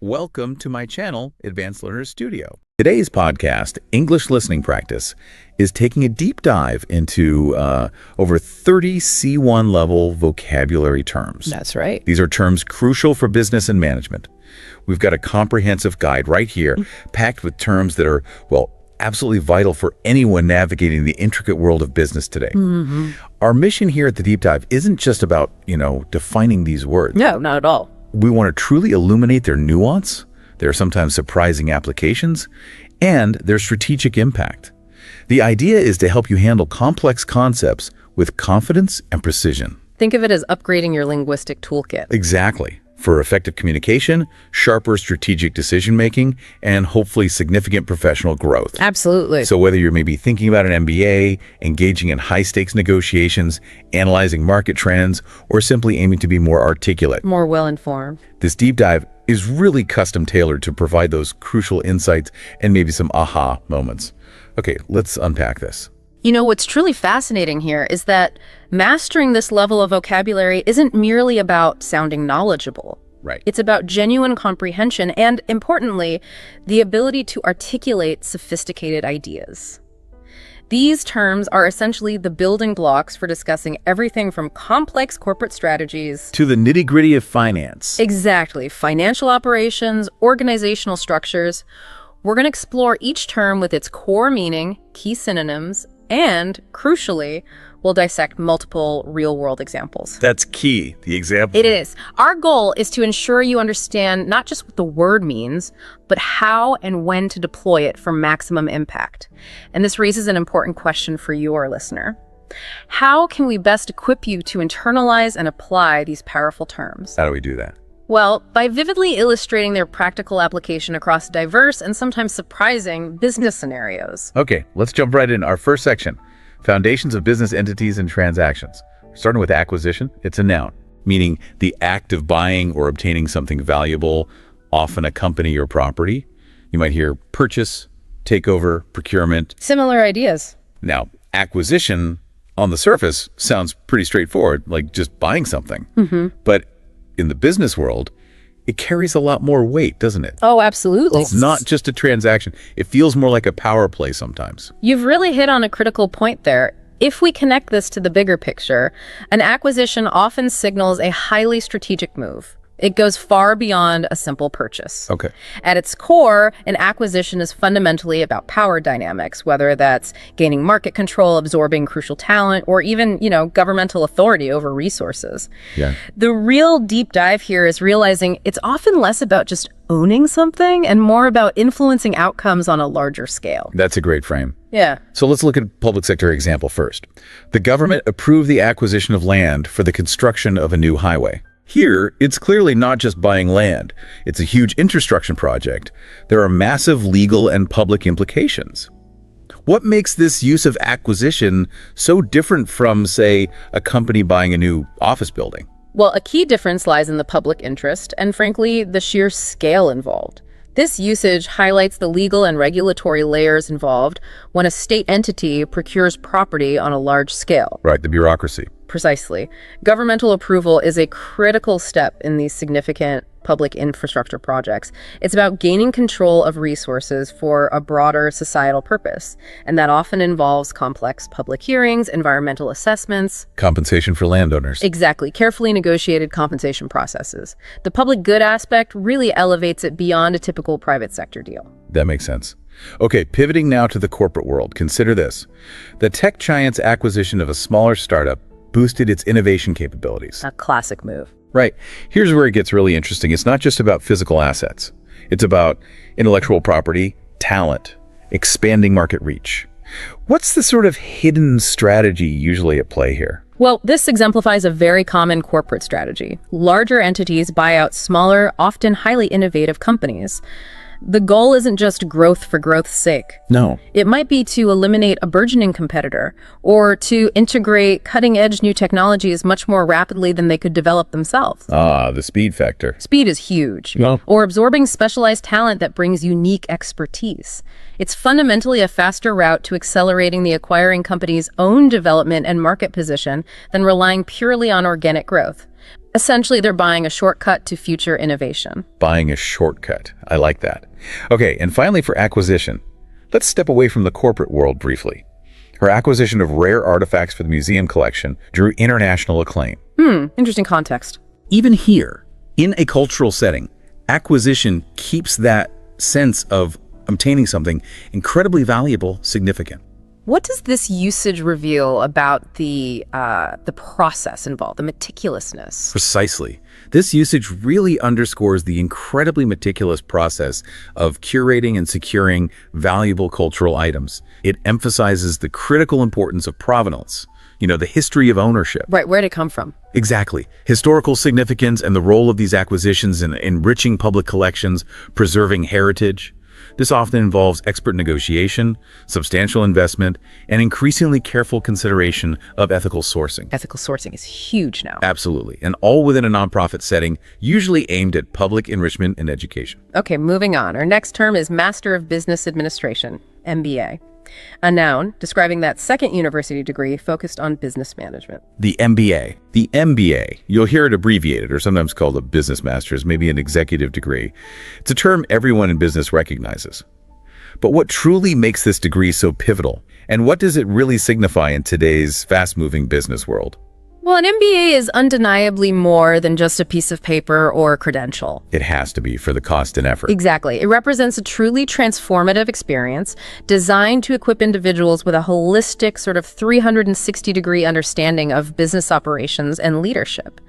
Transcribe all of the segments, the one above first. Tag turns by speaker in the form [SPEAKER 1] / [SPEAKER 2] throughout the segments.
[SPEAKER 1] Welcome to my channel, Advanced Learner Studio. Today's podcast, English Listening Practice, is taking a deep dive into over 30 C1 level vocabulary terms.
[SPEAKER 2] That's right.
[SPEAKER 1] These are terms crucial for business and management. We've got a comprehensive guide right here, packed with terms that are, well, absolutely vital for anyone navigating the intricate world of business today. Our mission here at the Deep Dive isn't just about, defining these words.
[SPEAKER 2] No, not at all.
[SPEAKER 1] We want to truly illuminate their nuance, their sometimes surprising applications, and their strategic impact. The idea is to help you handle complex concepts with confidence and precision.
[SPEAKER 2] Think of it as upgrading your linguistic toolkit.
[SPEAKER 1] Exactly. For effective communication, sharper strategic decision-making, and hopefully significant professional growth.
[SPEAKER 2] Absolutely.
[SPEAKER 1] So whether you're maybe thinking about an MBA, engaging in high-stakes negotiations, analyzing market trends, or simply aiming to be more articulate,
[SPEAKER 2] more well-informed,
[SPEAKER 1] this deep dive is really custom-tailored to provide those crucial insights and maybe some aha moments. Okay, let's unpack this.
[SPEAKER 2] What's truly fascinating here is that mastering this level of vocabulary isn't merely about sounding knowledgeable.
[SPEAKER 1] Right.
[SPEAKER 2] It's about genuine comprehension and, importantly, the ability to articulate sophisticated ideas. These terms are essentially the building blocks for discussing everything from complex corporate strategies
[SPEAKER 1] to the nitty-gritty of finance.
[SPEAKER 2] Exactly. Financial operations, organizational structures. We're going to explore each term with its core meaning, key synonyms, and, crucially, we'll dissect multiple real-world examples.
[SPEAKER 1] That's key, the example.
[SPEAKER 2] It is. Our goal is to ensure you understand not just what the word means, but how and when to deploy it for maximum impact. And this raises an important question for you, our listener. How can we best equip you to internalize and apply these powerful terms?
[SPEAKER 1] How do we do that?
[SPEAKER 2] Well, by vividly illustrating their practical application across diverse and sometimes surprising business scenarios.
[SPEAKER 1] Okay, let's jump right in. Our first section, foundations of business entities and transactions. Starting with acquisition, it's a noun, meaning the act of buying or obtaining something valuable, often a company or property. You might hear purchase, takeover, procurement.
[SPEAKER 2] Similar ideas.
[SPEAKER 1] Now, acquisition on the surface sounds pretty straightforward, like just buying something. But in the business world, it carries a lot more weight, doesn't it?
[SPEAKER 2] Oh, absolutely.
[SPEAKER 1] It's not just a transaction. It feels more like a power play sometimes.
[SPEAKER 2] You've really hit on a critical point there. If we connect this to the bigger picture, an acquisition often signals a highly strategic move. It goes far beyond a simple purchase.
[SPEAKER 1] Okay.
[SPEAKER 2] At its core, an acquisition is fundamentally about power dynamics, whether that's gaining market control, absorbing crucial talent, or even, governmental authority over resources.
[SPEAKER 1] Yeah.
[SPEAKER 2] The real deep dive here is realizing it's often less about just owning something and more about influencing outcomes on a larger scale.
[SPEAKER 1] That's a great frame.
[SPEAKER 2] Yeah.
[SPEAKER 1] So let's look at a public sector example first. The government approved the acquisition of land for the construction of a new highway. Here, it's clearly not just buying land. It's a huge infrastructure project. There are massive legal and public implications. What makes this use of acquisition so different from, say, a company buying a new office building?
[SPEAKER 2] Well, a key difference lies in the public interest and, frankly, the sheer scale involved. This usage highlights the legal and regulatory layers involved when a state entity procures property on a large scale.
[SPEAKER 1] Right, the bureaucracy.
[SPEAKER 2] Precisely. Governmental approval is a critical step in these significant public infrastructure projects. It's about gaining control of resources for a broader societal purpose, and that often involves complex public hearings, environmental assessments.
[SPEAKER 1] Compensation for landowners.
[SPEAKER 2] Exactly. Carefully negotiated compensation processes. The public good aspect really elevates it beyond a typical private sector deal.
[SPEAKER 1] That makes sense. Okay, pivoting now to the corporate world. Consider this. The tech giant's acquisition of a smaller startup boosted its innovation capabilities.
[SPEAKER 2] A classic move.
[SPEAKER 1] Right. Here's where it gets really interesting. It's not just about physical assets. It's about intellectual property, talent, expanding market reach. What's the sort of hidden strategy usually at play here?
[SPEAKER 2] Well, this exemplifies a very common corporate strategy. Larger entities buy out smaller, often highly innovative companies. The goal isn't just growth for growth's sake.
[SPEAKER 1] No.
[SPEAKER 2] It might be to eliminate a burgeoning competitor or to integrate cutting-edge new technologies much more rapidly than they could develop themselves.
[SPEAKER 1] Ah, the speed factor.
[SPEAKER 2] Speed is huge.
[SPEAKER 1] Yeah.
[SPEAKER 2] Or absorbing specialized talent that brings unique expertise. It's fundamentally a faster route to accelerating the acquiring company's own development and market position than relying purely on organic growth. Essentially, they're buying a shortcut to future innovation.
[SPEAKER 1] Buying a shortcut. I like that. Okay, and finally for acquisition. Let's step away from the corporate world briefly. Her acquisition of rare artifacts for the museum collection drew international acclaim.
[SPEAKER 2] Interesting context.
[SPEAKER 1] Even here, in a cultural setting, acquisition keeps that sense of obtaining something incredibly valuable significant.
[SPEAKER 2] What does this usage reveal about the process involved, the meticulousness?
[SPEAKER 1] Precisely. This usage really underscores the incredibly meticulous process of curating and securing valuable cultural items. It emphasizes the critical importance of provenance, the history of ownership.
[SPEAKER 2] Right, where'd it come from?
[SPEAKER 1] Exactly. Historical significance and the role of these acquisitions in enriching public collections, preserving heritage. This often involves expert negotiation, substantial investment, and increasingly careful consideration of ethical sourcing.
[SPEAKER 2] Ethical sourcing is huge now.
[SPEAKER 1] Absolutely. And all within a nonprofit setting, usually aimed at public enrichment and education.
[SPEAKER 2] Okay, moving on. Our next term is Master of Business Administration, MBA. A noun describing that second university degree focused on business management.
[SPEAKER 1] The MBA. The MBA, you'll hear it abbreviated or sometimes called a business master's, maybe an executive degree. It's a term everyone in business recognizes. But what truly makes this degree so pivotal? And what does it really signify in today's fast-moving business world?
[SPEAKER 2] Well, an MBA is undeniably more than just a piece of paper or a credential.
[SPEAKER 1] It has to be for the cost and effort.
[SPEAKER 2] Exactly. It represents a truly transformative experience designed to equip individuals with a holistic sort of 360-degree understanding of business operations and leadership.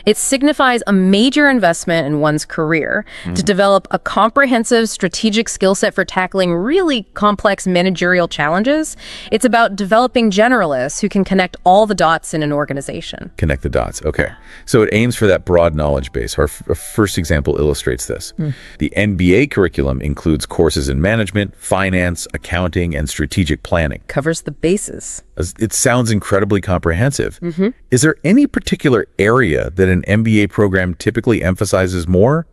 [SPEAKER 2] It signifies a major investment in one's career to develop a comprehensive strategic skill set for tackling really complex managerial challenges. It's about developing generalists who can connect all the dots in an organization.
[SPEAKER 1] Connect the dots. Okay. So it aims for that broad knowledge base. Our first example illustrates this. The MBA curriculum includes courses in management, finance, accounting, and strategic planning.
[SPEAKER 2] Covers the bases.
[SPEAKER 1] It sounds incredibly comprehensive. Is there any particular area that an MBA program typically emphasizes more,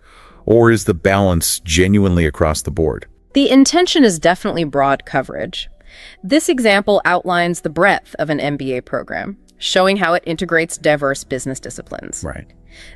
[SPEAKER 1] or is the balance genuinely across the board?
[SPEAKER 2] The intention is definitely broad coverage. This example outlines the breadth of an MBA program, showing how it integrates diverse business disciplines.
[SPEAKER 1] Right.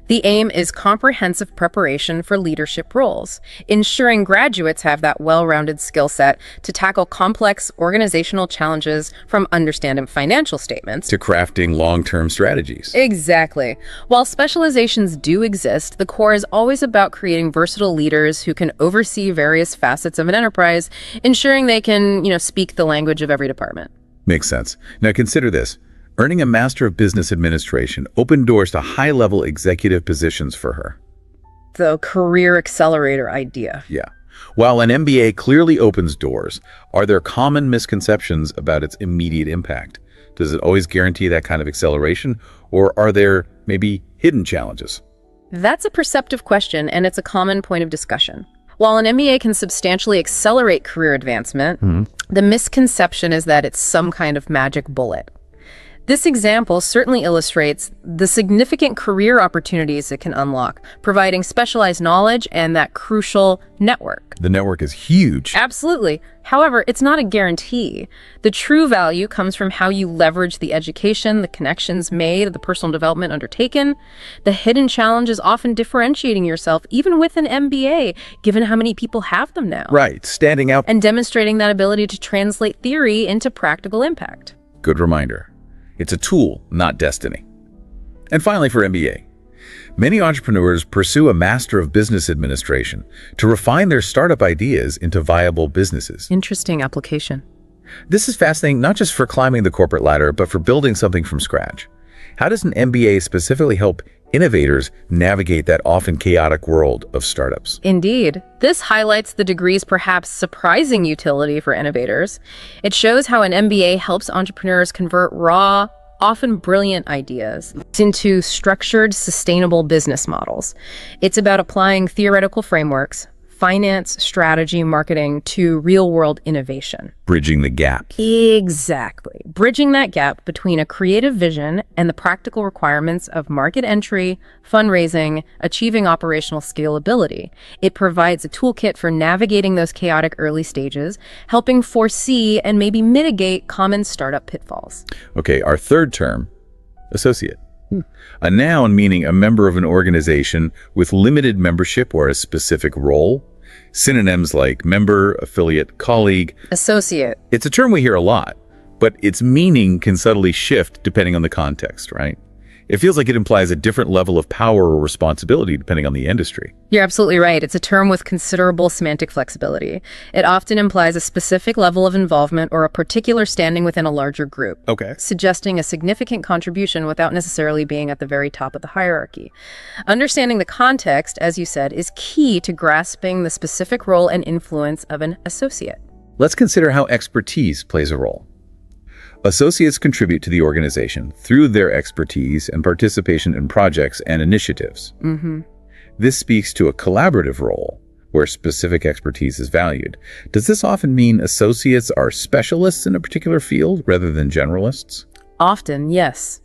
[SPEAKER 2] The aim is comprehensive preparation for leadership roles, ensuring graduates have that well-rounded skill set to tackle complex organizational challenges from understanding financial statements
[SPEAKER 1] To crafting long-term strategies.
[SPEAKER 2] Exactly. While specializations do exist, the core is always about creating versatile leaders who can oversee various facets of an enterprise, ensuring they can, speak the language of every department.
[SPEAKER 1] Makes sense. Now consider this. Earning a Master of Business Administration opened doors to high-level executive positions for her.
[SPEAKER 2] The career accelerator idea.
[SPEAKER 1] Yeah. While an MBA clearly opens doors, are there common misconceptions about its immediate impact? Does it always guarantee that kind of acceleration, or are there maybe hidden challenges?
[SPEAKER 2] That's a perceptive question, and it's a common point of discussion. While an MBA can substantially accelerate career advancement, the misconception is that it's some kind of magic bullet. This example certainly illustrates the significant career opportunities it can unlock, providing specialized knowledge and that crucial network.
[SPEAKER 1] The network is huge.
[SPEAKER 2] Absolutely. However, it's not a guarantee. The true value comes from how you leverage the education, the connections made, the personal development undertaken. The hidden challenge is often differentiating yourself, even with an MBA, given how many people have them now.
[SPEAKER 1] Right, standing out.
[SPEAKER 2] And demonstrating that ability to translate theory into practical impact.
[SPEAKER 1] Good reminder. It's a tool, not destiny. And finally, for MBA, many entrepreneurs pursue a Master of Business Administration to refine their startup ideas into viable businesses.
[SPEAKER 2] Interesting application.
[SPEAKER 1] This is fascinating not just for climbing the corporate ladder, but for building something from scratch. How does an MBA specifically help innovators navigate that often chaotic world of startups?
[SPEAKER 2] Indeed. This highlights the degree's perhaps surprising utility for innovators. It shows how an MBA helps entrepreneurs convert raw, often brilliant ideas into structured, sustainable business models. It's about applying theoretical frameworks, finance, strategy, marketing to real-world innovation.
[SPEAKER 1] Bridging the gap.
[SPEAKER 2] Exactly. Bridging that gap between a creative vision and the practical requirements of market entry, fundraising, achieving operational scalability. It provides a toolkit for navigating those chaotic early stages, helping foresee and maybe mitigate common startup pitfalls.
[SPEAKER 1] Okay, our third term, associate. A noun meaning a member of an organization with limited membership or a specific role. Synonyms like member, affiliate, colleague.
[SPEAKER 2] Associate.
[SPEAKER 1] It's a term we hear a lot, but its meaning can subtly shift depending on the context, right? It feels like it implies a different level of power or responsibility depending on the industry.
[SPEAKER 2] You're absolutely right. It's a term with considerable semantic flexibility. It often implies a specific level of involvement or a particular standing within a larger group,
[SPEAKER 1] Okay.
[SPEAKER 2] suggesting a significant contribution without necessarily being at the very top of the hierarchy. Understanding the context, as you said, is key to grasping the specific role and influence of an associate.
[SPEAKER 1] Let's consider how expertise plays a role. Associates contribute to the organization through their expertise and participation in projects and initiatives. This speaks to a collaborative role where specific expertise is valued. Does this often mean associates are specialists in a particular field rather than generalists?
[SPEAKER 2] Often, yes.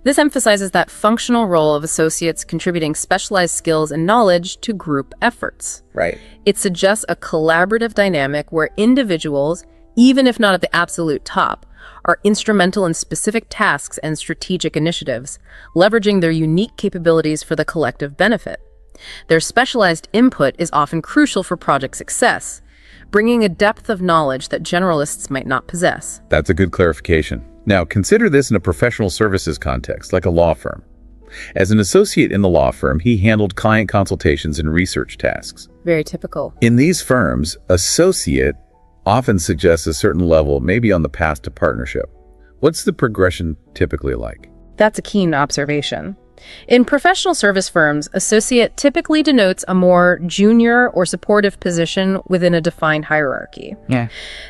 [SPEAKER 2] This emphasizes that functional role of associates contributing specialized skills and knowledge to group efforts.
[SPEAKER 1] Right.
[SPEAKER 2] It suggests a collaborative dynamic where individuals, even if not at the absolute top, are instrumental in specific tasks and strategic initiatives, leveraging their unique capabilities for the collective benefit. Their specialized input is often crucial for project success, bringing a depth of knowledge that generalists might not possess.
[SPEAKER 1] That's a good clarification. Now, consider this in a professional services context, like a law firm. As an associate in the law firm, he handled client consultations and research tasks.
[SPEAKER 2] Very typical.
[SPEAKER 1] In these firms, associate often suggests a certain level, maybe on the path to partnership. What's the progression typically like?
[SPEAKER 2] That's a keen observation. In professional service firms, associate typically denotes a more junior or supportive position within a defined hierarchy.
[SPEAKER 1] Yeah.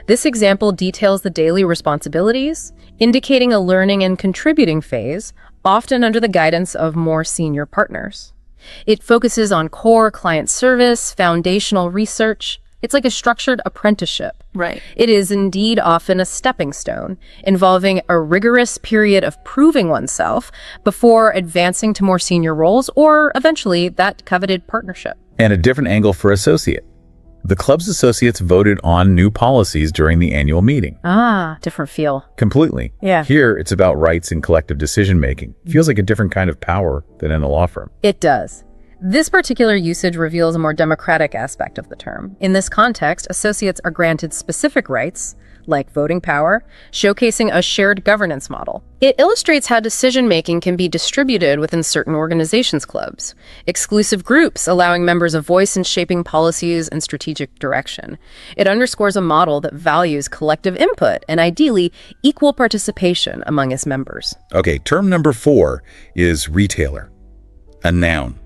[SPEAKER 2] This example details the daily responsibilities, indicating a learning and contributing phase, often under the guidance of more senior partners. It focuses on core client service, foundational research. It's like a structured apprenticeship.
[SPEAKER 3] Right.
[SPEAKER 2] It is indeed often a stepping stone, involving a rigorous period of proving oneself before advancing to more senior roles or eventually that coveted partnership.
[SPEAKER 1] And a different angle for associate. The club's associates voted on new policies during the annual meeting.
[SPEAKER 2] Ah, different feel.
[SPEAKER 1] Completely.
[SPEAKER 2] Yeah.
[SPEAKER 1] Here, it's about rights and collective decision-making. Feels like a different kind of power than in a law firm.
[SPEAKER 2] It does. This particular usage reveals a more democratic aspect of the term. In this context, associates are granted specific rights, like voting power, showcasing a shared governance model. It illustrates how decision-making can be distributed within certain organizations' clubs, exclusive groups allowing members a voice in shaping policies and strategic direction. It underscores a model that values collective input and ideally equal participation among its members.
[SPEAKER 1] Okay, term number 4 is retailer, a noun.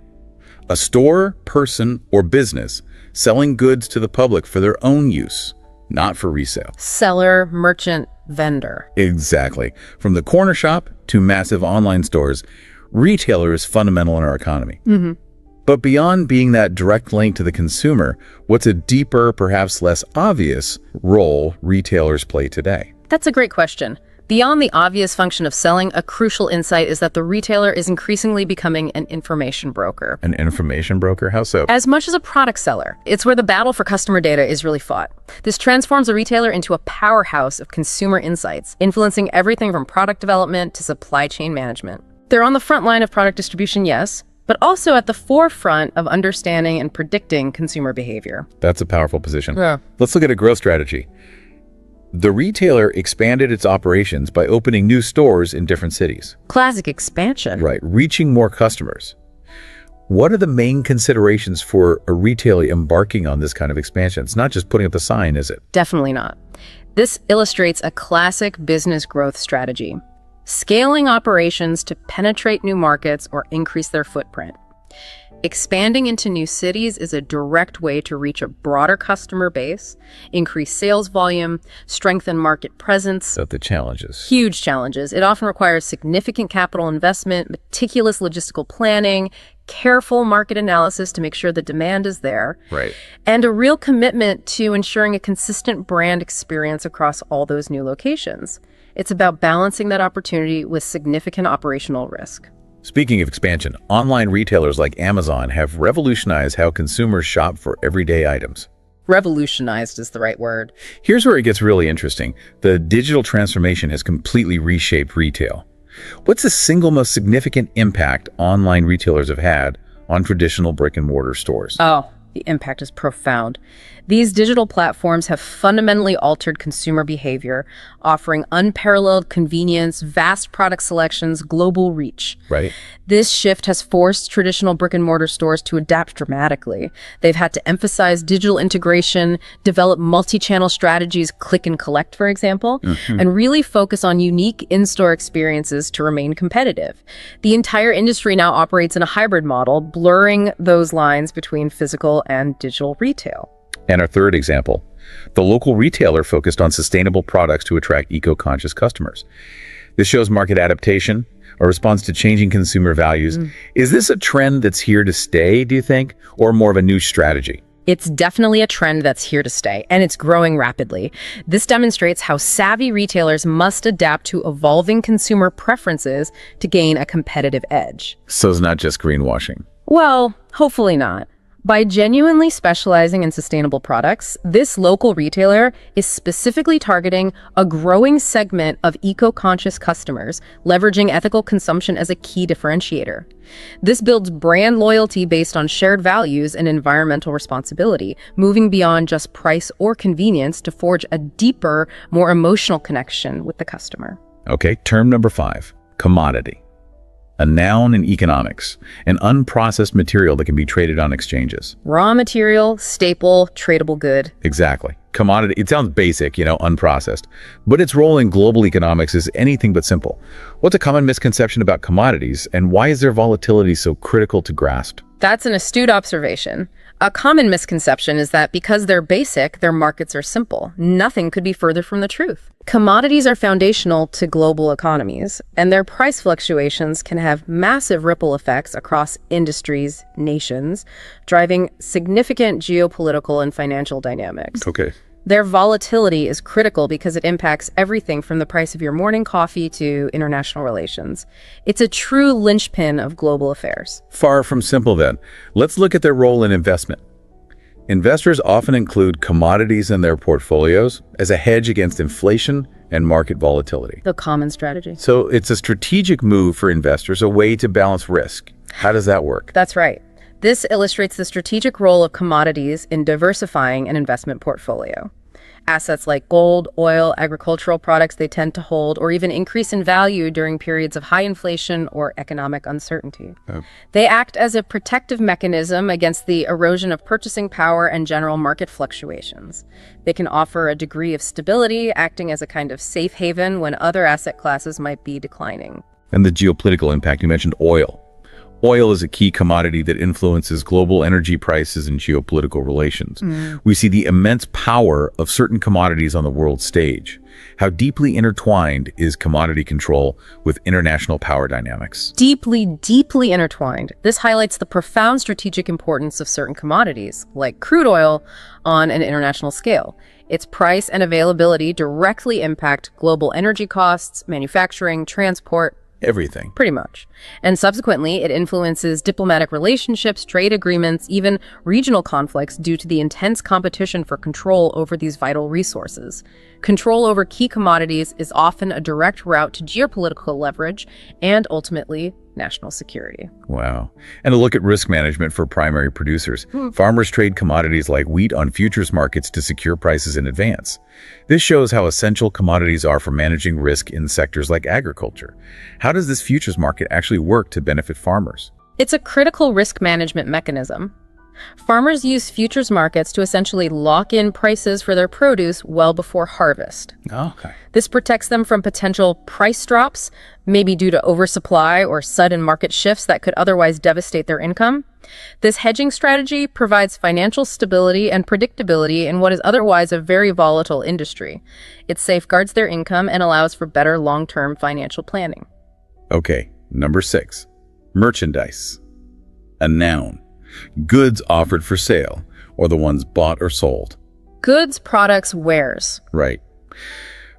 [SPEAKER 1] A store, person, or business selling goods to the public for their own use, not for resale.
[SPEAKER 2] Seller, merchant, vendor.
[SPEAKER 1] Exactly. From the corner shop to massive online stores, retailer is fundamental in our economy. But beyond being that direct link to the consumer, what's a deeper, perhaps less obvious role retailers play today?
[SPEAKER 2] That's a great question. Beyond the obvious function of selling, a crucial insight is that the retailer is increasingly becoming an information broker.
[SPEAKER 1] An information broker? How so?
[SPEAKER 2] As much as a product seller, it's where the battle for customer data is really fought. This transforms a retailer into a powerhouse of consumer insights, influencing everything from product development to supply chain management. They're on the front line of product distribution, yes, but also at the forefront of understanding and predicting consumer behavior.
[SPEAKER 1] That's a powerful position.
[SPEAKER 3] Yeah.
[SPEAKER 1] Let's look at a growth strategy. The retailer expanded its operations by opening new stores in different cities.
[SPEAKER 2] Classic expansion.
[SPEAKER 1] Right, reaching more customers. What are the main considerations for a retailer embarking on this kind of expansion? It's not just putting up the sign, is it?
[SPEAKER 2] Definitely not. This illustrates a classic business growth strategy. Scaling operations to penetrate new markets or increase their footprint. Expanding into new cities is a direct way to reach a broader customer base, increase sales volume, strengthen market presence.
[SPEAKER 1] So the challenges.
[SPEAKER 2] Huge challenges. It often requires significant capital investment, meticulous logistical planning, careful market analysis to make sure the demand is there,
[SPEAKER 1] Right.
[SPEAKER 2] and a real commitment to ensuring a consistent brand experience across all those new locations. It's about balancing that opportunity with significant operational risk.
[SPEAKER 1] Speaking of expansion, online retailers like Amazon have revolutionized how consumers shop for everyday items.
[SPEAKER 2] Revolutionized is the right word.
[SPEAKER 1] Here's where it gets really interesting. The digital transformation has completely reshaped retail. What's the single most significant impact online retailers have had on traditional brick-and-mortar stores?
[SPEAKER 2] Oh, the impact is profound. These digital platforms have fundamentally altered consumer behavior, offering unparalleled convenience, vast product selections, global reach.
[SPEAKER 1] Right.
[SPEAKER 2] This shift has forced traditional brick-and-mortar stores to adapt dramatically. They've had to emphasize digital integration, develop multi-channel strategies, click and collect, for example, and really focus on unique in-store experiences to remain competitive. The entire industry now operates in a hybrid model, blurring those lines between physical and digital retail.
[SPEAKER 1] And our third example, the local retailer focused on sustainable products to attract eco-conscious customers. This shows market adaptation, a response to changing consumer values. Is this a trend that's here to stay, do you think, or more of a new strategy?
[SPEAKER 2] It's definitely a trend that's here to stay, and it's growing rapidly. This demonstrates how savvy retailers must adapt to evolving consumer preferences to gain a competitive edge.
[SPEAKER 1] So it's not just greenwashing.
[SPEAKER 2] Well, hopefully not. By genuinely specializing in sustainable products, this local retailer is specifically targeting a growing segment of eco-conscious customers, leveraging ethical consumption as a key differentiator. This builds brand loyalty based on shared values and environmental responsibility, moving beyond just price or convenience to forge a deeper, more emotional connection with the customer.
[SPEAKER 1] Okay, term number 5, commodity. A noun in economics, an unprocessed material that can be traded on exchanges.
[SPEAKER 2] Raw material, staple, tradable good.
[SPEAKER 1] Exactly. Commodity, it sounds basic, unprocessed, but its role in global economics is anything but simple. What's a common misconception about commodities, and why is their volatility so critical to grasp?
[SPEAKER 2] That's an astute observation. A common misconception is that because they're basic, their markets are simple. Nothing could be further from the truth. Commodities are foundational to global economies, and their price fluctuations can have massive ripple effects across industries, nations, driving significant geopolitical and financial dynamics.
[SPEAKER 1] Okay.
[SPEAKER 2] Their volatility is critical because it impacts everything from the price of your morning coffee to international relations. It's a true linchpin of global affairs.
[SPEAKER 1] Far from simple then. Let's look at their role in investment. Investors often include commodities in their portfolios as a hedge against inflation and market volatility.
[SPEAKER 2] The common strategy.
[SPEAKER 1] So it's a strategic move for investors, a way to balance risk. How does that work?
[SPEAKER 2] That's right. This illustrates the strategic role of commodities in diversifying an investment portfolio. Assets like gold, oil, agricultural products they tend to hold or even increase in value during periods of high inflation or economic uncertainty. They act as a protective mechanism against the erosion of purchasing power and general market fluctuations. They can offer a degree of stability, acting as a kind of safe haven when other asset classes might be declining.
[SPEAKER 1] And the geopolitical impact, you mentioned oil. Oil is a key commodity that influences global energy prices and geopolitical relations. We see the immense power of certain commodities on the world stage. How deeply intertwined is commodity control with international power dynamics?
[SPEAKER 2] Deeply, deeply intertwined. This highlights the profound strategic importance of certain commodities, like crude oil, on an international scale. Its price and availability directly impact global energy costs, manufacturing, transport,
[SPEAKER 1] Everything.
[SPEAKER 2] pretty much. And subsequently, it influences diplomatic relationships, trade agreements, even regional conflicts due to the intense competition for control over these vital resources. Control over key commodities is often a direct route to geopolitical leverage and ultimately national security.
[SPEAKER 1] Wow. And a look at risk management for primary producers. Farmers trade commodities like wheat on futures markets to secure prices in advance. This shows how essential commodities are for managing risk in sectors like agriculture. How does this futures market actually work to benefit farmers?
[SPEAKER 2] It's a critical risk management mechanism. Farmers use futures markets to essentially lock in prices for their produce well before harvest.
[SPEAKER 1] Okay.
[SPEAKER 2] This protects them from potential price drops, maybe due to oversupply or sudden market shifts that could otherwise devastate their income. This hedging strategy provides financial stability and predictability in what is otherwise a very volatile industry. It safeguards their income and allows for better long-term financial planning.
[SPEAKER 1] Okay, number 6. Merchandise. A noun. Goods offered for sale, or the ones bought or sold.
[SPEAKER 2] Goods, products, wares.
[SPEAKER 1] Right.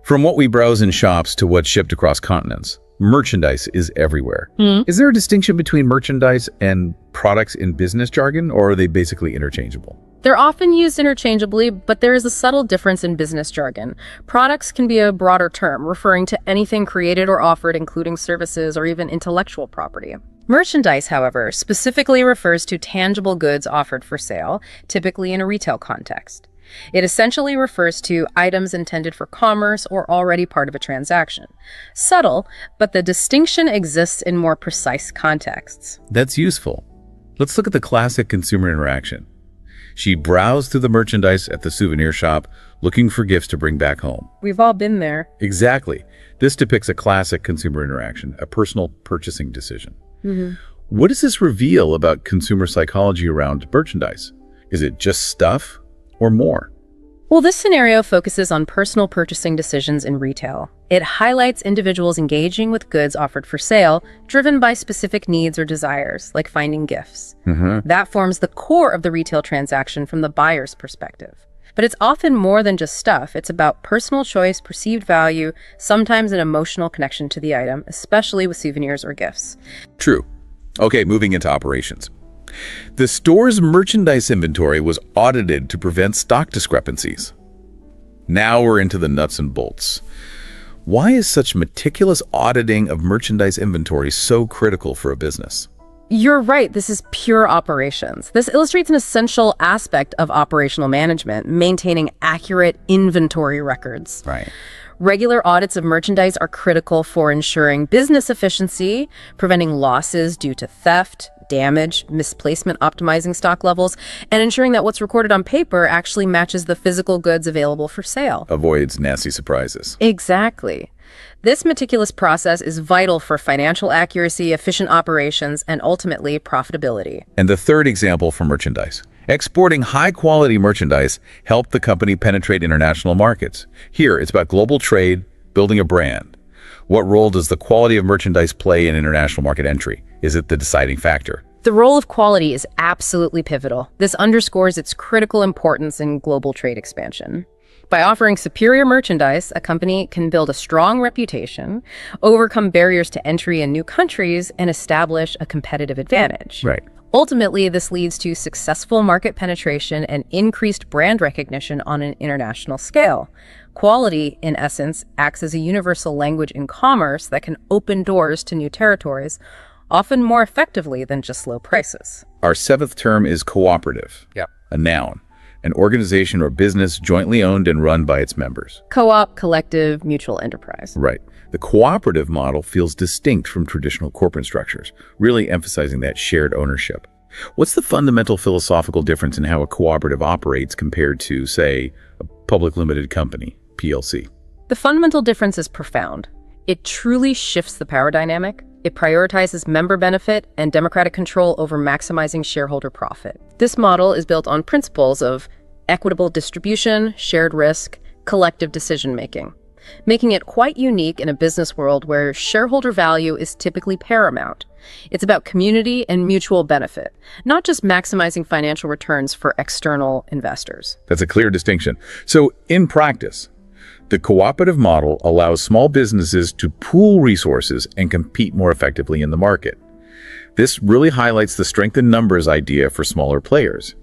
[SPEAKER 1] From what we browse in shops to what's shipped across continents, merchandise is everywhere. Is there a distinction between merchandise and products in business jargon, or are they basically interchangeable?
[SPEAKER 2] They're often used interchangeably, but there is a subtle difference in business jargon. Products can be a broader term, referring to anything created or offered, including services or even intellectual property. Merchandise, however, specifically refers to tangible goods offered for sale, typically in a retail context. It essentially refers to items intended for commerce or already part of a transaction. Subtle, but the distinction exists in more precise contexts.
[SPEAKER 1] That's useful. Let's look at the classic consumer interaction. She browsed through the merchandise at the souvenir shop, looking for gifts to bring back home.
[SPEAKER 2] We've all been there.
[SPEAKER 1] Exactly. This depicts a classic consumer interaction, a personal purchasing decision. What does this reveal about consumer psychology around merchandise? Is it just stuff or more?
[SPEAKER 2] Well, this scenario focuses on personal purchasing decisions in retail. It highlights individuals engaging with goods offered for sale, driven by specific needs or desires, like finding gifts. That forms the core of the retail transaction from the buyer's perspective. But it's often more than just stuff. It's about personal choice, perceived value, sometimes an emotional connection to the item, especially with souvenirs or gifts.
[SPEAKER 1] True. Okay, moving into operations. The store's merchandise inventory was audited to prevent stock discrepancies. Now we're into the nuts and bolts. Why is such meticulous auditing of merchandise inventory so critical for a business?
[SPEAKER 2] You're right, this is pure operations. This illustrates an essential aspect of operational management, maintaining accurate inventory records.
[SPEAKER 1] Right.
[SPEAKER 2] Regular audits of merchandise are critical for ensuring business efficiency, preventing losses due to theft, damage, misplacement, optimizing stock levels, and ensuring that what's recorded on paper actually matches the physical goods available for sale.
[SPEAKER 1] Avoids nasty surprises.
[SPEAKER 2] Exactly. This meticulous process is vital for financial accuracy, efficient operations, and ultimately profitability.
[SPEAKER 1] And the third example for merchandise. Exporting high-quality merchandise helped the company penetrate international markets. Here, it's about global trade, building a brand. What role does the quality of merchandise play in international market entry? Is it the deciding factor?
[SPEAKER 2] The role of quality is absolutely pivotal. This underscores its critical importance in global trade expansion. By offering superior merchandise, a company can build a strong reputation, overcome barriers to entry in new countries, and establish a competitive advantage.
[SPEAKER 1] Right.
[SPEAKER 2] Ultimately, this leads to successful market penetration and increased brand recognition on an international scale. Quality, in essence, acts as a universal language in commerce that can open doors to new territories, often more effectively than just low prices.
[SPEAKER 1] Our seventh term is cooperative.
[SPEAKER 2] Yep.
[SPEAKER 1] A noun. An organization or business jointly owned and run by its members.
[SPEAKER 2] Co-op, collective, mutual enterprise.
[SPEAKER 1] Right. The cooperative model feels distinct from traditional corporate structures, really emphasizing that shared ownership. What's the fundamental philosophical difference in how a cooperative operates compared to, say, a public limited company, PLC?
[SPEAKER 2] The fundamental difference is profound. It truly shifts the power dynamic. It prioritizes member benefit and democratic control over maximizing shareholder profit. This model is built on principles of equitable distribution, shared risk, collective decision-making, making it quite unique in a business world where shareholder value is typically paramount. It's about community and mutual benefit, not just maximizing financial returns for external investors.
[SPEAKER 1] That's a clear distinction. So, in practice, the cooperative model allows small businesses to pool resources and compete more effectively in the market. This really highlights the strength in numbers idea for smaller players.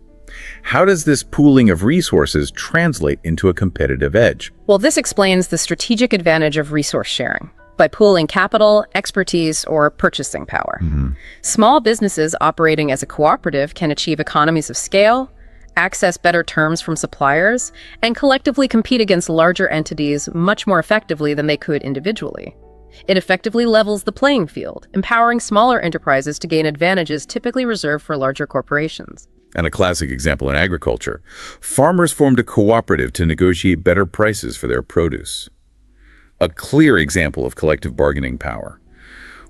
[SPEAKER 1] How does this pooling of resources translate into a competitive edge?
[SPEAKER 2] Well, this explains the strategic advantage of resource sharing. By pooling capital, expertise, or purchasing power. Small businesses operating as a cooperative can achieve economies of scale, access better terms from suppliers, and collectively compete against larger entities much more effectively than they could individually. It effectively levels the playing field, empowering smaller enterprises to gain advantages typically reserved for larger corporations.
[SPEAKER 1] And a classic example in agriculture. Farmers formed a cooperative to negotiate better prices for their produce. A clear example of collective bargaining power.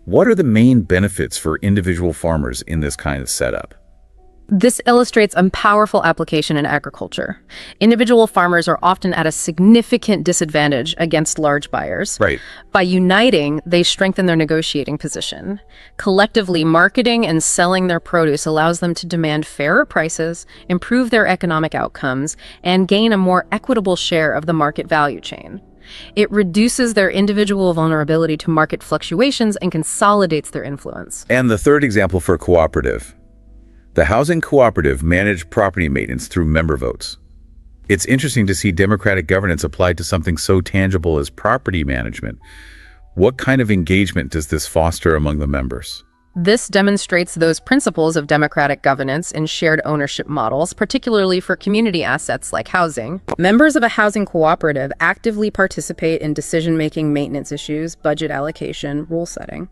[SPEAKER 1] What are the main benefits for individual farmers in this kind of setup?
[SPEAKER 2] This illustrates a powerful application in agriculture. Individual farmers are often at a significant disadvantage against large buyers.
[SPEAKER 1] Right.
[SPEAKER 2] By uniting, they strengthen their negotiating position. Collectively, marketing and selling their produce allows them to demand fairer prices, improve their economic outcomes, and gain a more equitable share of the market value chain. It reduces their individual vulnerability to market fluctuations and consolidates their influence.
[SPEAKER 1] And the third example for cooperative, The housing cooperative managed property maintenance through member votes. It's interesting to see democratic governance applied to something so tangible as property management. What kind of engagement does this foster among the members?
[SPEAKER 2] This demonstrates those principles of democratic governance in shared ownership models, particularly for community assets like housing. Members of a housing cooperative actively participate in decision-making, maintenance issues, budget allocation, rule setting.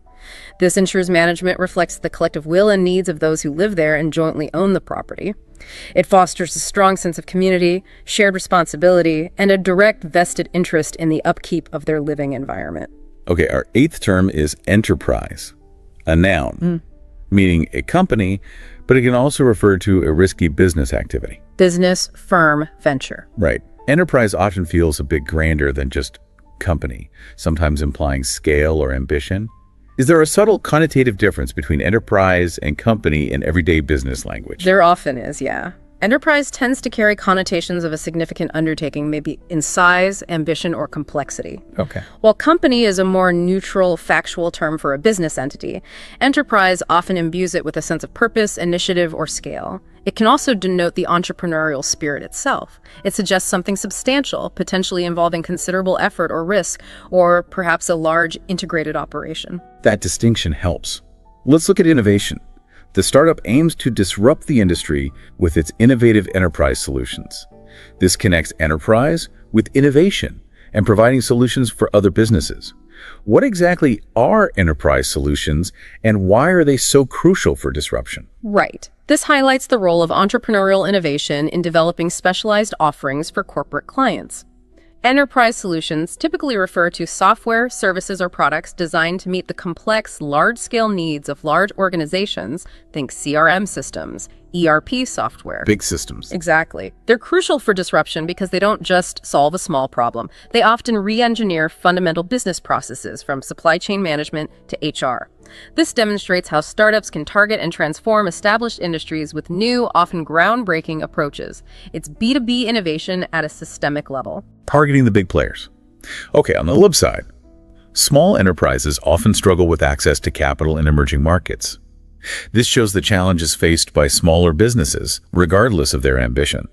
[SPEAKER 2] This ensures management reflects the collective will and needs of those who live there and jointly own the property. It fosters a strong sense of community, shared responsibility, and a direct vested interest in the upkeep of their living environment.
[SPEAKER 1] Okay, our eighth term is enterprise. A noun, meaning a company, but it can also refer to a risky business activity.
[SPEAKER 2] Business, firm, venture.
[SPEAKER 1] Right. Enterprise often feels a bit grander than just company, sometimes implying scale or ambition. Is there a subtle connotative difference between enterprise and company in everyday business language?
[SPEAKER 2] There often is, yeah. Enterprise tends to carry connotations of a significant undertaking, maybe in size, ambition, or complexity.
[SPEAKER 1] Okay.
[SPEAKER 2] While company is a more neutral, factual term for a business entity, enterprise often imbues it with a sense of purpose, initiative, or scale. It can also denote the entrepreneurial spirit itself. It suggests something substantial, potentially involving considerable effort or risk, or perhaps a large integrated operation.
[SPEAKER 1] That distinction helps. Let's look at innovation. The startup aims to disrupt the industry with its innovative enterprise solutions. This connects enterprise with innovation and providing solutions for other businesses. What exactly are enterprise solutions and why are they so crucial for disruption?
[SPEAKER 2] Right. This highlights the role of entrepreneurial innovation in developing specialized offerings for corporate clients. Enterprise solutions typically refer to software, services, or products designed to meet the complex, large-scale needs of large organizations. Think CRM systems, ERP software.
[SPEAKER 1] Big systems.
[SPEAKER 2] Exactly. They're crucial for disruption because they don't just solve a small problem. They often re-engineer fundamental business processes from supply chain management to HR. This demonstrates how startups can target and transform established industries with new, often groundbreaking approaches. It's B2B innovation at a systemic level.
[SPEAKER 1] Targeting the big players. Okay, on the flip side, small enterprises often struggle with access to capital in emerging markets. This shows the challenges faced by smaller businesses, regardless of their ambition.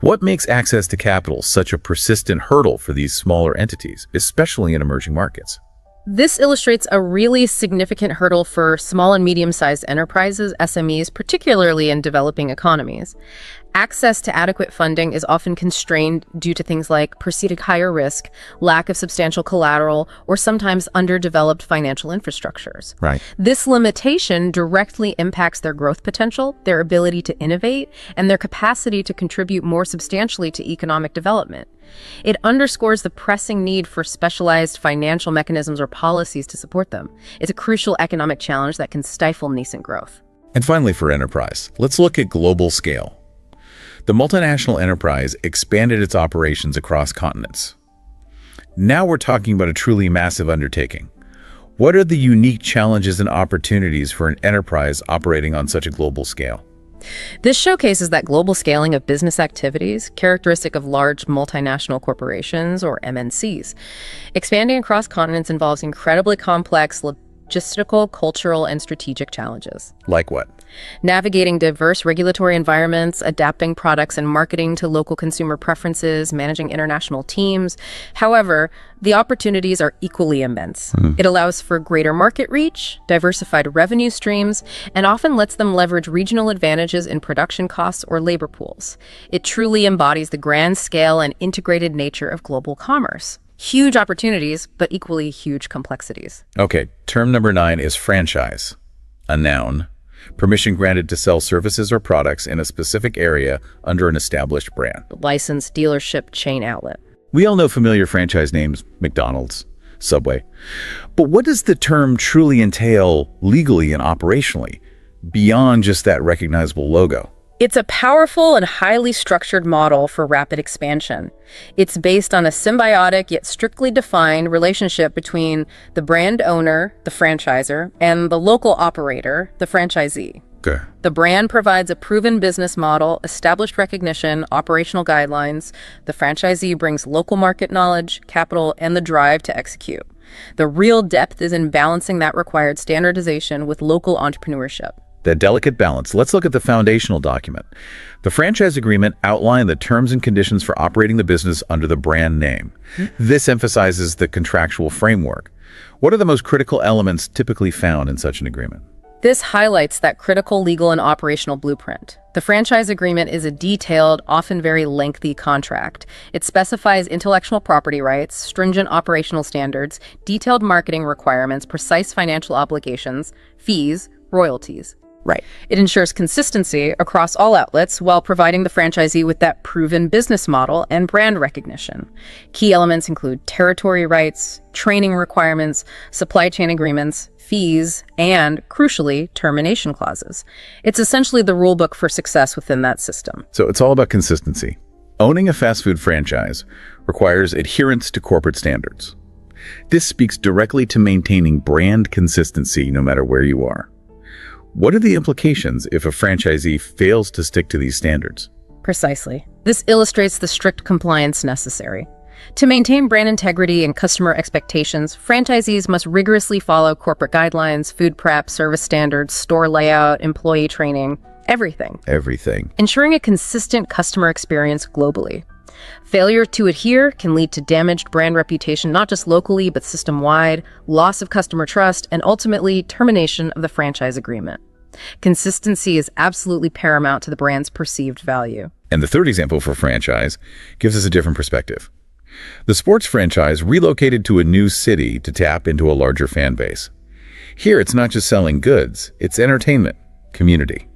[SPEAKER 1] What makes access to capital such a persistent hurdle for these smaller entities, especially in emerging markets?
[SPEAKER 2] This illustrates a really significant hurdle for small and medium-sized enterprises, SMEs, particularly in developing economies. Access to adequate funding is often constrained due to things like perceived higher risk, lack of substantial collateral, or sometimes underdeveloped financial infrastructures.
[SPEAKER 1] Right.
[SPEAKER 2] This limitation directly impacts their growth potential, their ability to innovate, and their capacity to contribute more substantially to economic development. It underscores the pressing need for specialized financial mechanisms or policies to support them. It's a crucial economic challenge that can stifle nascent growth.
[SPEAKER 1] And finally, for enterprise, let's look at global scale. The multinational enterprise expanded its operations across continents. Now we're talking about a truly massive undertaking. What are the unique challenges and opportunities for an enterprise operating on such a global scale?
[SPEAKER 2] This showcases that global scaling of business activities, characteristic of large multinational corporations or MNCs. Expanding across continents involves incredibly complex logistical, cultural, and strategic challenges.
[SPEAKER 1] Like what?
[SPEAKER 2] Navigating diverse regulatory environments, adapting products and marketing to local consumer preferences, managing international teams. However, the opportunities are equally immense. It allows for greater market reach, diversified revenue streams, and often lets them leverage regional advantages in production costs or labor pools. It truly embodies the grand scale and integrated nature of global commerce. Huge opportunities, but equally huge complexities.
[SPEAKER 1] Okay, term number 9 is franchise. A noun. Permission granted to sell services or products in a specific area under an established brand.
[SPEAKER 2] License, dealership, chain outlet.
[SPEAKER 1] We all know familiar franchise names, McDonald's, Subway. But what does the term truly entail legally and operationally, beyond just that recognizable logo?
[SPEAKER 2] It's a powerful and highly structured model for rapid expansion. It's based on a symbiotic yet strictly defined relationship between the brand owner, the franchisor, and the local operator, the franchisee.
[SPEAKER 1] Okay.
[SPEAKER 2] The brand provides a proven business model, established recognition, operational guidelines. The franchisee brings local market knowledge, capital, and the drive to execute. The real depth is in balancing that required standardization with local entrepreneurship.
[SPEAKER 1] That delicate balance. Let's look at the foundational document. The franchise agreement outlined the terms and conditions for operating the business under the brand name. This emphasizes the contractual framework. What are the most critical elements typically found in such an agreement?
[SPEAKER 2] This highlights that critical legal and operational blueprint. The franchise agreement is a detailed, often very lengthy contract. It specifies intellectual property rights, stringent operational standards, detailed marketing requirements, precise financial obligations, fees, royalties.
[SPEAKER 3] Right.
[SPEAKER 2] It ensures consistency across all outlets while providing the franchisee with that proven business model and brand recognition. Key elements include territory rights, training requirements, supply chain agreements, fees, and, crucially, termination clauses. It's essentially the rulebook for success within that system.
[SPEAKER 1] So it's all about consistency. Owning a fast food franchise requires adherence to corporate standards. This speaks directly to maintaining brand consistency no matter where you are. What are the implications if a franchisee fails to stick to these standards?
[SPEAKER 2] Precisely. This illustrates the strict compliance necessary. To maintain brand integrity and customer expectations, franchisees must rigorously follow corporate guidelines, food prep, service standards, store layout, employee training, everything.
[SPEAKER 1] Everything.
[SPEAKER 2] Ensuring a consistent customer experience globally. Failure to adhere can lead to damaged brand reputation, not just locally, but system-wide, loss of customer trust, and ultimately termination of the franchise agreement. Consistency is absolutely paramount to the brand's perceived value.
[SPEAKER 1] And the third example for franchise gives us a different perspective. The sports franchise relocated to a new city to tap into a larger fan base. Here, it's not just selling goods, it's entertainment, community.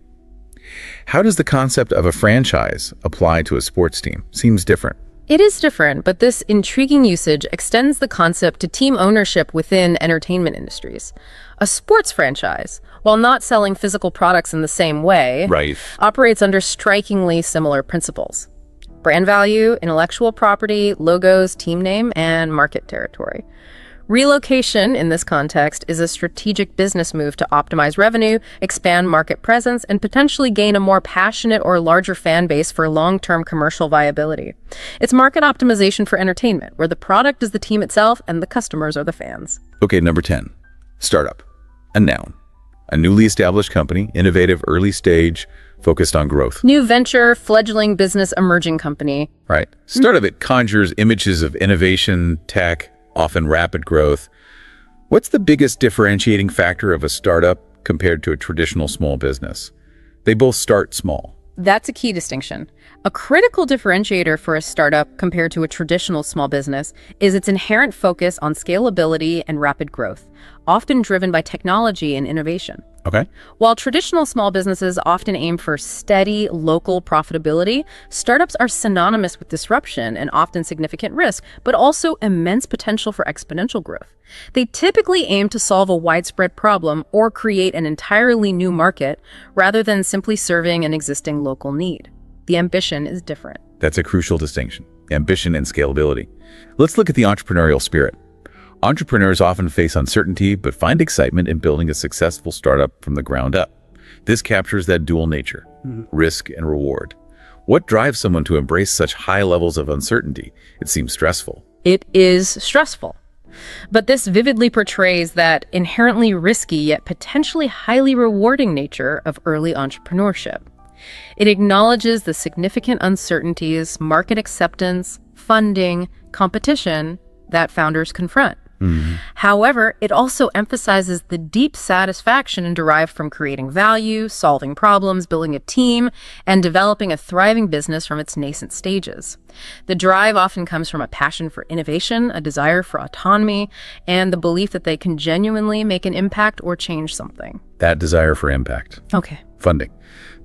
[SPEAKER 1] How does the concept of a franchise apply to a sports team? Seems different.
[SPEAKER 2] It is different, but this intriguing usage extends the concept to team ownership within entertainment industries. A sports franchise, while not selling physical products in the same way, operates under strikingly similar principles. Brand value, intellectual property, logos, team name, and market territory. Relocation, in this context, is a strategic business move to optimize revenue, expand market presence, and potentially gain a more passionate or larger fan base for long-term commercial viability. It's market optimization for entertainment, where the product is the team itself and the customers are the fans.
[SPEAKER 1] Okay, number 10. Startup. A noun. A newly established company, innovative, early stage, focused on growth.
[SPEAKER 2] New venture, fledgling business, emerging company.
[SPEAKER 1] Right. Startup, it conjures images of innovation, tech, often rapid growth. What's the biggest differentiating factor of a startup compared to a traditional small business? They both start small.
[SPEAKER 2] That's a key distinction. A critical differentiator for a startup compared to a traditional small business is its inherent focus on scalability and rapid growth, often driven by technology and innovation.
[SPEAKER 1] Okay.
[SPEAKER 2] While traditional small businesses often aim for steady, local profitability, startups are synonymous with disruption and often significant risk, but also immense potential for exponential growth. They typically aim to solve a widespread problem or create an entirely new market rather than simply serving an existing local need. The ambition is different.
[SPEAKER 1] That's a crucial distinction, ambition and scalability. Let's look at the entrepreneurial spirit. Entrepreneurs often face uncertainty, but find excitement in building a successful startup from the ground up. This captures that dual nature, risk and reward. What drives someone to embrace such high levels of uncertainty? It seems stressful.
[SPEAKER 2] It is stressful. But this vividly portrays that inherently risky yet potentially highly rewarding nature of early entrepreneurship. It acknowledges the significant uncertainties, market acceptance, funding, competition that founders confront. However, it also emphasizes the deep satisfaction derived from creating value, solving problems, building a team, and developing a thriving business from its nascent stages. The drive often comes from a passion for innovation, a desire for autonomy, and the belief that they can genuinely make an impact or change something.
[SPEAKER 1] That desire for impact.
[SPEAKER 2] Okay.
[SPEAKER 1] Funding.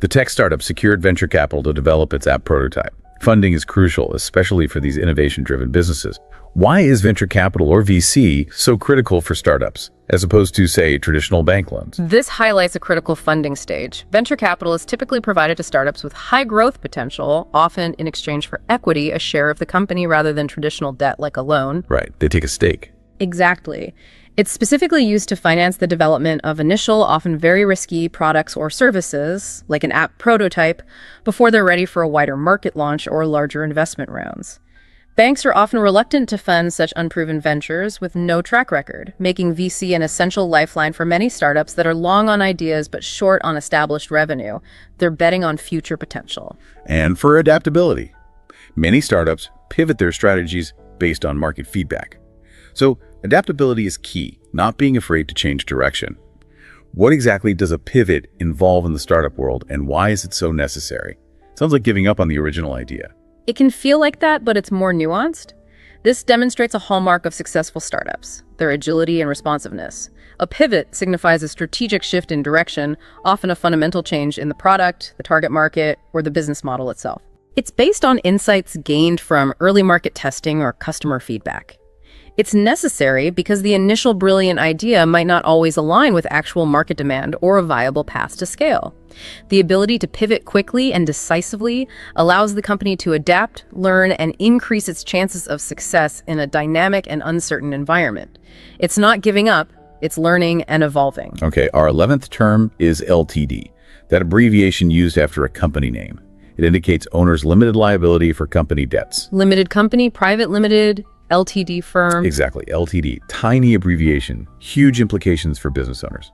[SPEAKER 1] The tech startup secured venture capital to develop its app prototype. Funding is crucial, especially for these innovation-driven businesses. Why is venture capital or VC so critical for startups, as opposed to, say, traditional bank loans?
[SPEAKER 2] This highlights a critical funding stage. Venture capital is typically provided to startups with high growth potential, often in exchange for equity, a share of the company, rather than traditional debt like a loan.
[SPEAKER 1] Right, they take a stake.
[SPEAKER 2] Exactly. It's specifically used to finance the development of initial, often very risky products or services, like an app prototype, before they're ready for a wider market launch or larger investment rounds. Banks are often reluctant to fund such unproven ventures with no track record, making VC an essential lifeline for many startups that are long on ideas but short on established revenue. They're betting on future potential.
[SPEAKER 1] And for adaptability. Many startups pivot their strategies based on market feedback. So adaptability is key, not being afraid to change direction. What exactly does a pivot involve in the startup world, and why is it so necessary? Sounds like giving up on the original idea.
[SPEAKER 2] It can feel like that, but it's more nuanced. This demonstrates a hallmark of successful startups, their agility and responsiveness. A pivot signifies a strategic shift in direction, often a fundamental change in the product, the target market, or the business model itself. It's based on insights gained from early market testing or customer feedback. It's necessary because the initial brilliant idea might not always align with actual market demand or a viable path to scale. The ability to pivot quickly and decisively allows the company to adapt, learn, and increase its chances of success in a dynamic and uncertain environment. It's not giving up, it's learning and evolving.
[SPEAKER 1] Okay, our 11th term is LTD, that abbreviation used after a company name. It indicates owner's limited liability for company debts.
[SPEAKER 2] Limited company, private limited, LTD firm.
[SPEAKER 1] Exactly, LTD. Tiny abbreviation, huge implications for business owners.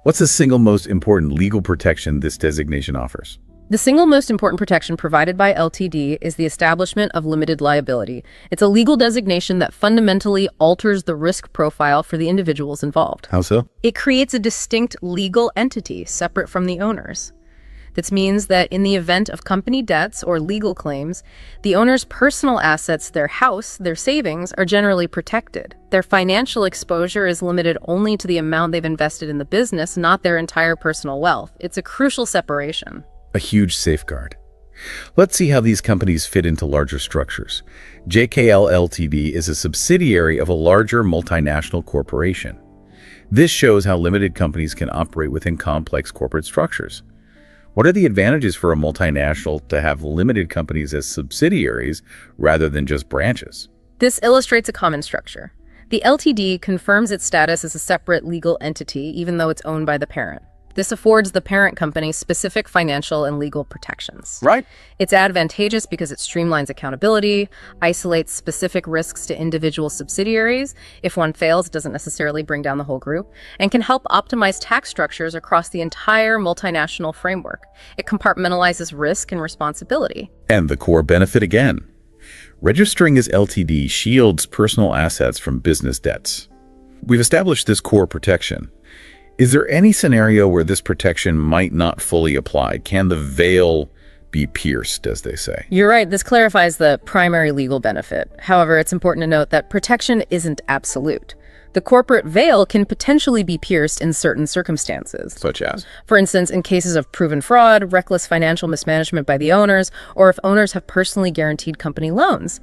[SPEAKER 1] What's the single most important legal protection this designation offers?
[SPEAKER 2] The single most important protection provided by LTD is the establishment of limited liability. It's a legal designation that fundamentally alters the risk profile for the individuals involved.
[SPEAKER 1] How so?
[SPEAKER 2] It creates a distinct legal entity separate from the owners. This means that in the event of company debts or legal claims, the owner's personal assets, their house, their savings, are generally protected. Their financial exposure is limited only to the amount they've invested in the business, not their entire personal wealth. It's a crucial separation.
[SPEAKER 1] A huge safeguard. Let's see how these companies fit into larger structures. JKL Ltd is a subsidiary of a larger multinational corporation. This shows how limited companies can operate within complex corporate structures. What are the advantages for a multinational to have limited companies as subsidiaries rather than just branches?
[SPEAKER 2] This illustrates a common structure. The LTD confirms its status as a separate legal entity, even though it's owned by the parent. This affords the parent company specific financial and legal protections.
[SPEAKER 1] Right.
[SPEAKER 2] It's advantageous because it streamlines accountability, isolates specific risks to individual subsidiaries. If one fails, it doesn't necessarily bring down the whole group, and can help optimize tax structures across the entire multinational framework. It compartmentalizes risk and responsibility.
[SPEAKER 1] And the core benefit again. Registering as LTD shields personal assets from business debts. We've established this core protection. Is there any scenario where this protection might not fully apply? Can the veil be pierced, as they say?
[SPEAKER 2] You're right. This clarifies the primary legal benefit. However, it's important to note that protection isn't absolute. The corporate veil can potentially be pierced in certain circumstances.
[SPEAKER 1] Such as?
[SPEAKER 2] For instance, in cases of proven fraud, reckless financial mismanagement by the owners, or if owners have personally guaranteed company loans.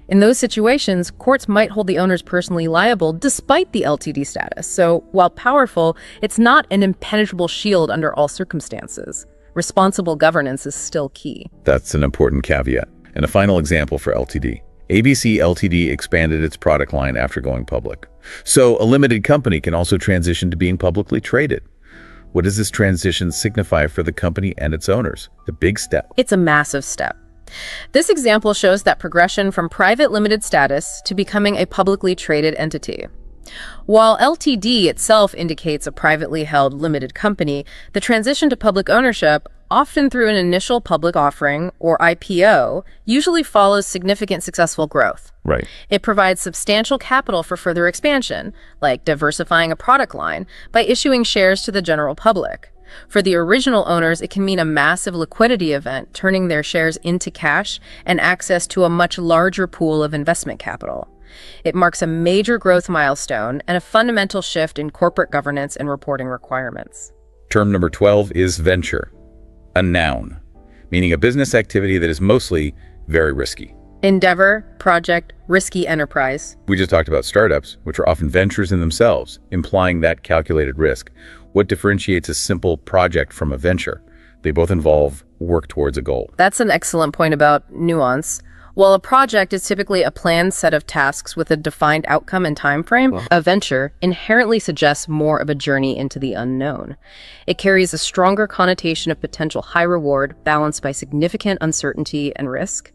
[SPEAKER 2] In those situations, courts might hold the owners personally liable despite the LTD status. So, while powerful, it's not an impenetrable shield under all circumstances. Responsible governance is still key.
[SPEAKER 1] That's an important caveat. And a final example for LTD. ABC Ltd expanded its product line after going public. So, a limited company can also transition to being publicly traded. What does this transition signify for the company and its owners? A big step.
[SPEAKER 2] It's a massive step. This example shows that progression from private limited status to becoming a publicly traded entity. While LTD itself indicates a privately held limited company, the transition to public ownership, often through an initial public offering or IPO, usually follows significant successful growth.
[SPEAKER 1] Right.
[SPEAKER 2] It provides substantial capital for further expansion, like diversifying a product line, by issuing shares to the general public. For the original owners, it can mean a massive liquidity event, turning their shares into cash and access to a much larger pool of investment capital. It marks a major growth milestone and a fundamental shift in corporate governance and reporting requirements.
[SPEAKER 1] Term number 12 is venture, a noun, meaning a business activity that is mostly very risky.
[SPEAKER 2] Endeavor, project, risky enterprise.
[SPEAKER 1] We just talked about startups, which are often ventures in themselves, implying that calculated risk. What differentiates a simple project from a venture? They both involve work towards a goal.
[SPEAKER 2] That's an excellent point about nuance. While a project is typically a planned set of tasks with a defined outcome and time frame, a venture inherently suggests more of a journey into the unknown. It carries a stronger connotation of potential high reward, balanced by significant uncertainty and risk.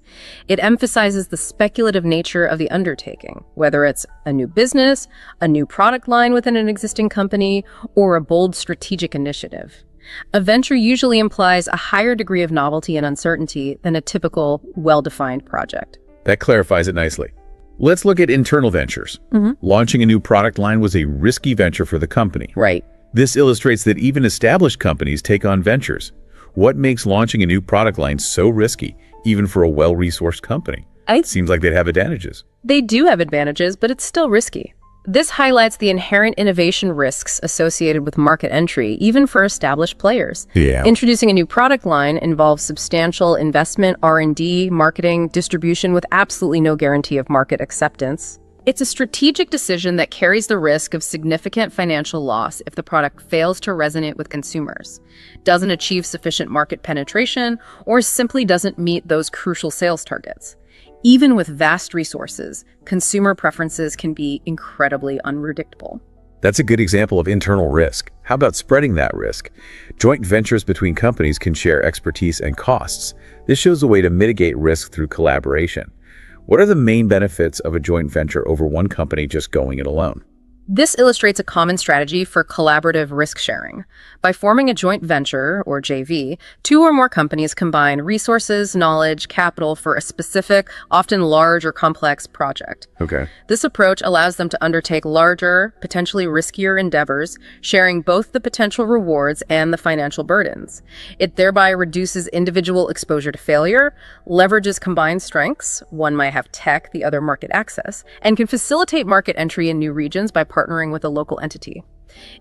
[SPEAKER 2] It emphasizes the speculative nature of the undertaking, whether it's a new business, a new product line within an existing company, or a bold strategic initiative. A venture usually implies a higher degree of novelty and uncertainty than a typical, well-defined project.
[SPEAKER 1] That clarifies it nicely. Let's look at internal ventures. Launching a new product line was a risky venture for the company.
[SPEAKER 2] Right.
[SPEAKER 1] This illustrates that even established companies take on ventures. What makes launching a new product line so risky, even for a well-resourced company? It seems like they'd have advantages.
[SPEAKER 2] They do have advantages, but it's still risky. This highlights the inherent innovation risks associated with market entry, even for established players.
[SPEAKER 1] Yeah.
[SPEAKER 2] Introducing a new product line involves substantial investment, R&D, marketing, distribution with absolutely no guarantee of market acceptance. It's a strategic decision that carries the risk of significant financial loss if the product fails to resonate with consumers, doesn't achieve sufficient market penetration, or simply doesn't meet those crucial sales targets. Even with vast resources, consumer preferences can be incredibly unpredictable.
[SPEAKER 1] That's a good example of internal risk. How about spreading that risk? Joint ventures between companies can share expertise and costs. This shows a way to mitigate risk through collaboration. What are the main benefits of a joint venture over one company just going it alone?
[SPEAKER 2] This illustrates a common strategy for collaborative risk sharing. By forming a joint venture, or JV, two or more companies combine resources, knowledge, capital for a specific, often large or complex project.
[SPEAKER 1] Okay.
[SPEAKER 2] This approach allows them to undertake larger, potentially riskier endeavors, sharing both the potential rewards and the financial burdens. It thereby reduces individual exposure to failure, leverages combined strengths, one might have tech, the other market access, and can facilitate market entry in new regions by partnering with a local entity.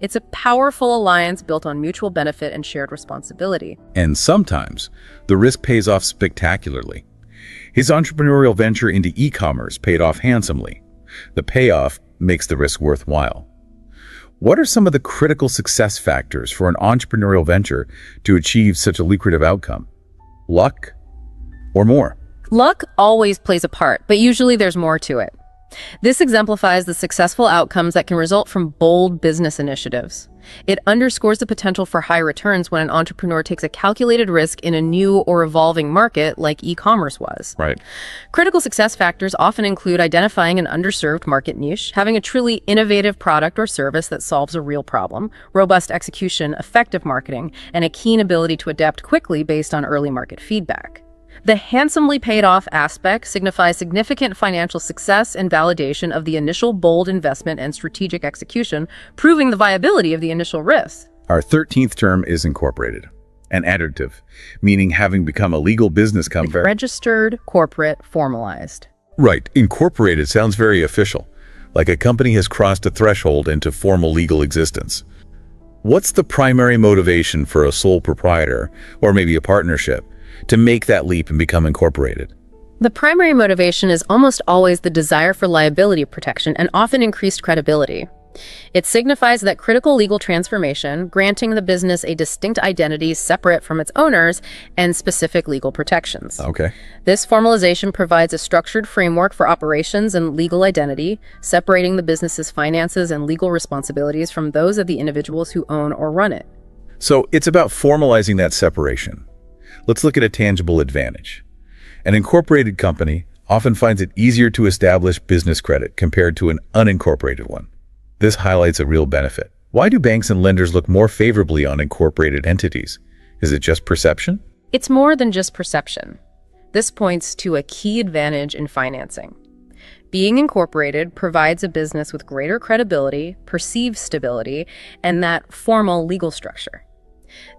[SPEAKER 2] It's a powerful alliance built on mutual benefit and shared responsibility.
[SPEAKER 1] And sometimes, the risk pays off spectacularly. His entrepreneurial venture into e-commerce paid off handsomely. The payoff makes the risk worthwhile. What are some of the critical success factors for an entrepreneurial venture to achieve such a lucrative outcome? Luck or more?
[SPEAKER 2] Luck always plays a part, but usually there's more to it. This exemplifies the successful outcomes that can result from bold business initiatives. It underscores the potential for high returns when an entrepreneur takes a calculated risk in a new or evolving market like e-commerce was.
[SPEAKER 1] Right.
[SPEAKER 2] Critical success factors often include identifying an underserved market niche, having a truly innovative product or service that solves a real problem, robust execution, effective marketing, and a keen ability to adapt quickly based on early market feedback. The handsomely paid off aspect signifies significant financial success and validation of the initial bold investment and strategic execution, proving the viability of the initial risk.
[SPEAKER 1] Our 13th term is incorporated, an adjective, meaning having become a legal business company.
[SPEAKER 2] Registered, corporate, formalized.
[SPEAKER 1] Right. Incorporated sounds very official, like a company has crossed a threshold into formal legal existence. What's the primary motivation for a sole proprietor, or maybe a partnership, to make that leap and become incorporated?
[SPEAKER 2] The primary motivation is almost always the desire for liability protection and often increased credibility. It signifies that critical legal transformation, granting the business a distinct identity separate from its owners and specific legal protections.
[SPEAKER 1] Okay.
[SPEAKER 2] This formalization provides a structured framework for operations and legal identity, separating the business's finances and legal responsibilities from those of the individuals who own or run it.
[SPEAKER 1] So it's about formalizing that separation. Let's look at a tangible advantage. An incorporated company often finds it easier to establish business credit compared to an unincorporated one. This highlights a real benefit. Why do banks and lenders look more favorably on incorporated entities? Is it just perception?
[SPEAKER 2] It's more than just perception. This points to a key advantage in financing. Being incorporated provides a business with greater credibility, perceived stability, and that formal legal structure.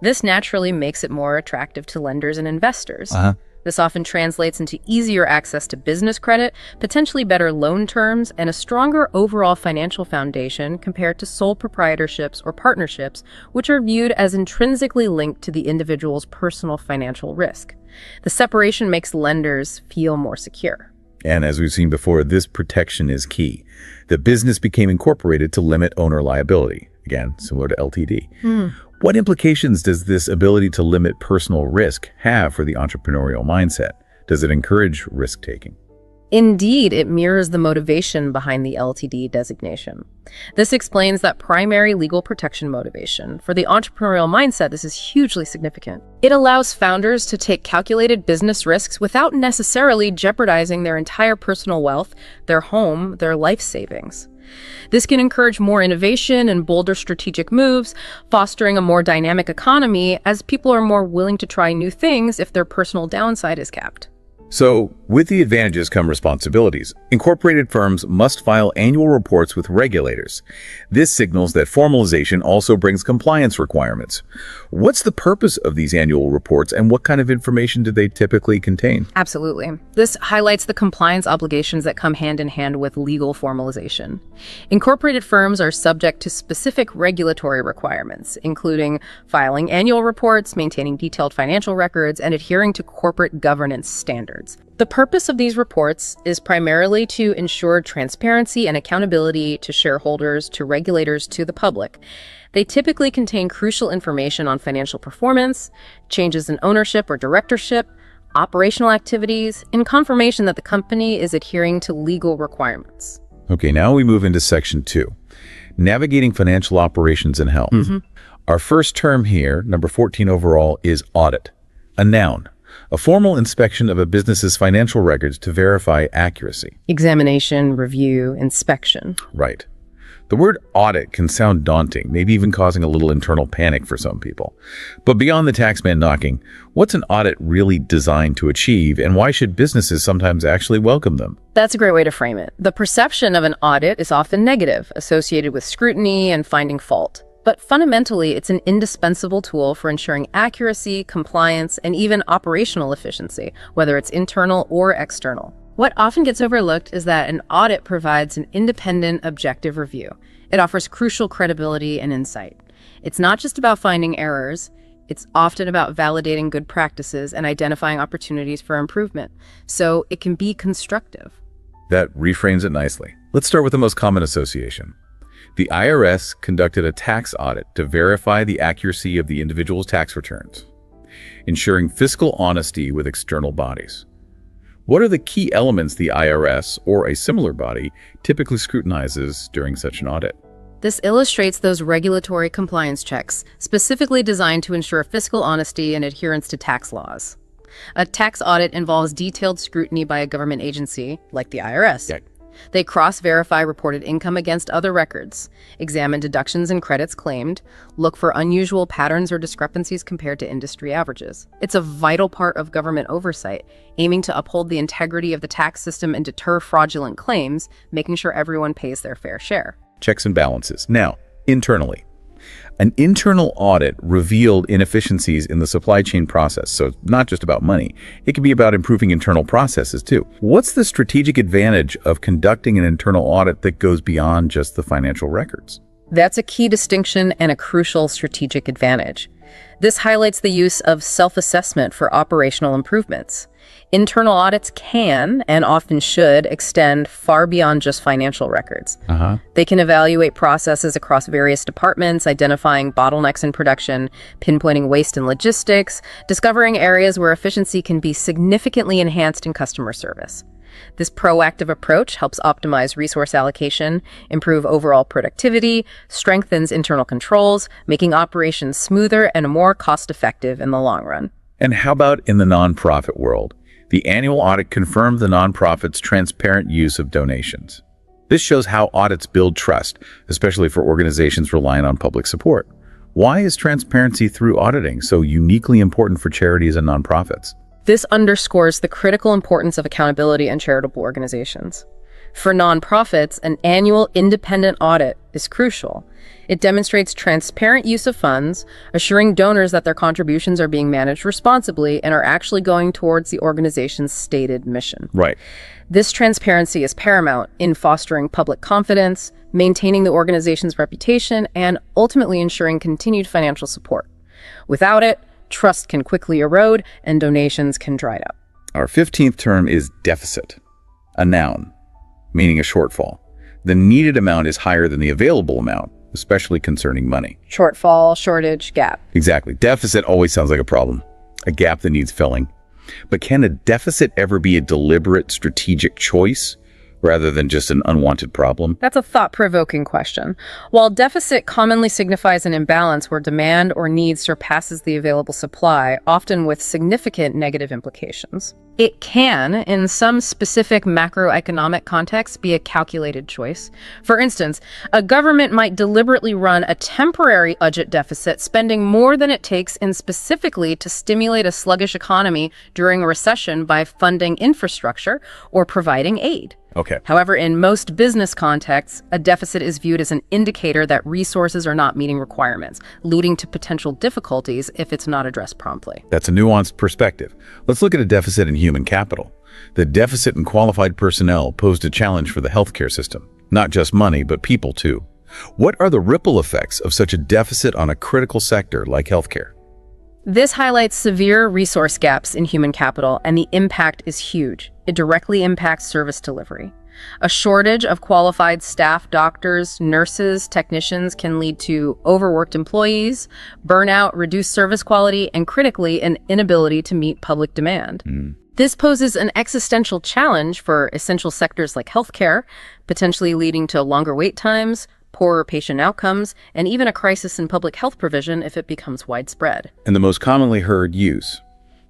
[SPEAKER 2] This naturally makes it more attractive to lenders and investors. This often translates into easier access to business credit, potentially better loan terms, and a stronger overall financial foundation compared to sole proprietorships or partnerships, which are viewed as intrinsically linked to the individual's personal financial risk. The separation makes lenders feel more secure.
[SPEAKER 1] And as we've seen before, this protection is key. The business became incorporated to limit owner liability. Again, similar to LTD. What implications does this ability to limit personal risk have for the entrepreneurial mindset? Does it encourage risk-taking?
[SPEAKER 2] Indeed, it mirrors the motivation behind the LTD designation. This explains that primary legal protection motivation. For the entrepreneurial mindset, this is hugely significant. It allows founders to take calculated business risks without necessarily jeopardizing their entire personal wealth, their home, their life savings. This can encourage more innovation and bolder strategic moves, fostering a more dynamic economy as people are more willing to try new things if their personal downside is capped.
[SPEAKER 1] So, with the advantages come responsibilities. Incorporated firms must file annual reports with regulators. This signals that formalization also brings compliance requirements. What's the purpose of these annual reports, and what kind of information do they typically contain?
[SPEAKER 2] Absolutely. This highlights the compliance obligations that come hand in hand with legal formalization. Incorporated firms are subject to specific regulatory requirements, including filing annual reports, maintaining detailed financial records, and adhering to corporate governance standards. The purpose of these reports is primarily to ensure transparency and accountability to shareholders, to regulators, to the public. They typically contain crucial information on financial performance, changes in ownership or directorship, operational activities, and confirmation that the company is adhering to legal requirements.
[SPEAKER 1] Okay, now we move into Section 2, Navigating Financial Operations and Health. Our first term here, number 14 overall, is audit, a noun. A formal inspection of a business's financial records to verify accuracy.
[SPEAKER 2] Examination, review, inspection.
[SPEAKER 1] Right. The word audit can sound daunting, maybe even causing a little internal panic for some people. But beyond the taxman knocking, what's an audit really designed to achieve, and why should businesses sometimes actually welcome them?
[SPEAKER 2] That's a great way to frame it. The perception of an audit is often negative, associated with scrutiny and finding fault. But fundamentally, it's an indispensable tool for ensuring accuracy, compliance, and even operational efficiency, whether it's internal or external. What often gets overlooked is that an audit provides an independent, objective review. It offers crucial credibility and insight. It's not just about finding errors. It's often about validating good practices and identifying opportunities for improvement. So it can be constructive.
[SPEAKER 1] That reframes it nicely. Let's start with the most common association. The IRS conducted a tax audit to verify the accuracy of the individual's tax returns, ensuring fiscal honesty with external bodies. What are the key elements the IRS, or a similar body, typically scrutinizes during such an audit?
[SPEAKER 2] This illustrates those regulatory compliance checks, specifically designed to ensure fiscal honesty and adherence to tax laws. A tax audit involves detailed scrutiny by a government agency, like the IRS.
[SPEAKER 1] Yeah.
[SPEAKER 2] They cross-verify reported income against other records, examine deductions and credits claimed, look for unusual patterns or discrepancies compared to industry averages. It's a vital part of government oversight, aiming to uphold the integrity of the tax system and deter fraudulent claims, making sure everyone pays their fair share.
[SPEAKER 1] Checks and balances. Now, internally. An internal audit revealed inefficiencies in the supply chain process, so it's not just about money. It can be about improving internal processes too. What's the strategic advantage of conducting an internal audit that goes beyond just the financial records?
[SPEAKER 2] That's a key distinction and a crucial strategic advantage. This highlights the use of self-assessment for operational improvements. Internal audits can, and often should, extend far beyond just financial records. They can evaluate processes across various departments, identifying bottlenecks in production, pinpointing waste in logistics, discovering areas where efficiency can be significantly enhanced in customer service. This proactive approach helps optimize resource allocation, improve overall productivity, strengthens internal controls, making operations smoother and more cost-effective in the long run.
[SPEAKER 1] And how about in the nonprofit world? The annual audit confirmed the nonprofit's transparent use of donations. This shows how audits build trust, especially for organizations relying on public support. Why is transparency through auditing so uniquely important for charities and nonprofits?
[SPEAKER 2] This underscores the critical importance of accountability in charitable organizations. For nonprofits, an annual independent audit is crucial. It demonstrates transparent use of funds, assuring donors that their contributions are being managed responsibly and are actually going towards the organization's stated mission.
[SPEAKER 1] Right.
[SPEAKER 2] This transparency is paramount in fostering public confidence, maintaining the organization's reputation, and ultimately ensuring continued financial support. Without it, trust can quickly erode and donations can dry up.
[SPEAKER 1] Our 15th term is deficit, a noun, meaning a shortfall. The needed amount is higher than the available amount, especially concerning money.
[SPEAKER 2] Shortfall, shortage, gap.
[SPEAKER 1] Exactly. Deficit always sounds like a problem, a gap that needs filling. But can a deficit ever be a deliberate strategic choice rather than just an unwanted problem?
[SPEAKER 2] That's a thought-provoking question. While deficit commonly signifies an imbalance where demand or need surpasses the available supply, often with significant negative implications, it can, in some specific macroeconomic contexts, be a calculated choice. For instance, a government might deliberately run a temporary budget deficit, spending more than it takes in specifically to stimulate a sluggish economy during a recession by funding infrastructure or providing aid.
[SPEAKER 1] Okay.
[SPEAKER 2] However, in most business contexts, a deficit is viewed as an indicator that resources are not meeting requirements, leading to potential difficulties if it's not addressed promptly.
[SPEAKER 1] That's a nuanced perspective. Let's look at a deficit in human capital. The deficit in qualified personnel posed a challenge for the healthcare system. Not just money, but people too. What are the ripple effects of such a deficit on a critical sector like healthcare?
[SPEAKER 2] This highlights severe resource gaps in human capital, and the impact is huge. It directly impacts service delivery. A shortage of qualified staff, doctors, nurses, technicians can lead to overworked employees, burnout, reduced service quality, and critically, an inability to meet public demand. This poses an existential challenge for essential sectors like healthcare, potentially leading to longer wait times, poorer patient outcomes, and even a crisis in public health provision if it becomes widespread.
[SPEAKER 1] And the most commonly heard use.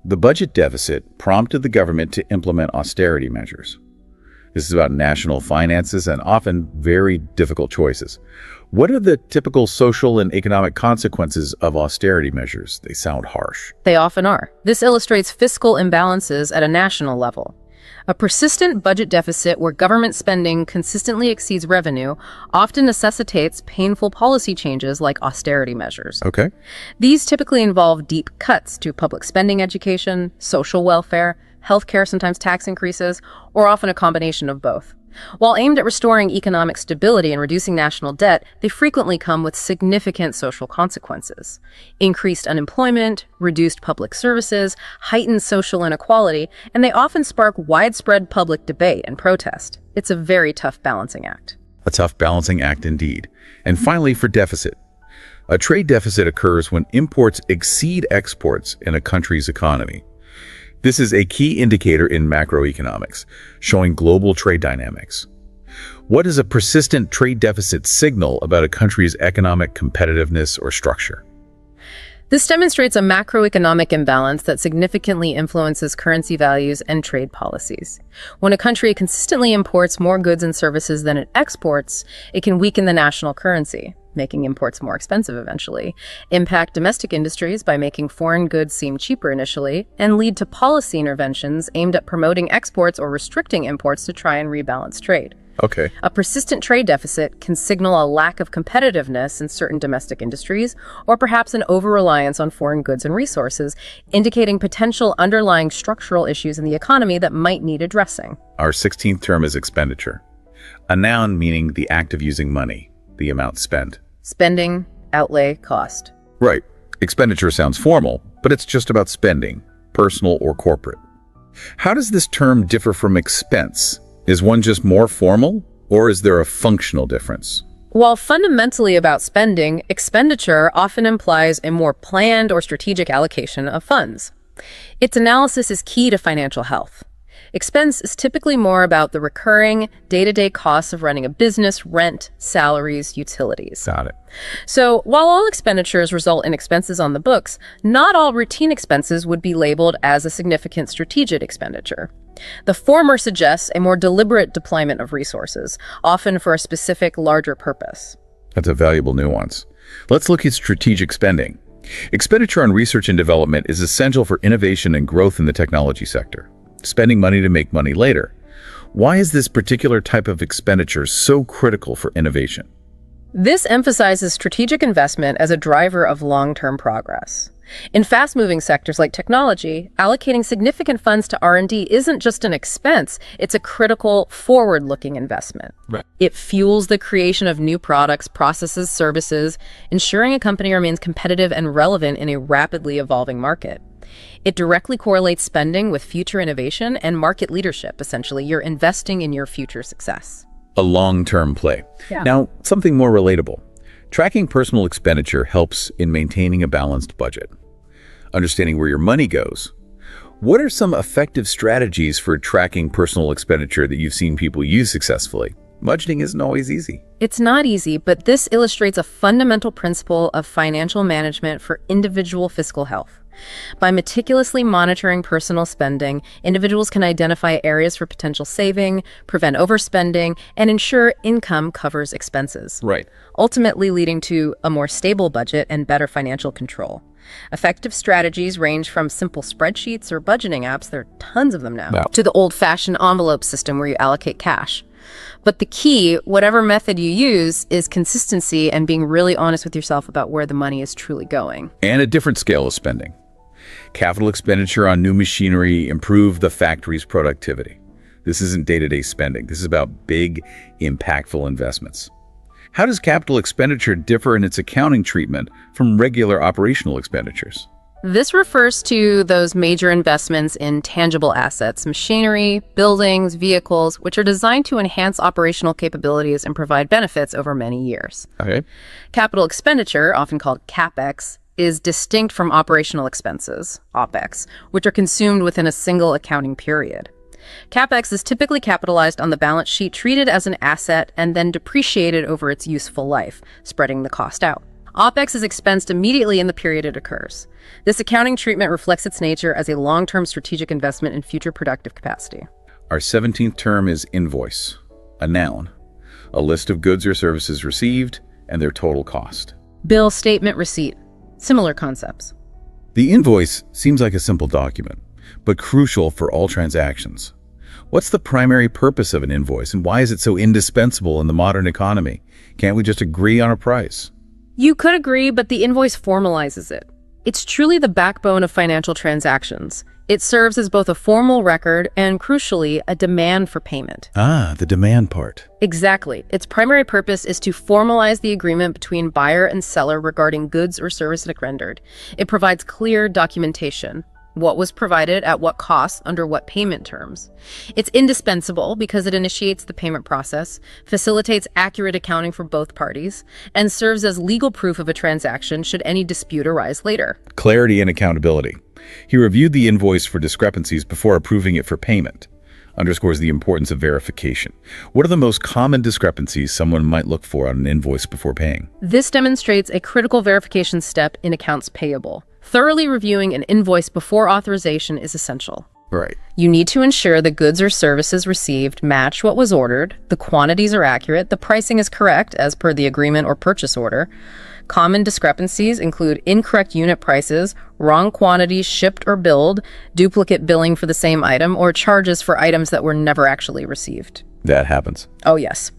[SPEAKER 1] The budget deficit prompted the government to implement austerity measures. This is about national finances and often very difficult choices. What are the typical social and economic consequences of austerity measures? They sound harsh.
[SPEAKER 2] They often are. This illustrates fiscal imbalances at a national level. A persistent budget deficit where government spending consistently exceeds revenue often necessitates painful policy changes like austerity measures.
[SPEAKER 1] Okay.
[SPEAKER 2] These typically involve deep cuts to public spending, education, social welfare, healthcare, sometimes tax increases, or often a combination of both. While aimed at restoring economic stability and reducing national debt, they frequently come with significant social consequences. Increased unemployment, reduced public services, heightened social inequality, and they often spark widespread public debate and protest. It's a very tough balancing act.
[SPEAKER 1] A tough balancing act indeed. And finally, for deficit. A trade deficit occurs when imports exceed exports in a country's economy. This is a key indicator in macroeconomics, showing global trade dynamics. What does a persistent trade deficit signal about a country's economic competitiveness or structure?
[SPEAKER 2] This demonstrates a macroeconomic imbalance that significantly influences currency values and trade policies. When a country consistently imports more goods and services than it exports, it can weaken the national currency, making imports more expensive eventually, impact domestic industries by making foreign goods seem cheaper initially, and lead to policy interventions aimed at promoting exports or restricting imports to try and rebalance trade.
[SPEAKER 1] Okay.
[SPEAKER 2] A persistent trade deficit can signal a lack of competitiveness in certain domestic industries, or perhaps an over-reliance on foreign goods and resources, indicating potential underlying structural issues in the economy that might need addressing.
[SPEAKER 1] Our 16th term is expenditure, a noun meaning the act of using money, the amount spent.
[SPEAKER 2] Spending, outlay, cost.
[SPEAKER 1] Right. Expenditure sounds formal, but it's just about spending, personal or corporate. How does this term differ from expense? Is one just more formal, or is there a functional difference?
[SPEAKER 2] While fundamentally about spending, expenditure often implies a more planned or strategic allocation of funds. Its analysis is key to financial health. Expense is typically more about the recurring, day-to-day costs of running a business, rent, salaries, utilities.
[SPEAKER 1] Got it.
[SPEAKER 2] So, while all expenditures result in expenses on the books, not all routine expenses would be labeled as a significant strategic expenditure. The former suggests a more deliberate deployment of resources, often for a specific, larger purpose.
[SPEAKER 1] That's a valuable nuance. Let's look at strategic spending. Expenditure on research and development is essential for innovation and growth in the technology sector. Spending money to make money later. Why is this particular type of expenditure so critical for innovation?
[SPEAKER 2] This emphasizes strategic investment as a driver of long-term progress. In fast-moving sectors like technology, allocating significant funds to R&D isn't just an expense, it's a critical, forward-looking investment.
[SPEAKER 1] Right.
[SPEAKER 2] It fuels the creation of new products, processes, services, ensuring a company remains competitive and relevant in a rapidly evolving market. It directly correlates spending with future innovation and market leadership. Essentially, you're investing in your future success.
[SPEAKER 1] A long-term play.
[SPEAKER 2] Yeah.
[SPEAKER 1] Now, something more relatable. Tracking personal expenditure helps in maintaining a balanced budget. Understanding where your money goes. What are some effective strategies for tracking personal expenditure that you've seen people use successfully? Budgeting isn't always easy.
[SPEAKER 2] It's not easy, but this illustrates a fundamental principle of financial management for individual fiscal health. By meticulously monitoring personal spending, individuals can identify areas for potential saving, prevent overspending, and ensure income covers expenses.
[SPEAKER 1] Right.
[SPEAKER 2] Ultimately leading to a more stable budget and better financial control. Effective strategies range from simple spreadsheets or budgeting apps, there are tons of them now, to the old-fashioned envelope system where you allocate cash. But the key, whatever method you use, is consistency and being really honest with yourself about where the money is truly going.
[SPEAKER 1] And a different scale of spending. Capital expenditure on new machinery improve the factory's productivity. This isn't day-to-day spending. This is about big, impactful investments. How does capital expenditure differ in its accounting treatment from regular operational expenditures?
[SPEAKER 2] This refers to those major investments in tangible assets, machinery, buildings, vehicles, which are designed to enhance operational capabilities and provide benefits over many years.
[SPEAKER 1] Okay.
[SPEAKER 2] Capital expenditure, often called CapEx, is distinct from operational expenses, OpEx, which are consumed within a single accounting period. CapEx is typically capitalized on the balance sheet, treated as an asset, and then depreciated over its useful life, spreading the cost out. OpEx is expensed immediately in the period it occurs. This accounting treatment reflects its nature as a long-term strategic investment in future productive capacity.
[SPEAKER 1] Our 17th term is invoice, a noun, a list of goods or services received and their total cost.
[SPEAKER 2] Bill, statement, receipt. Similar concepts.
[SPEAKER 1] The invoice seems like a simple document, but crucial for all transactions. What's the primary purpose of an invoice, and why is it so indispensable in the modern economy? Can't we just agree on a price?
[SPEAKER 2] You could agree, but the invoice formalizes it. It's truly the backbone of financial transactions. It serves as both a formal record and, crucially, a demand for payment.
[SPEAKER 1] Ah, the demand part.
[SPEAKER 2] Exactly. Its primary purpose is to formalize the agreement between buyer and seller regarding goods or services rendered. It provides clear documentation. What was provided, at what cost, under what payment terms. It's indispensable because it initiates the payment process, facilitates accurate accounting for both parties, and serves as legal proof of a transaction should any dispute arise later.
[SPEAKER 1] Clarity and accountability. He reviewed the invoice for discrepancies before approving it for payment. Underscores the importance of verification. What are the most common discrepancies someone might look for on an invoice before paying?
[SPEAKER 2] This demonstrates a critical verification step in accounts payable. Thoroughly reviewing an invoice before authorization is essential.
[SPEAKER 1] Right.
[SPEAKER 2] You need to ensure the goods or services received match what was ordered, the quantities are accurate, the pricing is correct as per the agreement or purchase order. Common discrepancies include incorrect unit prices, wrong quantities shipped or billed, duplicate billing for the same item, or charges for items that were never actually received.
[SPEAKER 1] That happens.
[SPEAKER 2] Oh, yes.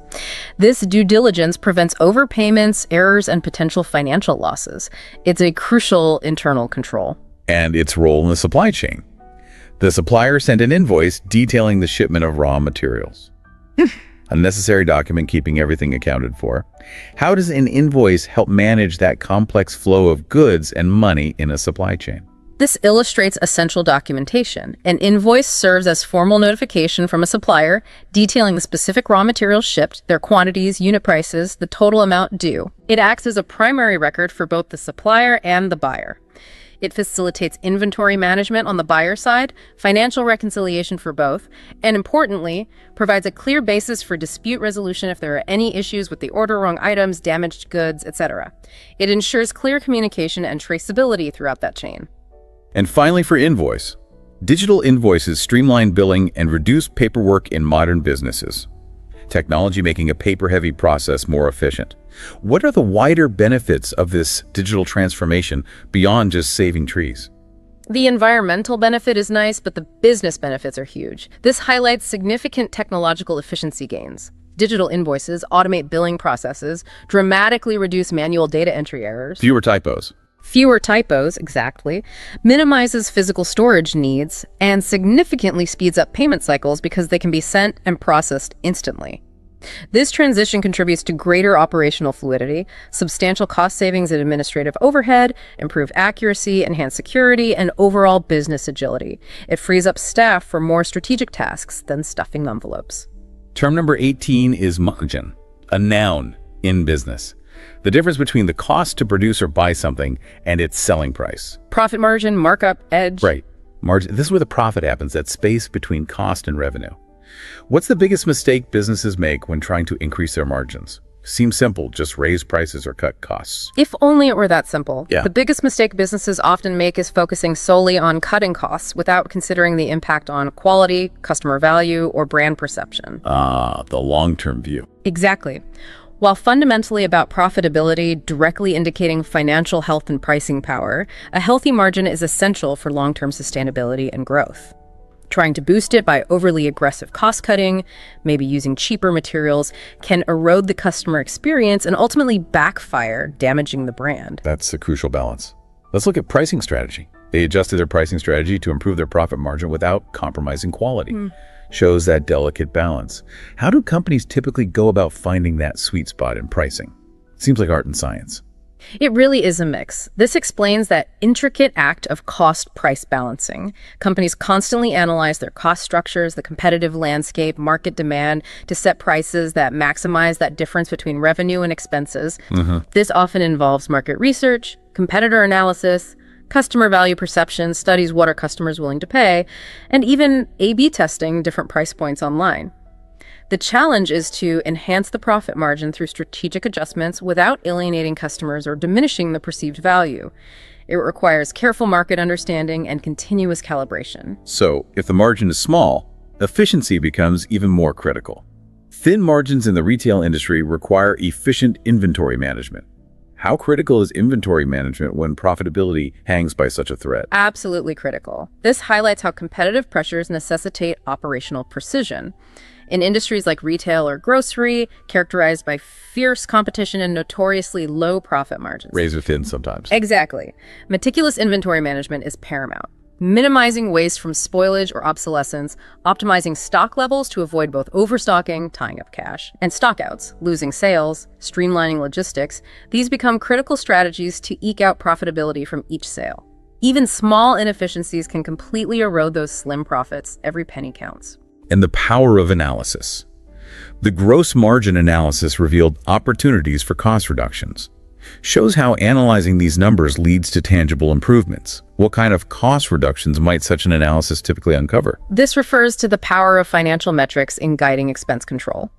[SPEAKER 2] This due diligence prevents overpayments, errors, and potential financial losses. It's a crucial internal control.
[SPEAKER 1] And its role in the supply chain. The supplier sent an invoice detailing the shipment of raw materials. A necessary document keeping everything accounted for. How does an invoice help manage that complex flow of goods and money in a supply chain?
[SPEAKER 2] This illustrates essential documentation. An invoice serves as formal notification from a supplier detailing the specific raw materials shipped, their quantities, unit prices, the total amount due. It acts as a primary record for both the supplier and the buyer. It facilitates inventory management on the buyer side, financial reconciliation for both, and importantly, provides a clear basis for dispute resolution if there are any issues with the order, wrong items, damaged goods, etc. It ensures clear communication and traceability throughout that chain.
[SPEAKER 1] And finally, for invoice. Digital invoices streamline billing and reduce paperwork in modern businesses. Technology making a paper-heavy process more efficient. What are the wider benefits of this digital transformation beyond just saving trees?
[SPEAKER 2] The environmental benefit is nice, but the business benefits are huge. This highlights significant technological efficiency gains. Digital invoices automate billing processes, dramatically reduce manual data entry errors.
[SPEAKER 1] Fewer typos.
[SPEAKER 2] Fewer typos, exactly, minimizes physical storage needs, and significantly speeds up payment cycles because they can be sent and processed instantly. This transition contributes to greater operational fluidity, substantial cost savings in administrative overhead, improved accuracy, enhanced security, and overall business agility. It frees up staff for more strategic tasks than stuffing envelopes.
[SPEAKER 1] Term number 18 is margin, a noun in business. The difference between the cost to produce or buy something and its selling price.
[SPEAKER 2] Profit margin, markup, edge.
[SPEAKER 1] Right. Margin, this is where the profit happens, that space between cost and revenue. What's the biggest mistake businesses make when trying to increase their margins? Seems simple, just raise prices or cut costs.
[SPEAKER 2] If only it were that simple.
[SPEAKER 1] Yeah.
[SPEAKER 2] The biggest mistake businesses often make is focusing solely on cutting costs without considering the impact on quality, customer value, or brand perception.
[SPEAKER 1] The long-term view.
[SPEAKER 2] Exactly. While fundamentally about profitability, directly indicating financial health and pricing power, a healthy margin is essential for long-term sustainability and growth. Trying to boost it by overly aggressive cost-cutting, maybe using cheaper materials, can erode the customer experience and ultimately backfire, damaging the brand.
[SPEAKER 1] That's a crucial balance. Let's look at pricing strategy. They adjusted their pricing strategy to improve their profit margin without compromising quality. Shows that delicate balance. How do companies typically go about finding that sweet spot in pricing? Seems like art and science.
[SPEAKER 2] It really is a mix. This explains that intricate act of cost-price balancing. Companies constantly analyze their cost structures, the competitive landscape, market demand to set prices that maximize that difference between revenue and expenses. This often involves market research, competitor analysis, customer value perception, studies what are customers willing to pay, and even A/B testing different price points online. The challenge is to enhance the profit margin through strategic adjustments without alienating customers or diminishing the perceived value. It requires careful market understanding and continuous calibration.
[SPEAKER 1] So, if the margin is small, efficiency becomes even more critical. Thin margins in the retail industry require efficient inventory management. How critical is inventory management when profitability hangs by such a thread?
[SPEAKER 2] Absolutely critical. This highlights how competitive pressures necessitate operational precision. In industries like retail or grocery, characterized by fierce competition and notoriously low profit margins.
[SPEAKER 1] Razor thin sometimes.
[SPEAKER 2] Exactly. Meticulous inventory management is paramount. Minimizing waste from spoilage or obsolescence, optimizing stock levels to avoid both overstocking, tying up cash, and stockouts, losing sales, streamlining logistics, these become critical strategies to eke out profitability from each sale. Even small inefficiencies can completely erode those slim profits. Every penny counts.
[SPEAKER 1] And the power of analysis. The gross margin analysis revealed opportunities for cost reductions. Shows how analyzing these numbers leads to tangible improvements. What kind of cost reductions might such an analysis typically uncover?
[SPEAKER 2] This refers to the power of financial metrics in guiding expense control.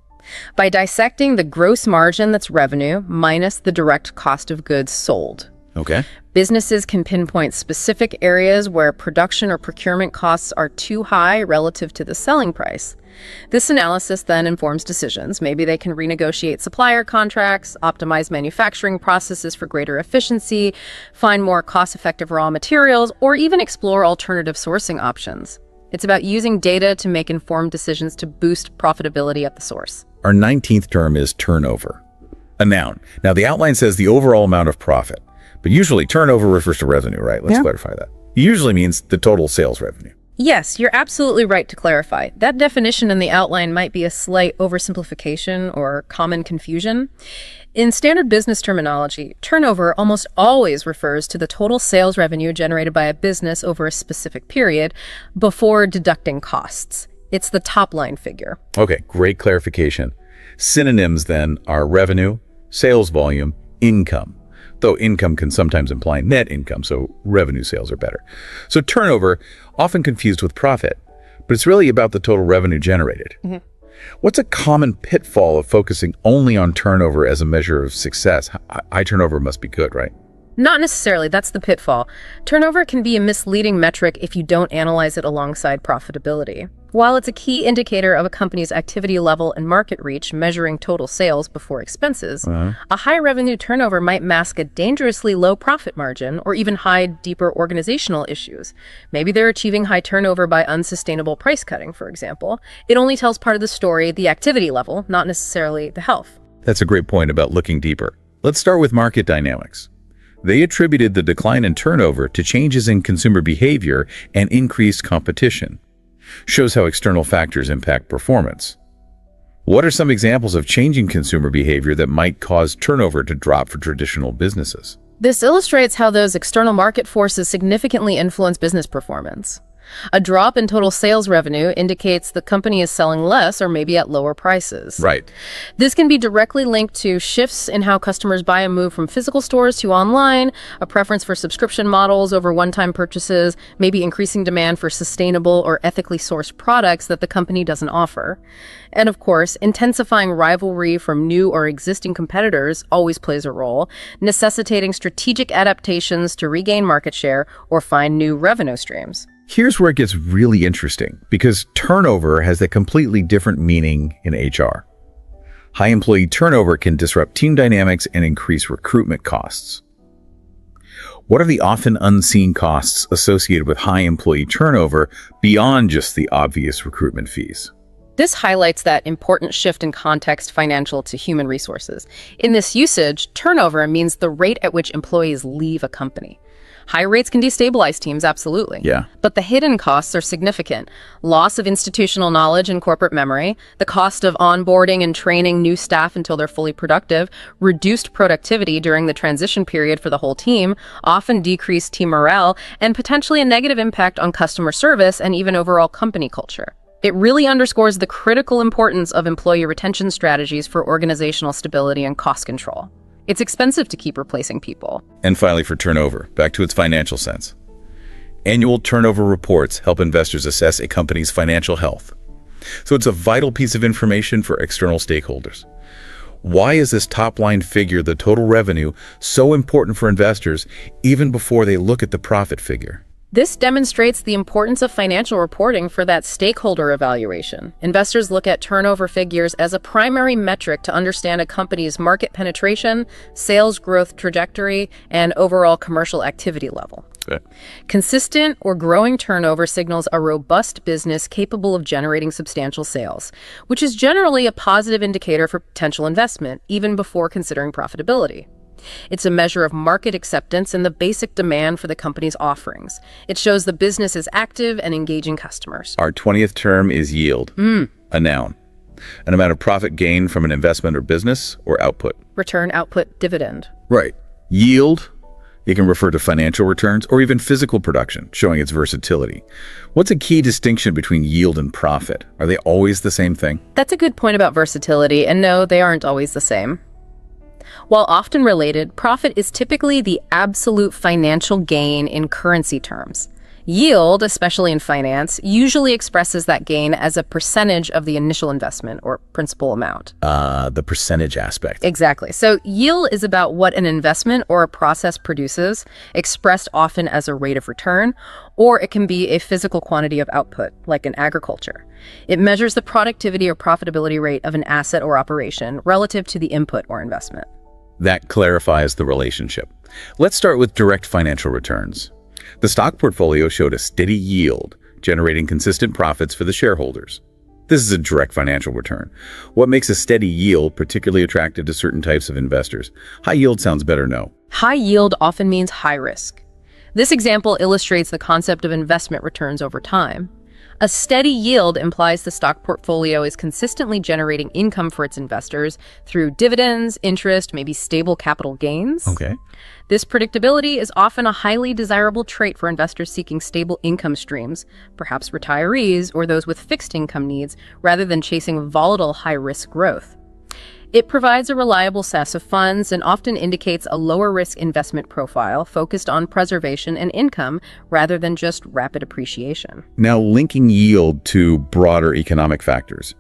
[SPEAKER 2] By dissecting the gross margin, that's revenue, minus the direct cost of goods sold.
[SPEAKER 1] Okay.
[SPEAKER 2] Businesses can pinpoint specific areas where production or procurement costs are too high relative to the selling price. This analysis then informs decisions. Maybe they can renegotiate supplier contracts, optimize manufacturing processes for greater efficiency, find more cost-effective raw materials, or even explore alternative sourcing options. It's about using data to make informed decisions to boost profitability at the source.
[SPEAKER 1] Our 19th term is turnover, a noun. Now, the outline says the overall amount of profit. But usually turnover refers to revenue, right? Let's clarify that. It usually means the total sales revenue.
[SPEAKER 2] Yes, you're absolutely right to clarify. That definition in the outline might be a slight oversimplification or common confusion. In standard business terminology, turnover almost always refers to the total sales revenue generated by a business over a specific period before deducting costs. It's the top line figure.
[SPEAKER 1] Okay, great clarification. Synonyms then are revenue, sales volume, income. Though income can sometimes imply net income, so revenue sales are better. So turnover, often confused with profit, but it's really about the total revenue generated. What's a common pitfall of focusing only on turnover as a measure of success? High turnover must be good, right?
[SPEAKER 2] Not necessarily. That's the pitfall. Turnover can be a misleading metric if you don't analyze it alongside profitability. While it's a key indicator of a company's activity level and market reach, measuring total sales before expenses, a high revenue turnover might mask a dangerously low profit margin or even hide deeper organizational issues. Maybe they're achieving high turnover by unsustainable price cutting, for example. It only tells part of the story, the activity level, not necessarily the health.
[SPEAKER 1] That's a great point about looking deeper. Let's start with market dynamics. They attributed the decline in turnover to changes in consumer behavior and increased competition. Shows how external factors impact performance. What are some examples of changing consumer behavior that might cause turnover to drop for traditional businesses?
[SPEAKER 2] This illustrates how those external market forces significantly influence business performance. A drop in total sales revenue indicates the company is selling less or maybe at lower prices.
[SPEAKER 1] Right.
[SPEAKER 2] This can be directly linked to shifts in how customers buy and move from physical stores to online, a preference for subscription models over one-time purchases, maybe increasing demand for sustainable or ethically sourced products that the company doesn't offer. And of course, intensifying rivalry from new or existing competitors always plays a role, necessitating strategic adaptations to regain market share or find new revenue streams.
[SPEAKER 1] Here's where it gets really interesting, because turnover has a completely different meaning in HR. High employee turnover can disrupt team dynamics and increase recruitment costs. What are the often unseen costs associated with high employee turnover beyond just the obvious recruitment fees?
[SPEAKER 2] This highlights that important shift in context financial to human resources. In this usage, turnover means the rate at which employees leave a company. High rates can destabilize teams, absolutely.
[SPEAKER 1] Yeah.
[SPEAKER 2] But the hidden costs are significant. Loss of institutional knowledge and corporate memory, the cost of onboarding and training new staff until they're fully productive, reduced productivity during the transition period for the whole team, often decreased team morale, and potentially a negative impact on customer service and even overall company culture. It really underscores the critical importance of employee retention strategies for organizational stability and cost control. It's expensive to keep replacing people.
[SPEAKER 1] And finally, for turnover, back to its financial sense. Annual turnover reports help investors assess a company's financial health. So it's a vital piece of information for external stakeholders. Why is this top-line figure, the total revenue, so important for investors even before they look at the profit figure?
[SPEAKER 2] This demonstrates the importance of financial reporting for that stakeholder evaluation. Investors look at turnover figures as a primary metric to understand a company's market penetration, sales growth trajectory, and overall commercial activity level.
[SPEAKER 1] Okay.
[SPEAKER 2] Consistent or growing turnover signals a robust business capable of generating substantial sales, which is generally a positive indicator for potential investment, even before considering profitability. It's a measure of market acceptance and the basic demand for the company's offerings. It shows the business is active and engaging customers.
[SPEAKER 1] Our 20th term is yield, a noun. An amount of profit gained from an investment or business, or output.
[SPEAKER 2] Return, output, dividend.
[SPEAKER 1] Right. Yield, it can refer to financial returns or even physical production, showing its versatility. What's a key distinction between yield and profit? Are they always the same thing?
[SPEAKER 2] That's a good point about versatility, and no, they aren't always the same. While often related, profit is typically the absolute financial gain in currency terms. Yield, especially in finance, usually expresses that gain as a percentage of the initial investment or principal amount.
[SPEAKER 1] The percentage aspect.
[SPEAKER 2] Exactly. So yield is about what an investment or a process produces, expressed often as a rate of return, or it can be a physical quantity of output, like in agriculture. It measures the productivity or profitability rate of an asset or operation relative to the input or investment.
[SPEAKER 1] That clarifies the relationship. Let's start with direct financial returns. The stock portfolio showed a steady yield, generating consistent profits for the shareholders. This is a direct financial return. What makes a steady yield particularly attractive to certain types of investors? High yield sounds better, no?
[SPEAKER 2] High yield often means high risk. This example illustrates the concept of investment returns over time. A steady yield implies the stock portfolio is consistently generating income for its investors through dividends, interest, maybe stable capital gains.
[SPEAKER 1] Okay.
[SPEAKER 2] This predictability is often a highly desirable trait for investors seeking stable income streams, perhaps retirees or those with fixed income needs, rather than chasing volatile high-risk growth. It provides a reliable source of funds and often indicates a lower-risk investment profile focused on preservation and income rather than just rapid appreciation.
[SPEAKER 1] Now, linking yield to broader economic factors.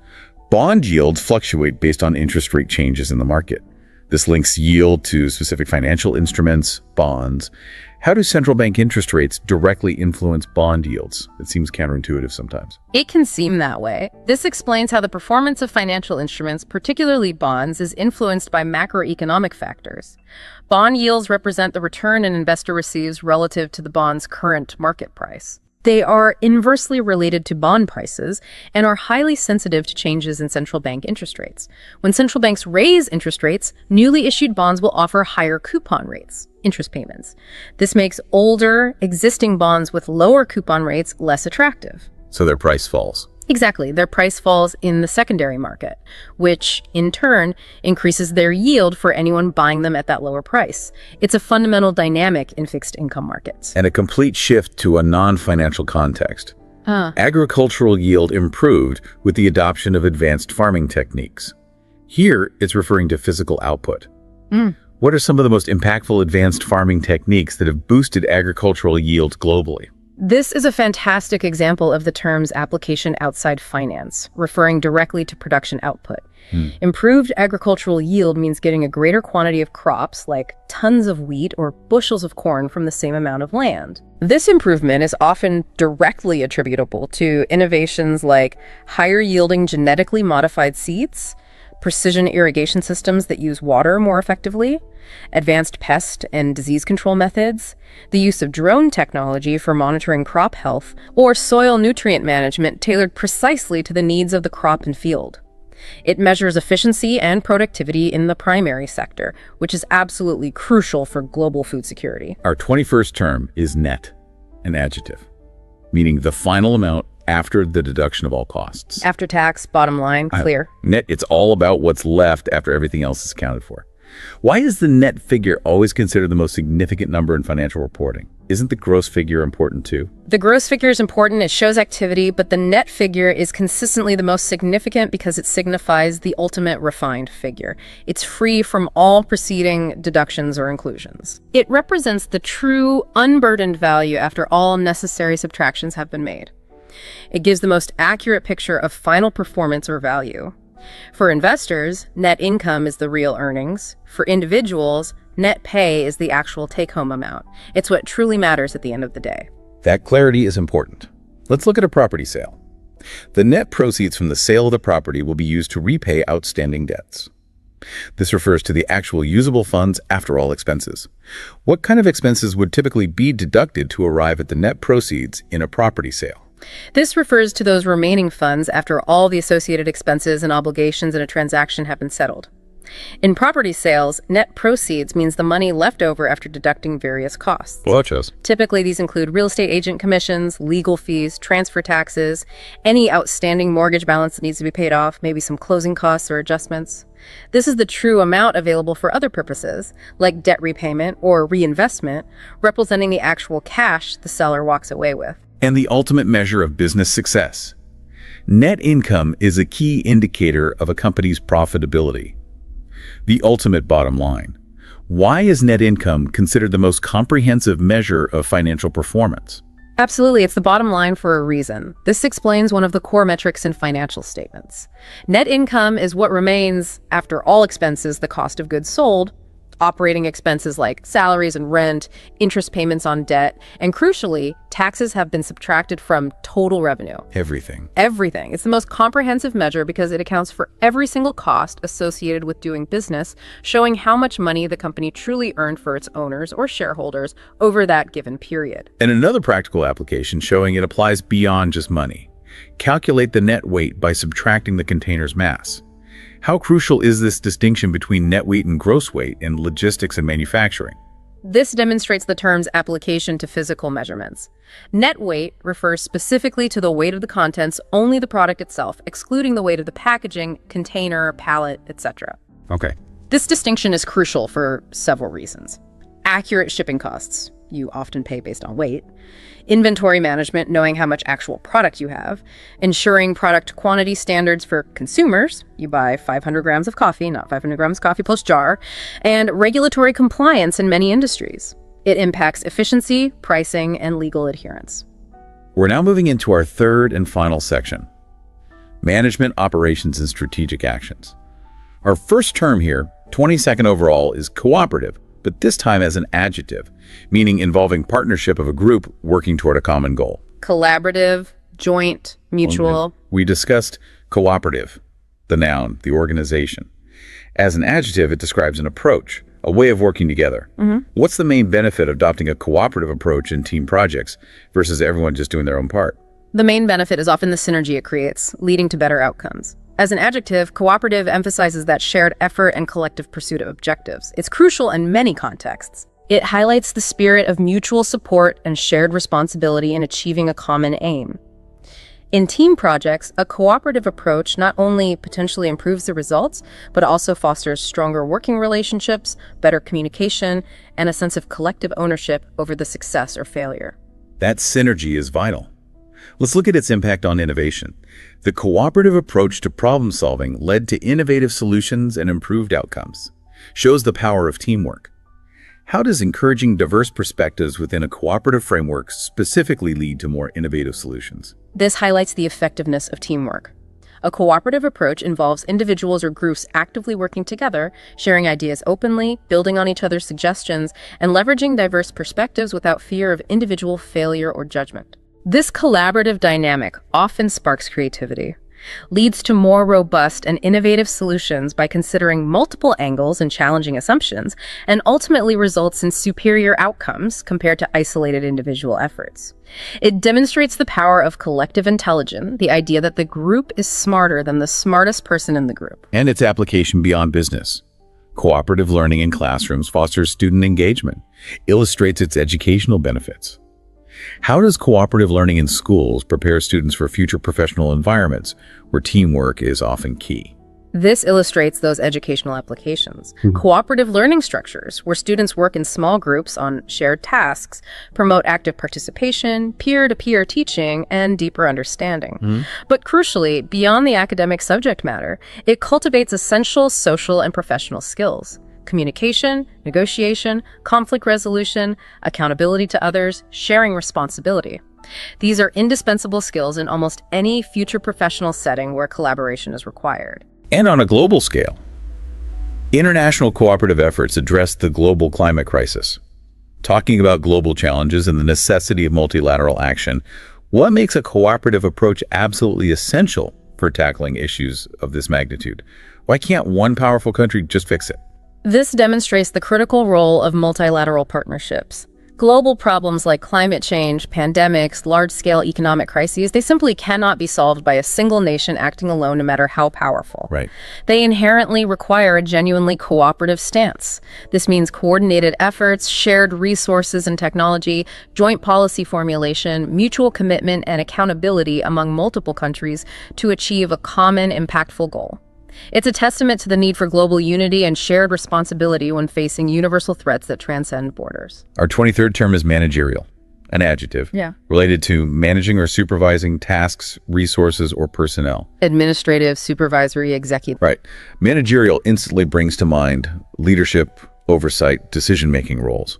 [SPEAKER 1] Bond yields fluctuate based on interest rate changes in the market. This links yield to specific financial instruments, bonds. How do central bank interest rates directly influence bond yields? It seems counterintuitive sometimes.
[SPEAKER 2] It can seem that way. This explains how the performance of financial instruments, particularly bonds, is influenced by macroeconomic factors. Bond yields represent the return an investor receives relative to the bond's current market price. They are inversely related to bond prices and are highly sensitive to changes in central bank interest rates. When central banks raise interest rates, newly issued bonds will offer higher coupon rates, interest payments. This makes older, existing bonds with lower coupon rates less attractive.
[SPEAKER 1] So their price falls.
[SPEAKER 2] Exactly. Their price falls in the secondary market, which in turn increases their yield for anyone buying them at that lower price. It's a fundamental dynamic in fixed income markets.
[SPEAKER 1] And a complete shift to a non-financial context. Agricultural yield improved with the adoption of advanced farming techniques. Here, it's referring to physical output. What are some of the most impactful advanced farming techniques that have boosted agricultural yield globally?
[SPEAKER 2] This is a fantastic example of the term's application outside finance, referring directly to production output. Improved agricultural yield means getting a greater quantity of crops, like tons of wheat or bushels of corn from the same amount of land. This improvement is often directly attributable to innovations like higher-yielding genetically modified seeds, precision irrigation systems that use water more effectively, advanced pest and disease control methods, the use of drone technology for monitoring crop health, or soil nutrient management tailored precisely to the needs of the crop and field. It measures efficiency and productivity in the primary sector, which is absolutely crucial for global food security.
[SPEAKER 1] Our 21st term is net, an adjective, meaning the final amount after the deduction of all costs.
[SPEAKER 2] After tax, bottom line, clear.
[SPEAKER 1] Net, it's all about what's left after everything else is accounted for. Why is the net figure always considered the most significant number in financial reporting? Isn't the gross figure important too?
[SPEAKER 2] The gross figure is important, it shows activity, but the net figure is consistently the most significant because it signifies the ultimate refined figure. It's free from all preceding deductions or inclusions. It represents the true, unburdened value after all necessary subtractions have been made. It gives the most accurate picture of final performance or value. For investors, net income is the real earnings. For individuals, net pay is the actual take-home amount. It's what truly matters at the end of the day.
[SPEAKER 1] That clarity is important. Let's look at a property sale. The net proceeds from the sale of the property will be used to repay outstanding debts. This refers to the actual usable funds after all expenses. What kind of expenses would typically be deducted to arrive at the net proceeds in a property sale?
[SPEAKER 2] This refers to those remaining funds after all the associated expenses and obligations in a transaction have been settled. In property sales, net proceeds means the money left over after deducting various costs. Typically, these include real estate agent commissions, legal fees, transfer taxes, any outstanding mortgage balance that needs to be paid off, maybe some closing costs or adjustments. This is the true amount available for other purposes, like debt repayment or reinvestment, representing the actual cash the seller walks away with.
[SPEAKER 1] And the ultimate measure of business success. Net income is a key indicator of a company's profitability. The ultimate bottom line. Why is net income considered the most comprehensive measure of financial performance?
[SPEAKER 2] Absolutely, it's the bottom line for a reason. This explains one of the core metrics in financial statements. Net income is what remains after all expenses, the cost of goods sold, operating expenses like salaries and rent, interest payments on debt, and crucially, taxes have been subtracted from total revenue.
[SPEAKER 1] Everything.
[SPEAKER 2] Everything. It's the most comprehensive measure because it accounts for every single cost associated with doing business, showing how much money the company truly earned for its owners or shareholders over that given period.
[SPEAKER 1] And another practical application showing it applies beyond just money. Calculate the net weight by subtracting the container's mass. How crucial is this distinction between net weight and gross weight in logistics and manufacturing?
[SPEAKER 2] This demonstrates the term's application to physical measurements. Net weight refers specifically to the weight of the contents, only the product itself, excluding the weight of the packaging, container, pallet, etc.
[SPEAKER 1] Okay.
[SPEAKER 2] This distinction is crucial for several reasons. Accurate shipping costs. You often pay based on weight. Inventory management, knowing how much actual product you have. Ensuring product quantity standards for consumers. You buy 500 grams of coffee, not 500 grams coffee plus jar. And regulatory compliance in many industries. It impacts efficiency, pricing, and legal adherence.
[SPEAKER 1] We're now moving into our third and final section. Management, operations, and strategic actions. Our first term here, 22nd overall, is cooperative, but this time as an adjective, meaning involving partnership of a group working toward a common goal.
[SPEAKER 2] Collaborative, joint, mutual.
[SPEAKER 1] We discussed cooperative, the noun, the organization. As an adjective, it describes an approach, a way of working together. What's the main benefit of adopting a cooperative approach in team projects versus everyone just doing their own part?
[SPEAKER 2] The main benefit is often the synergy it creates, leading to better outcomes. As an adjective, cooperative emphasizes that shared effort and collective pursuit of objectives. It's crucial in many contexts. It highlights the spirit of mutual support and shared responsibility in achieving a common aim. In team projects, a cooperative approach not only potentially improves the results, but also fosters stronger working relationships, better communication, and a sense of collective ownership over the success or failure.
[SPEAKER 1] That synergy is vital. Let's look at its impact on innovation. The cooperative approach to problem solving led to innovative solutions and improved outcomes. Shows the power of teamwork. How does encouraging diverse perspectives within a cooperative framework specifically lead to more innovative solutions?
[SPEAKER 2] This highlights the effectiveness of teamwork. A cooperative approach involves individuals or groups actively working together, sharing ideas openly, building on each other's suggestions, and leveraging diverse perspectives without fear of individual failure or judgment. This collaborative dynamic often sparks creativity, leads to more robust and innovative solutions by considering multiple angles and challenging assumptions, and ultimately results in superior outcomes compared to isolated individual efforts. It demonstrates the power of collective intelligence, the idea that the group is smarter than the smartest person in the group.
[SPEAKER 1] And its application beyond business. Cooperative learning in classrooms fosters student engagement, illustrates its educational benefits. How does cooperative learning in schools prepare students for future professional environments where teamwork is often key?
[SPEAKER 2] This illustrates those educational applications. Cooperative learning structures, where students work in small groups on shared tasks, promote active participation, peer-to-peer teaching, and deeper understanding. But crucially, beyond the academic subject matter, it cultivates essential social and professional skills. Communication, negotiation, conflict resolution, accountability to others, sharing responsibility. These are indispensable skills in almost any future professional setting where collaboration is required.
[SPEAKER 1] And on a global scale, international cooperative efforts address the global climate crisis. Talking about global challenges and the necessity of multilateral action, what makes a cooperative approach absolutely essential for tackling issues of this magnitude? Why can't one powerful country just fix it?
[SPEAKER 2] This demonstrates the critical role of multilateral partnerships. Global problems like climate change, pandemics, large-scale economic crises, they simply cannot be solved by a single nation acting alone, no matter how powerful.
[SPEAKER 1] Right.
[SPEAKER 2] They inherently require a genuinely cooperative stance. This means coordinated efforts, shared resources and technology, joint policy formulation, mutual commitment, and accountability among multiple countries to achieve a common, impactful goal. It's a testament to the need for global unity and shared responsibility when facing universal threats that transcend borders.
[SPEAKER 1] Our 23rd term is managerial, an adjective related to managing or supervising tasks, resources, or personnel.
[SPEAKER 2] Administrative, supervisory, executive.
[SPEAKER 1] Right. Managerial instantly brings to mind leadership, oversight, decision-making roles.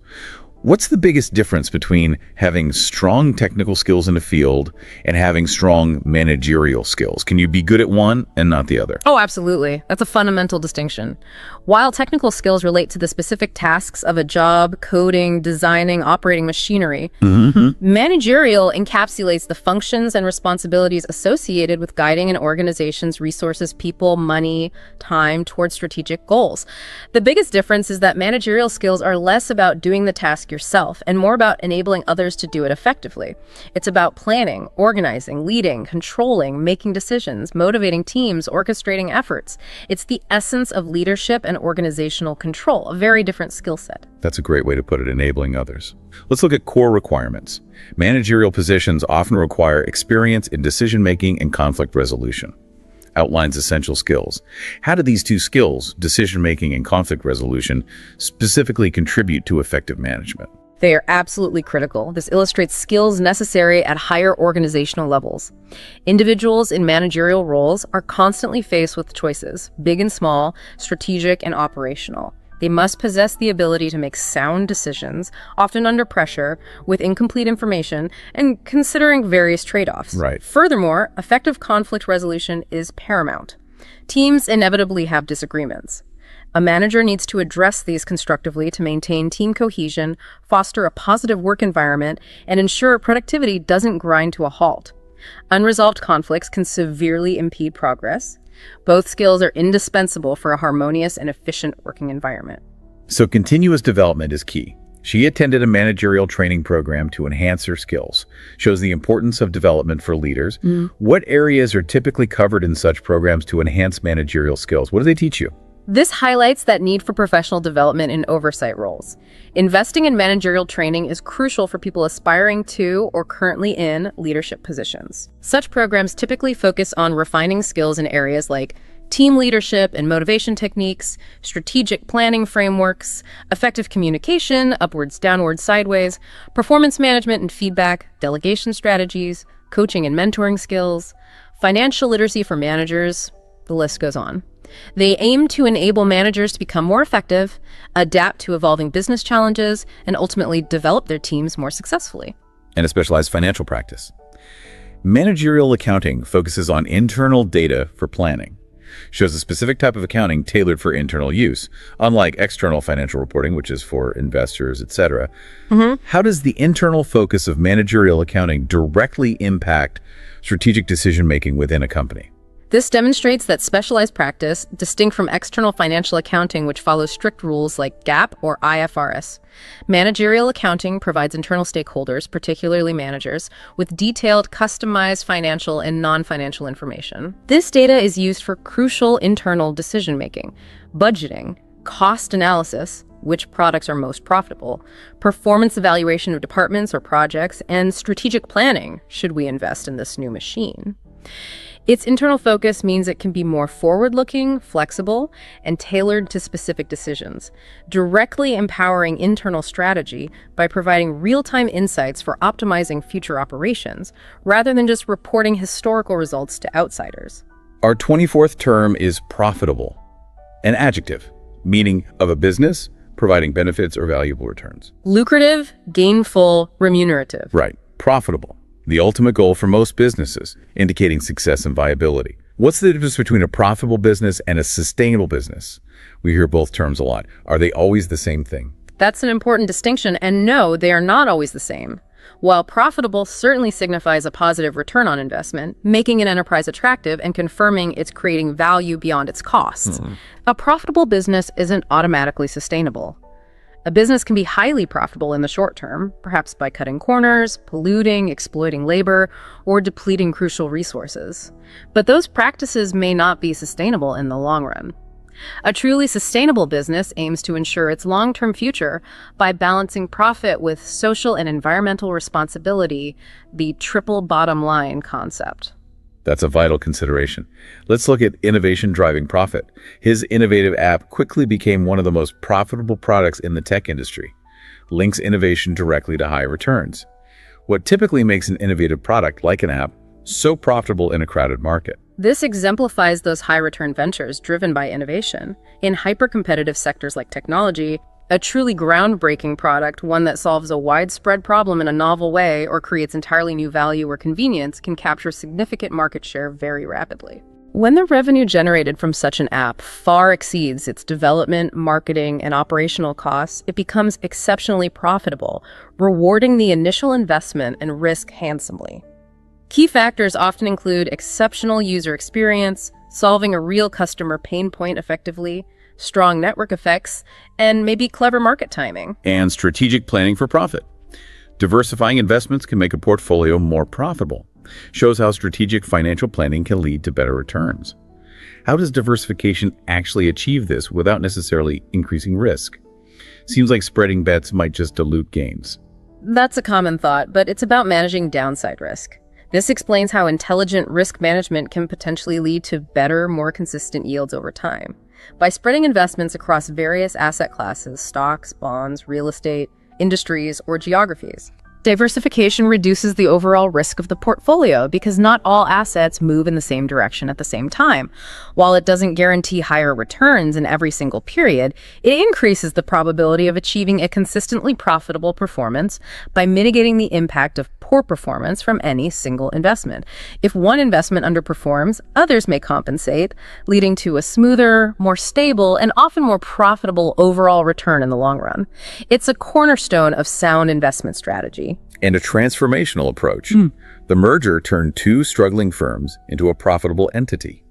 [SPEAKER 1] What's the biggest difference between having strong technical skills in the field and having strong managerial skills? Can you be good at one and not the other?
[SPEAKER 2] Oh, absolutely. That's a fundamental distinction. While technical skills relate to the specific tasks of a job, coding, designing, operating machinery, managerial encapsulates the functions and responsibilities associated with guiding an organization's resources, people, money, time towards strategic goals. The biggest difference is that managerial skills are less about doing the task yourself and more about enabling others to do it effectively. It's about planning, organizing, leading, controlling, making decisions, motivating teams, orchestrating efforts. It's the essence of leadership and organizational control, a very different skill set.
[SPEAKER 1] That's a great way to put it, enabling others. Let's look at core requirements. Managerial positions often require experience in decision-making and conflict resolution. Outlines essential skills. How do these two skills, decision-making and conflict resolution, specifically contribute to effective management?
[SPEAKER 2] They are absolutely critical. This illustrates skills necessary at higher organizational levels. Individuals in managerial roles are constantly faced with choices, big and small, strategic and operational. They must possess the ability to make sound decisions, often under pressure, with incomplete information, and considering various trade-offs.
[SPEAKER 1] Right.
[SPEAKER 2] Furthermore, effective conflict resolution is paramount. Teams inevitably have disagreements. A manager needs to address these constructively to maintain team cohesion, foster a positive work environment, and ensure productivity doesn't grind to a halt. Unresolved conflicts can severely impede progress. Both skills are indispensable for a harmonious and efficient working environment.
[SPEAKER 1] So continuous development is key. She attended a managerial training program to enhance her skills. Shows the importance of development for leaders. What areas are typically covered in such programs to enhance managerial skills? What do they teach you?
[SPEAKER 2] This highlights that need for professional development in oversight roles. Investing in managerial training is crucial for people aspiring to or currently in leadership positions. Such programs typically focus on refining skills in areas like team leadership and motivation techniques, strategic planning frameworks, effective communication, upwards, downwards, sideways, performance management and feedback, delegation strategies, coaching and mentoring skills, financial literacy for managers, the list goes on. They aim to enable managers to become more effective, adapt to evolving business challenges, and ultimately develop their teams more successfully.
[SPEAKER 1] And a specialized financial practice. Managerial accounting focuses on internal data for planning, shows a specific type of accounting tailored for internal use, unlike external financial reporting, which is for investors, etc. How does the internal focus of managerial accounting directly impact strategic decision-making within a company?
[SPEAKER 2] This demonstrates that specialized practice, distinct from external financial accounting, which follows strict rules like GAAP or IFRS. Managerial accounting provides internal stakeholders, particularly managers, with detailed, customized financial and non-financial information. This data is used for crucial internal decision-making, budgeting, cost analysis, which products are most profitable, performance evaluation of departments or projects, and strategic planning, should we invest in this new machine. Its internal focus means it can be more forward-looking, flexible, and tailored to specific decisions, directly empowering internal strategy by providing real-time insights for optimizing future operations, rather than just reporting historical results to outsiders.
[SPEAKER 1] Our 24th term is profitable, an adjective, meaning of a business providing benefits or valuable returns.
[SPEAKER 2] Lucrative, gainful, remunerative.
[SPEAKER 1] Right, profitable. The ultimate goal for most businesses, indicating success and viability. What's the difference between a profitable business and a sustainable business? We hear both terms a lot. Are they always the same thing?
[SPEAKER 2] That's an important distinction, and no, they are not always the same. While profitable certainly signifies a positive return on investment, making an enterprise attractive and confirming it's creating value beyond its costs, a profitable business isn't automatically sustainable. A business can be highly profitable in the short term, perhaps by cutting corners, polluting, exploiting labor, or depleting crucial resources. But those practices may not be sustainable in the long run. A truly sustainable business aims to ensure its long-term future by balancing profit with social and environmental responsibility, the triple bottom line concept.
[SPEAKER 1] That's a vital consideration. Let's look at innovation driving profit. His innovative app quickly became one of the most profitable products in the tech industry. Links innovation directly to high returns. What typically makes an innovative product, like an app, so profitable in a crowded market?
[SPEAKER 2] This exemplifies those high-return ventures driven by innovation. In hyper-competitive sectors like technology, a truly groundbreaking product, one that solves a widespread problem in a novel way or creates entirely new value or convenience, can capture significant market share very rapidly. When the revenue generated from such an app far exceeds its development, marketing, and operational costs, it becomes exceptionally profitable, rewarding the initial investment and risk handsomely. Key factors often include exceptional user experience, solving a real customer pain point effectively, strong network effects, and maybe clever market timing.
[SPEAKER 1] And strategic planning for profit. Diversifying investments can make a portfolio more profitable. Shows how strategic financial planning can lead to better returns. How does diversification actually achieve this without necessarily increasing risk? Seems like spreading bets might just dilute gains.
[SPEAKER 2] That's a common thought, but it's about managing downside risk. This explains how intelligent risk management can potentially lead to better, more consistent yields over time. By spreading investments across various asset classes, stocks, bonds, real estate, industries, or geographies, diversification reduces the overall risk of the portfolio because not all assets move in the same direction at the same time. While it doesn't guarantee higher returns in every single period, it increases the probability of achieving a consistently profitable performance by mitigating the impact of poor performance from any single investment. If one investment underperforms, others may compensate, leading to a smoother, more stable, and often more profitable overall return in the long run. It's a cornerstone of sound investment strategy.
[SPEAKER 1] And a transformational approach. The merger turned two struggling firms into a profitable entity.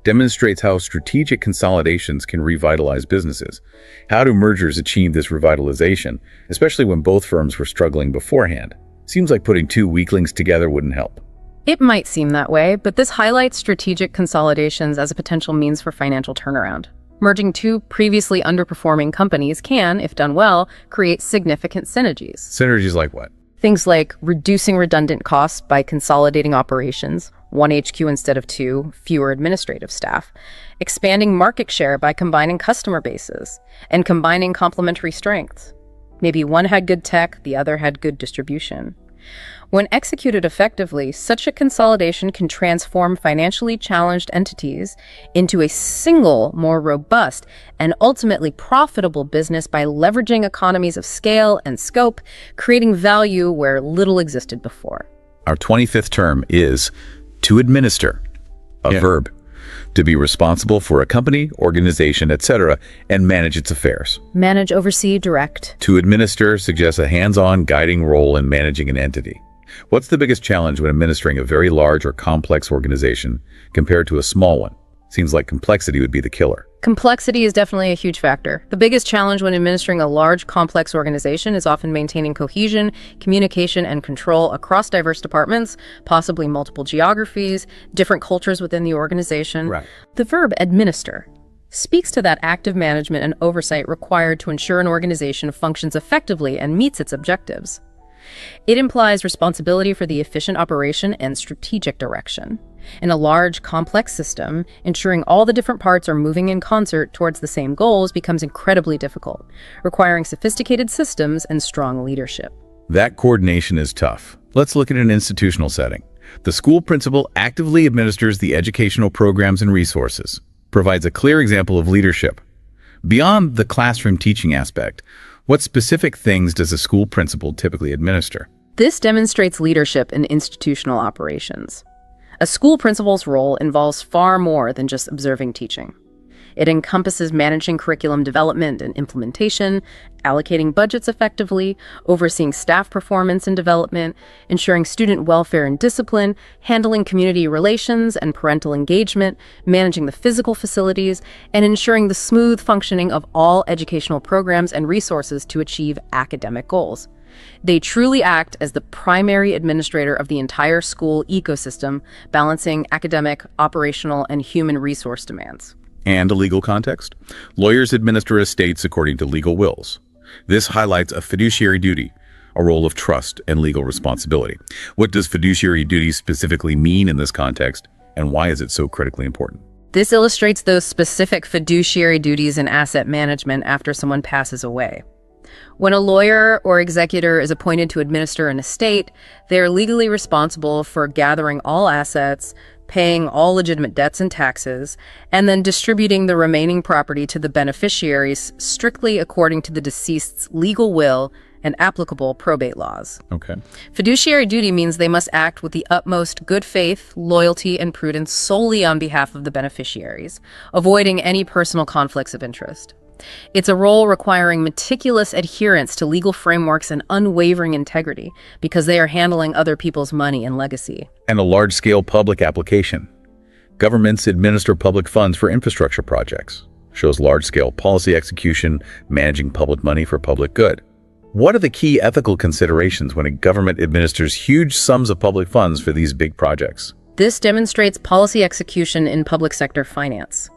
[SPEAKER 1] Demonstrates how strategic consolidations can revitalize businesses. How do mergers achieve this revitalization, especially when both firms were struggling beforehand? Seems like putting two weaklings together wouldn't help.
[SPEAKER 2] It might seem that way, but this highlights strategic consolidations as a potential means for financial turnaround. Merging two previously underperforming companies can, if done well, create significant synergies.
[SPEAKER 1] Synergies like what?
[SPEAKER 2] Things like reducing redundant costs by consolidating operations, one HQ instead of two, fewer administrative staff, expanding market share by combining customer bases, and combining complementary strengths. Maybe one had good tech, the other had good distribution. When executed effectively, such a consolidation can transform financially challenged entities into a single, more robust, and ultimately profitable business by leveraging economies of scale and scope, creating value where little existed before.
[SPEAKER 1] Our 25th term is to administer, a verb. To be responsible for a company, organization, etc., and manage its affairs.
[SPEAKER 2] Manage, oversee, direct.
[SPEAKER 1] To administer suggests a hands-on guiding role in managing an entity. What's the biggest challenge when administering a very large or complex organization compared to a small one? Seems like complexity would be the killer.
[SPEAKER 2] Complexity is definitely a huge factor. The biggest challenge when administering a large, complex organization is often maintaining cohesion, communication, and control across diverse departments, possibly multiple geographies, different cultures within the organization.
[SPEAKER 1] Right.
[SPEAKER 2] The verb administer speaks to that active management and oversight required to ensure an organization functions effectively and meets its objectives. It implies responsibility for the efficient operation and strategic direction. In a large, complex system, ensuring all the different parts are moving in concert towards the same goals becomes incredibly difficult, requiring sophisticated systems and strong leadership.
[SPEAKER 1] That coordination is tough. Let's look at an institutional setting. The school principal actively administers the educational programs and resources, provides a clear example of leadership. Beyond the classroom teaching aspect, what specific things does a school principal typically administer?
[SPEAKER 2] This demonstrates leadership in institutional operations. A school principal's role involves far more than just observing teaching. It encompasses managing curriculum development and implementation, allocating budgets effectively, overseeing staff performance and development, ensuring student welfare and discipline, handling community relations and parental engagement, managing the physical facilities, and ensuring the smooth functioning of all educational programs and resources to achieve academic goals. They truly act as the primary administrator of the entire school ecosystem, balancing academic, operational, and human resource demands.
[SPEAKER 1] And a legal context? Lawyers administer estates according to legal wills. This highlights a fiduciary duty, a role of trust and legal responsibility. What does fiduciary duty specifically mean in this context, and why is it so critically important?
[SPEAKER 2] This illustrates those specific fiduciary duties in asset management after someone passes away. When a lawyer or executor is appointed to administer an estate, they are legally responsible for gathering all assets, paying all legitimate debts and taxes, and then distributing the remaining property to the beneficiaries strictly according to the deceased's legal will and applicable probate laws.
[SPEAKER 1] Okay.
[SPEAKER 2] Fiduciary duty means they must act with the utmost good faith, loyalty, and prudence solely on behalf of the beneficiaries, avoiding any personal conflicts of interest. It's a role requiring meticulous adherence to legal frameworks and unwavering integrity because they are handling other people's money and legacy.
[SPEAKER 1] And a large-scale public application. Governments administer public funds for infrastructure projects. Shows large-scale policy execution, managing public money for public good. What are the key ethical considerations when a government administers huge sums of public funds for these big projects?
[SPEAKER 2] This demonstrates policy execution in public sector finance.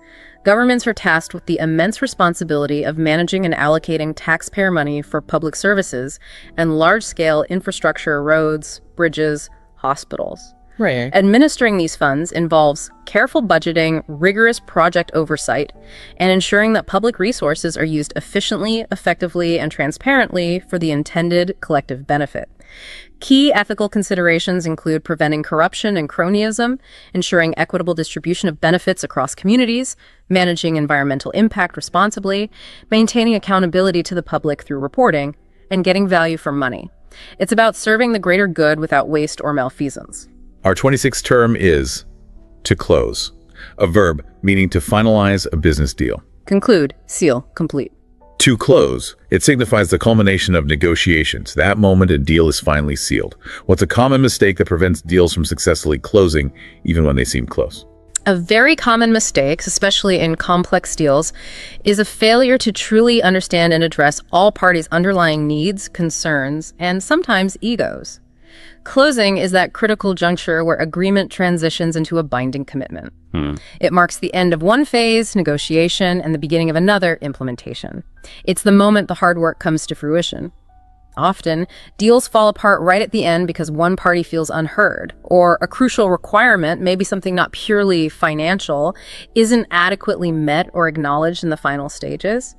[SPEAKER 2] Governments are tasked with the immense responsibility of managing and allocating taxpayer money for public services and large-scale infrastructure, roads, bridges, hospitals.
[SPEAKER 3] Right.
[SPEAKER 2] Administering these funds involves careful budgeting, rigorous project oversight, and ensuring that public resources are used efficiently, effectively, and transparently for the intended collective benefit. Key ethical considerations include preventing corruption and cronyism, ensuring equitable distribution of benefits across communities, managing environmental impact responsibly, maintaining accountability to the public through reporting, and getting value for money. It's about serving the greater good without waste or malfeasance.
[SPEAKER 1] Our 26th term is to close, a verb meaning to finalize a business deal.
[SPEAKER 2] Conclude, seal, complete.
[SPEAKER 1] To close, it signifies the culmination of negotiations. That moment a deal is finally sealed. What's a common mistake that prevents deals from successfully closing, even when they seem close?
[SPEAKER 2] A very common mistake, especially in complex deals, is a failure to truly understand and address all parties' underlying needs, concerns, and sometimes egos. Closing is that critical juncture where agreement transitions into a binding commitment. It marks the end of one phase, negotiation, and the beginning of another, implementation. It's the moment the hard work comes to fruition. Often, deals fall apart right at the end because one party feels unheard, or a crucial requirement, maybe something not purely financial, isn't adequately met or acknowledged in the final stages.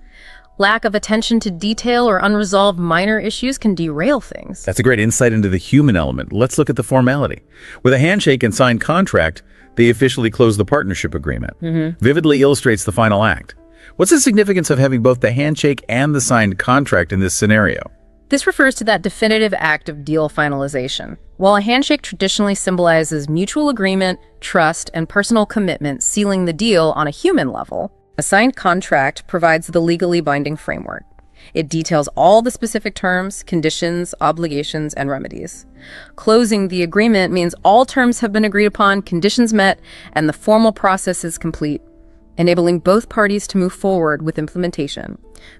[SPEAKER 2] Lack of attention to detail or unresolved minor issues can derail things.
[SPEAKER 1] That's a great insight into the human element. Let's look at the formality. With a handshake and signed contract, they officially close the partnership agreement. Vividly illustrates the final act. What's the significance of having both the handshake and the signed contract in this scenario?
[SPEAKER 2] This refers to that definitive act of deal finalization. While a handshake traditionally symbolizes mutual agreement, trust, and personal commitment sealing the deal on a human level, a signed contract provides the legally binding framework. It details all the specific terms, conditions, obligations, and remedies. Closing the agreement means all terms have been agreed upon, conditions met, and the formal process is complete, enabling both parties to move forward with implementation,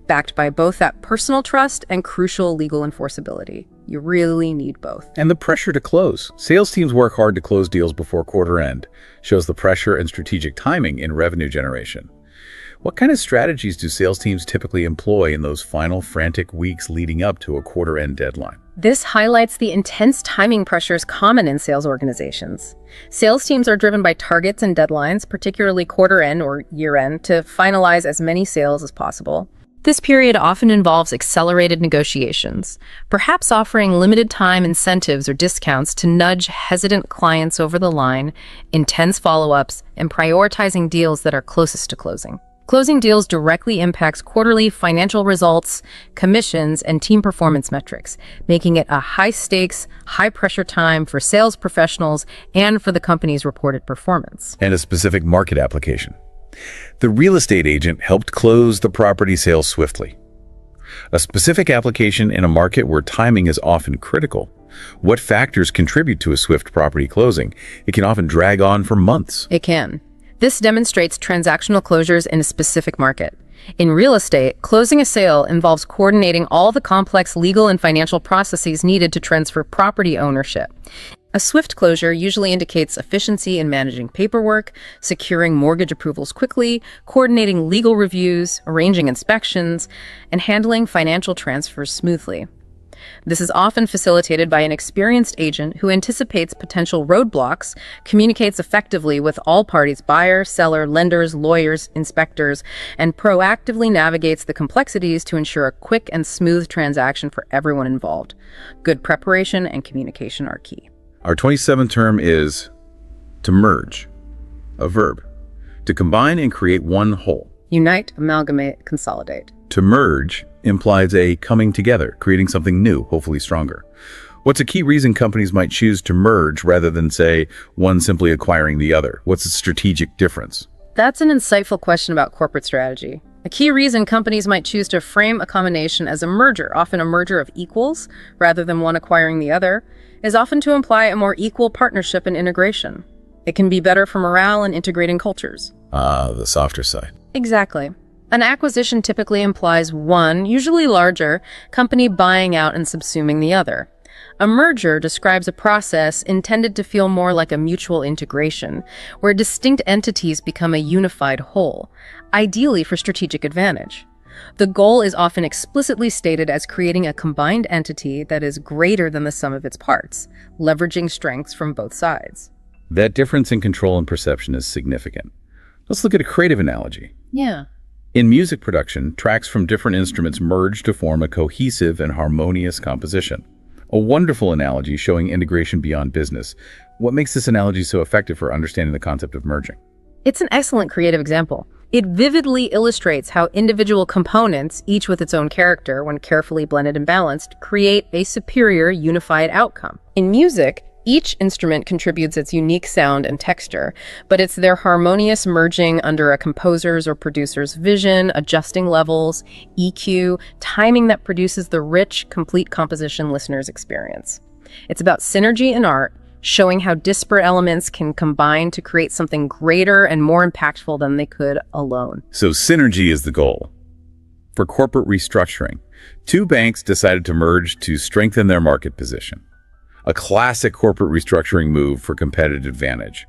[SPEAKER 2] backed by both that personal trust and crucial legal enforceability. You really need both.
[SPEAKER 1] And the pressure to close. Sales teams work hard to close deals before quarter end. Shows the pressure and strategic timing in revenue generation. What kind of strategies do sales teams typically employ in those final frantic weeks leading up to a quarter-end deadline?
[SPEAKER 2] This highlights the intense timing pressures common in sales organizations. Sales teams are driven by targets and deadlines, particularly quarter-end or year-end, to finalize as many sales as possible. This period often involves accelerated negotiations, perhaps offering limited time incentives or discounts to nudge hesitant clients over the line, intense follow-ups, and prioritizing deals that are closest to closing. Closing deals directly impacts quarterly financial results, commissions, and team performance metrics, making it a high-stakes, high-pressure time for sales professionals and for the company's reported performance.
[SPEAKER 1] And a specific market application. The real estate agent helped close the property sale swiftly. A specific application in a market where timing is often critical. What factors contribute to a swift property closing? It can often drag on for months.
[SPEAKER 2] It can. This demonstrates transactional closures in a specific market. In real estate, closing a sale involves coordinating all the complex legal and financial processes needed to transfer property ownership. A swift closure usually indicates efficiency in managing paperwork, securing mortgage approvals quickly, coordinating legal reviews, arranging inspections, and handling financial transfers smoothly. This is often facilitated by an experienced agent who anticipates potential roadblocks, communicates effectively with all parties, buyer, seller, lenders, lawyers, inspectors, and proactively navigates the complexities to ensure a quick and smooth transaction for everyone involved. Good preparation and communication are key.
[SPEAKER 1] Our 27th term is to merge, a verb, to combine and create one whole.
[SPEAKER 2] Unite, amalgamate, consolidate.
[SPEAKER 1] To merge implies a coming together, creating something new, hopefully stronger. What's a key reason companies might choose to merge rather than, say, one simply acquiring the other? What's the strategic difference?
[SPEAKER 2] That's an insightful question about corporate strategy. A key reason companies might choose to frame a combination as a merger, often a merger of equals, rather than one acquiring the other, is often to imply a more equal partnership and integration. It can be better for morale and integrating cultures.
[SPEAKER 1] The softer side.
[SPEAKER 2] Exactly. An acquisition typically implies one, usually larger, company buying out and subsuming the other. A merger describes a process intended to feel more like a mutual integration, where distinct entities become a unified whole, ideally for strategic advantage. The goal is often explicitly stated as creating a combined entity that is greater than the sum of its parts, leveraging strengths from both sides.
[SPEAKER 1] That difference in control and perception is significant. Let's look at a creative analogy.
[SPEAKER 2] Yeah.
[SPEAKER 1] In music production, tracks from different instruments merge to form a cohesive and harmonious composition. A wonderful analogy showing integration beyond business. What makes this analogy so effective for understanding the concept of merging?
[SPEAKER 2] It's an excellent creative example. It vividly illustrates how individual components, each with its own character, when carefully blended and balanced, create a superior unified outcome. In music, each instrument contributes its unique sound and texture, but it's their harmonious merging under a composer's or producer's vision, adjusting levels, EQ, timing that produces the rich, complete composition listeners experience. It's about synergy in art, showing how disparate elements can combine to create something greater and more impactful than they could alone.
[SPEAKER 1] So synergy is the goal. For corporate restructuring, two banks decided to merge to strengthen their market position. A classic corporate restructuring move for competitive advantage.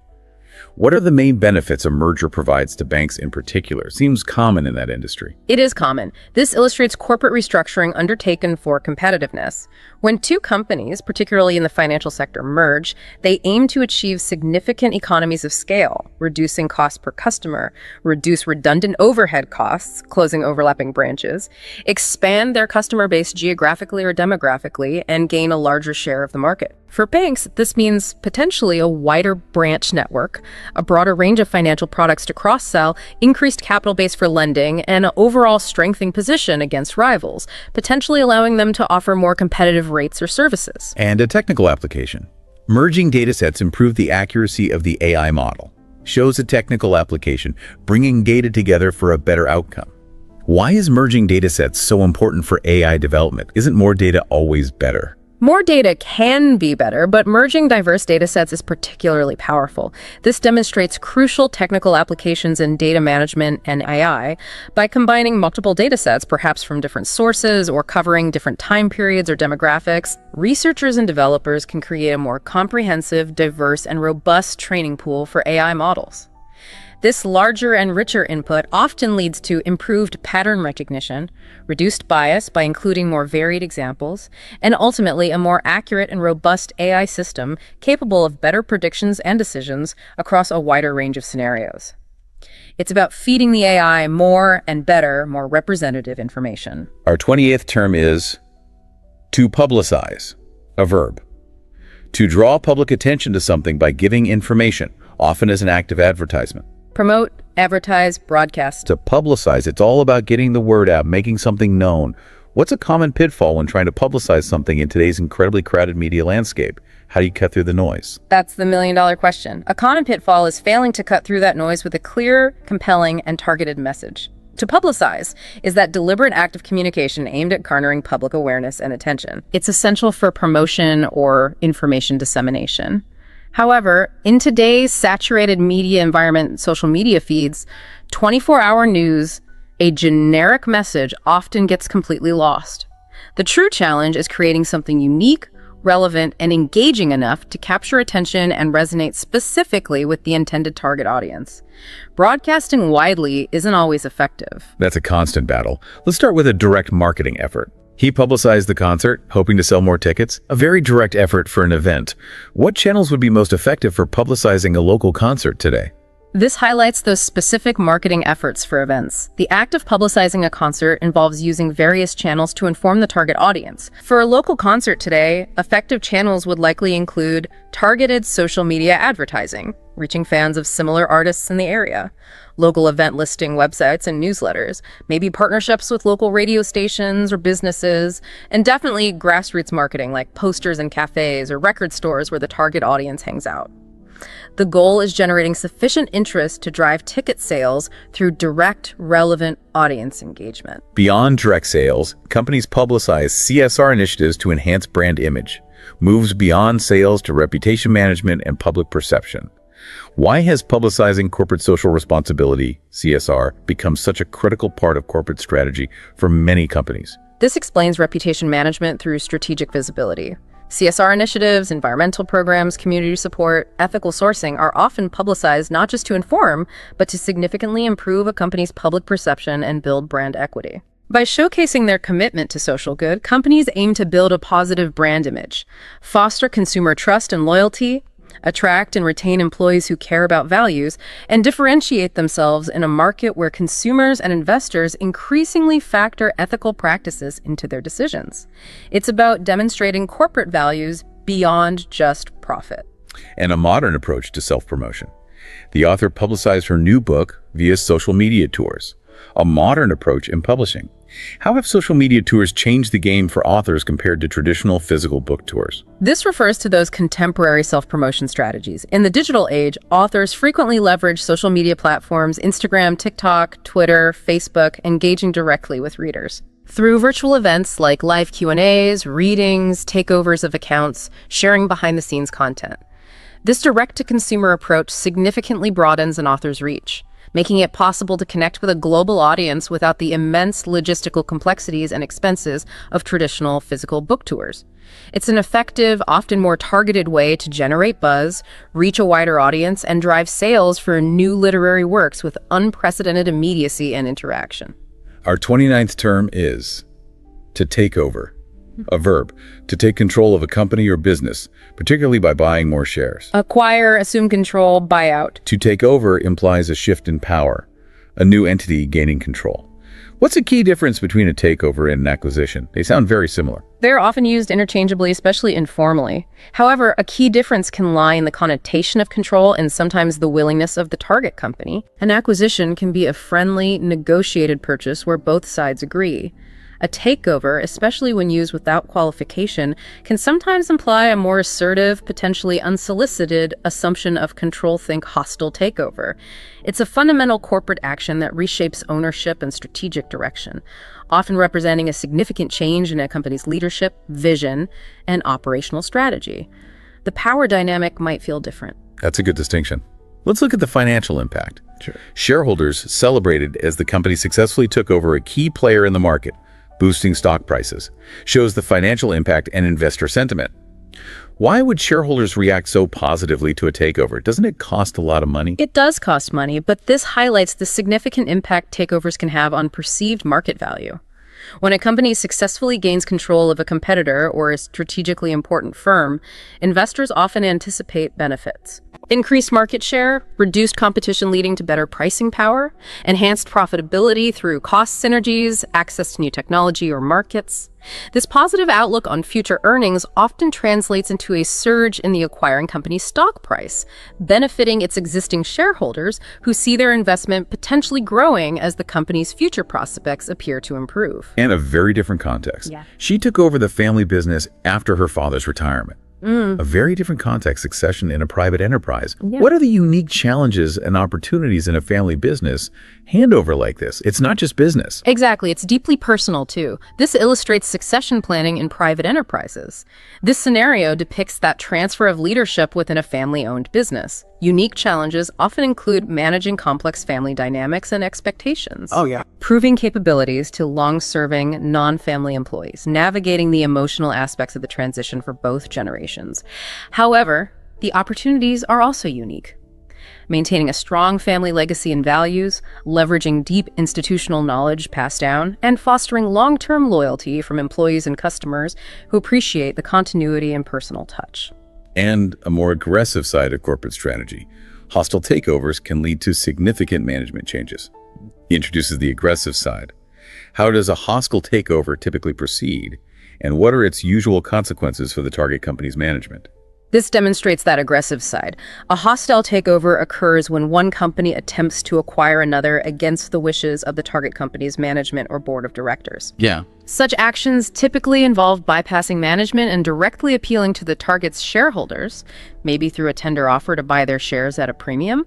[SPEAKER 1] What are the main benefits a merger provides to banks in particular? Seems common in that industry.
[SPEAKER 2] It is common. This illustrates corporate restructuring undertaken for competitiveness. When two companies, particularly in the financial sector, merge, they aim to achieve significant economies of scale, reducing costs per customer, reduce redundant overhead costs, closing overlapping branches, expand their customer base geographically or demographically, and gain a larger share of the market. For banks, this means potentially a wider branch network, a broader range of financial products to cross-sell, increased capital base for lending, and an overall strengthening position against rivals, potentially allowing them to offer more competitive rates or services.
[SPEAKER 1] And a technical application. Merging datasets improve the accuracy of the AI model. Shows a technical application, bringing data together for a better outcome. Why is merging datasets so important for AI development? Isn't more data always better?
[SPEAKER 2] More data can be better, but merging diverse datasets is particularly powerful. This demonstrates crucial technical applications in data management and AI. By combining multiple datasets, perhaps from different sources or covering different time periods or demographics, researchers and developers can create a more comprehensive, diverse, and robust training pool for AI models. This larger and richer input often leads to improved pattern recognition, reduced bias by including more varied examples, and ultimately a more accurate and robust AI system capable of better predictions and decisions across a wider range of scenarios. It's about feeding the AI more and better, more representative information.
[SPEAKER 1] Our 28th term is to publicize, a verb. To draw public attention to something by giving information, often as an act of advertisement.
[SPEAKER 2] Promote, advertise, broadcast.
[SPEAKER 1] To publicize, it's all about getting the word out, making something known. What's a common pitfall when trying to publicize something in today's incredibly crowded media landscape? How do you cut through the noise?
[SPEAKER 2] That's the million-dollar question. A common pitfall is failing to cut through that noise with a clear, compelling, and targeted message. To publicize is that deliberate act of communication aimed at garnering public awareness and attention. It's essential for promotion or information dissemination. However, in today's saturated media environment, social media feeds, 24-hour news, a generic message often gets completely lost. The true challenge is creating something unique, relevant, and engaging enough to capture attention and resonate specifically with the intended target audience. Broadcasting widely isn't always effective.
[SPEAKER 1] That's a constant battle. Let's start with a direct marketing effort. He publicized the concert, hoping to sell more tickets. A very direct effort for an event. What channels would be most effective for publicizing a local concert today?
[SPEAKER 2] This highlights those specific marketing efforts for events. The act of publicizing a concert involves using various channels to inform the target audience. For a local concert today, effective channels would likely include targeted social media advertising, reaching fans of similar artists in the area, local event listing websites and newsletters, maybe partnerships with local radio stations or businesses, and definitely grassroots marketing like posters in cafes or record stores where the target audience hangs out. The goal is generating sufficient interest to drive ticket sales through direct, relevant audience engagement.
[SPEAKER 1] Beyond direct sales, companies publicize CSR initiatives to enhance brand image, moves beyond sales to reputation management and public perception. Why has publicizing corporate social responsibility, CSR, become such a critical part of corporate strategy for many companies?
[SPEAKER 2] This explains reputation management through strategic visibility. CSR initiatives, environmental programs, community support, ethical sourcing are often publicized not just to inform, but to significantly improve a company's public perception and build brand equity. By showcasing their commitment to social good, companies aim to build a positive brand image, foster consumer trust and loyalty, attract and retain employees who care about values, and differentiate themselves in a market where consumers and investors increasingly factor ethical practices into their decisions. It's about demonstrating corporate values beyond just profit.
[SPEAKER 1] And a modern approach to self-promotion. The author publicized her new book via social media tours, a modern approach in publishing. How have social media tours changed the game for authors compared to traditional physical book tours?
[SPEAKER 2] This refers to those contemporary self-promotion strategies. In the digital age, authors frequently leverage social media platforms, Instagram, TikTok, Twitter, Facebook, engaging directly with readers. Through virtual events like live Q&As, readings, takeovers of accounts, sharing behind-the-scenes content. This direct-to-consumer approach significantly broadens an author's reach. making it possible to connect with a global audience without the immense logistical complexities and expenses of traditional physical book tours. It's an effective, often more targeted way to generate buzz, reach a wider audience, and drive sales for new literary works with unprecedented immediacy and interaction.
[SPEAKER 1] Our 29th term is to take over. A verb, to take control of a company or business, particularly by buying more shares.
[SPEAKER 2] Acquire, assume control, buy out.
[SPEAKER 1] To take over implies a shift in power, a new entity gaining control. What's the key difference between a takeover and an acquisition? They sound very similar.
[SPEAKER 2] They're often used interchangeably, especially informally. However, a key difference can lie in the connotation of control and sometimes the willingness of the target company. An acquisition can be a friendly, negotiated purchase where both sides agree. A takeover, especially when used without qualification, can sometimes imply a more assertive, potentially unsolicited assumption of control. Think hostile takeover. It's a fundamental corporate action that reshapes ownership and strategic direction, often representing a significant change in a company's leadership, vision, and operational strategy. The power dynamic might feel different.
[SPEAKER 1] That's a good distinction. Let's look at the financial impact.
[SPEAKER 3] Sure.
[SPEAKER 1] Shareholders celebrated as the company successfully took over a key player in the market, boosting stock prices, shows the financial impact and investor sentiment. Why would shareholders react so positively to a takeover? Doesn't it cost a lot of money?
[SPEAKER 2] It does cost money, but this highlights the significant impact takeovers can have on perceived market value. When a company successfully gains control of a competitor or a strategically important firm, investors often anticipate benefits. Increased market share, reduced competition leading to better pricing power, enhanced profitability through cost synergies, access to new technology or markets. This positive outlook on future earnings often translates into a surge in the acquiring company's stock price, benefiting its existing shareholders who see their investment potentially growing as the company's future prospects appear to improve.
[SPEAKER 1] And a very different context.
[SPEAKER 2] Yeah.
[SPEAKER 1] She took over the family business after her father's retirement. A very different context, succession in a private enterprise.
[SPEAKER 2] Yeah.
[SPEAKER 1] What are the unique challenges and opportunities in a family business handover like this? It's not just business.
[SPEAKER 2] Exactly. It's deeply personal, too. This illustrates succession planning in private enterprises. This scenario depicts that transfer of leadership within a family-owned business. Unique challenges often include managing complex family dynamics and expectations.
[SPEAKER 3] Oh, yeah.
[SPEAKER 2] Proving capabilities to long-serving, non-family employees, navigating the emotional aspects of the transition for both generations. However, the opportunities are also unique. Maintaining a strong family legacy and values, leveraging deep institutional knowledge passed down, and fostering long-term loyalty from employees and customers who appreciate the continuity and personal touch.
[SPEAKER 1] And a more aggressive side of corporate strategy. Hostile takeovers can lead to significant management changes. He introduces the aggressive side. How does a hostile takeover typically proceed? And what are its usual consequences for the target company's management?
[SPEAKER 2] This demonstrates that aggressive side. A hostile takeover occurs when one company attempts to acquire another against the wishes of the target company's management or board of directors.
[SPEAKER 1] Yeah.
[SPEAKER 2] Such actions typically involve bypassing management and directly appealing to the target's shareholders, maybe through a tender offer to buy their shares at a premium,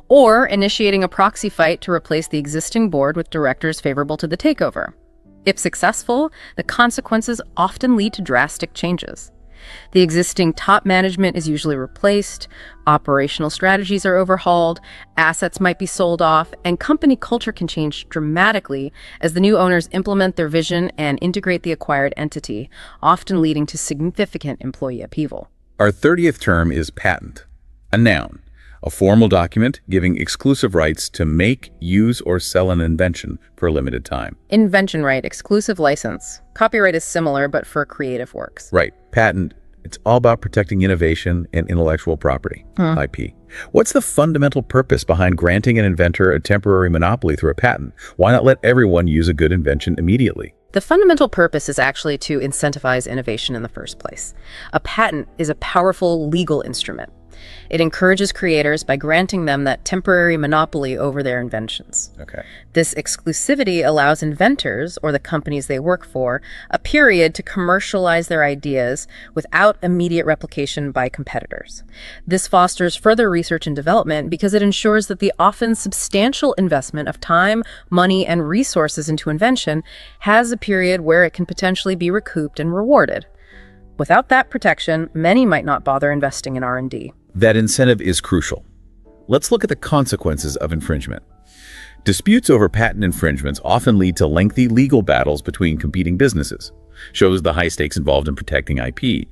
[SPEAKER 2] or initiating a proxy fight to replace the existing board with directors favorable to the takeover. If successful, the consequences often lead to drastic changes. The existing top management is usually replaced, operational strategies are overhauled, assets might be sold off, and company culture can change dramatically as the new owners implement their vision and integrate the acquired entity, often leading to significant employee upheaval.
[SPEAKER 1] Our 30th term is patent, a noun, a formal document giving exclusive rights to make, use, or sell an invention for a limited time.
[SPEAKER 2] Invention right, exclusive license. Copyright is similar, but for creative works.
[SPEAKER 1] Right. Patent, it's all about protecting innovation and intellectual property, IP. What's the fundamental purpose behind granting an inventor a temporary monopoly through a patent? Why not let everyone use a good invention immediately?
[SPEAKER 2] The fundamental purpose is actually to incentivize innovation in the first place. A patent is a powerful legal instrument. It encourages creators by granting them that temporary monopoly over their inventions.
[SPEAKER 1] Okay.
[SPEAKER 2] This exclusivity allows inventors, or the companies they work for, a period to commercialize their ideas without immediate replication by competitors. This fosters further research and development because it ensures that the often substantial investment of time, money, and resources into invention has a period where it can potentially be recouped and rewarded. Without that protection, many might not bother investing in R&D.
[SPEAKER 1] That incentive is crucial. Let's look at the consequences of infringement. Disputes over patent infringements often lead to lengthy legal battles between competing businesses. Shows the high stakes involved in protecting IP.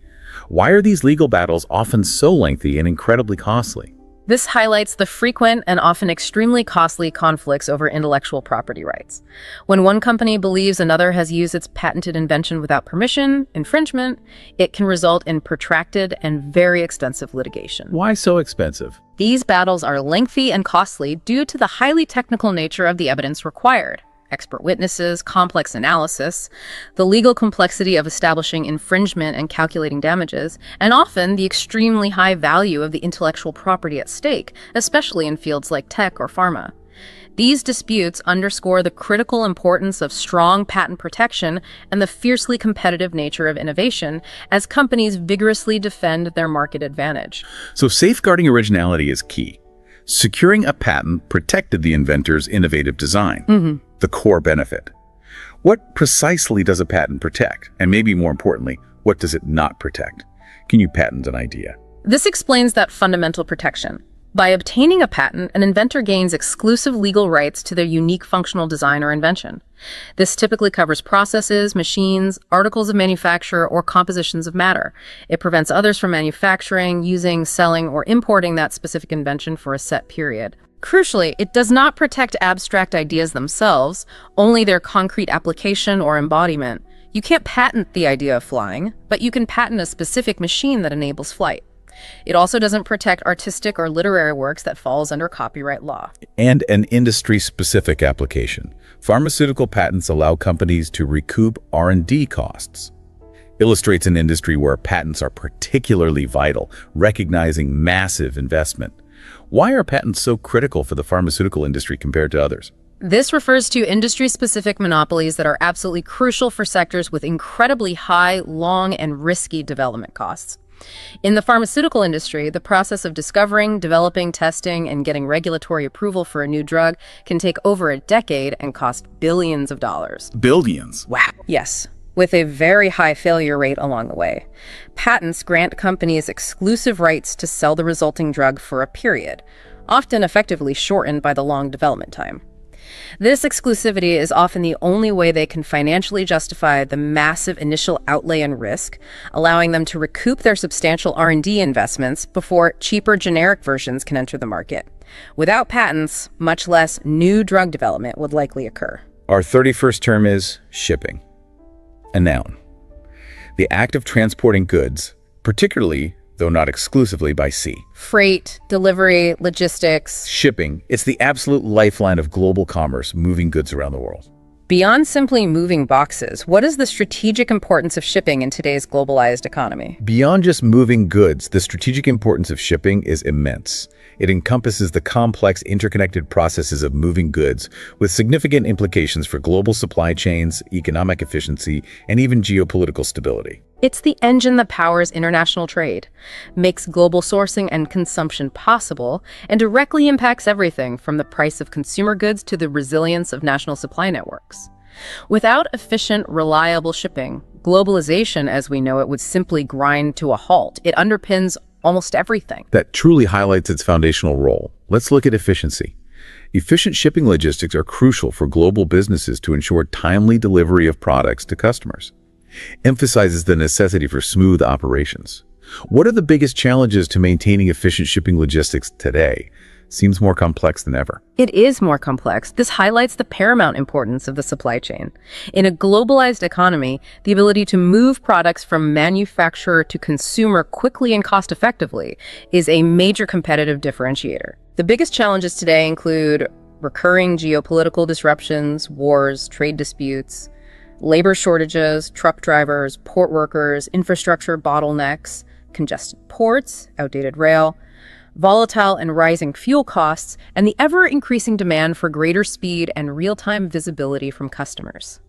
[SPEAKER 1] Why are these legal battles often so lengthy and incredibly costly?
[SPEAKER 2] This highlights the frequent and often extremely costly conflicts over intellectual property rights. When one company believes another has used its patented invention without permission, infringement, it can result in protracted and very expensive litigation.
[SPEAKER 1] Why so expensive?
[SPEAKER 2] These battles are lengthy and costly due to the highly technical nature of the evidence required. Expert witnesses, complex analysis, the legal complexity of establishing infringement and calculating damages, and often the extremely high value of the intellectual property at stake, especially in fields like tech or pharma. These disputes underscore the critical importance of strong patent protection and the fiercely competitive nature of innovation as companies vigorously defend their market advantage.
[SPEAKER 1] So safeguarding originality is key. Securing a patent protected the inventor's innovative design, the core benefit. What precisely does a patent protect? And maybe more importantly, what does it not protect? Can you patent an idea?
[SPEAKER 2] This explains that fundamental protection. By obtaining a patent, an inventor gains exclusive legal rights to their unique functional design or invention. This typically covers processes, machines, articles of manufacture, or compositions of matter. It prevents others from manufacturing, using, selling, or importing that specific invention for a set period. Crucially, it does not protect abstract ideas themselves, only their concrete application or embodiment. You can't patent the idea of flying, but you can patent a specific machine that enables flight. It also doesn't protect artistic or literary works that falls under copyright law.
[SPEAKER 1] And an industry-specific application. Pharmaceutical patents allow companies to recoup R&D costs. Illustrates an industry where patents are particularly vital, recognizing massive investment. Why are patents so critical for the pharmaceutical industry compared to others?
[SPEAKER 2] This refers to industry-specific monopolies that are absolutely crucial for sectors with incredibly high, long, and risky development costs. In the pharmaceutical industry, the process of discovering, developing, testing, and getting regulatory approval for a new drug can take over a decade and cost billions of dollars.
[SPEAKER 1] Billions?
[SPEAKER 2] Wow. Yes, with a very high failure rate along the way. Patents grant companies exclusive rights to sell the resulting drug for a period, often effectively shortened by the long development time. This exclusivity is often the only way they can financially justify the massive initial outlay and risk, allowing them to recoup their substantial R&D investments before cheaper generic versions can enter the market. Without patents, much less new drug development would likely occur.
[SPEAKER 1] Our 31st term is shipping. A noun. The act of transporting goods, particularly, though not exclusively, by sea.
[SPEAKER 2] Freight, delivery, logistics.
[SPEAKER 1] Shipping. It's the absolute lifeline of global commerce, moving goods around the world.
[SPEAKER 2] Beyond simply moving boxes, what is the strategic importance of shipping in today's globalized economy?
[SPEAKER 1] Beyond just moving goods, the strategic importance of shipping is immense. It encompasses the complex, interconnected processes of moving goods, with significant implications for global supply chains, economic efficiency, and even geopolitical stability.
[SPEAKER 2] It's the engine that powers international trade, makes global sourcing and consumption possible, and directly impacts everything from the price of consumer goods to the resilience of national supply networks. Without efficient, reliable shipping, globalization as we know it would simply grind to a halt. It underpins almost everything.
[SPEAKER 1] That truly highlights its foundational role. Let's look at efficiency. Efficient shipping logistics are crucial for global businesses to ensure timely delivery of products to customers. Emphasizes the necessity for smooth operations. What are the biggest challenges to maintaining efficient shipping logistics today? Seems more complex than ever.
[SPEAKER 2] It is more complex. This highlights the paramount importance of the supply chain. In a globalized economy, the ability to move products from manufacturer to consumer quickly and cost-effectively is a major competitive differentiator. The biggest challenges today include recurring geopolitical disruptions, wars, trade disputes, labor shortages, truck drivers, port workers, infrastructure bottlenecks, congested ports, outdated rail, volatile and rising fuel costs, and the ever-increasing demand for greater speed and real-time visibility from customers.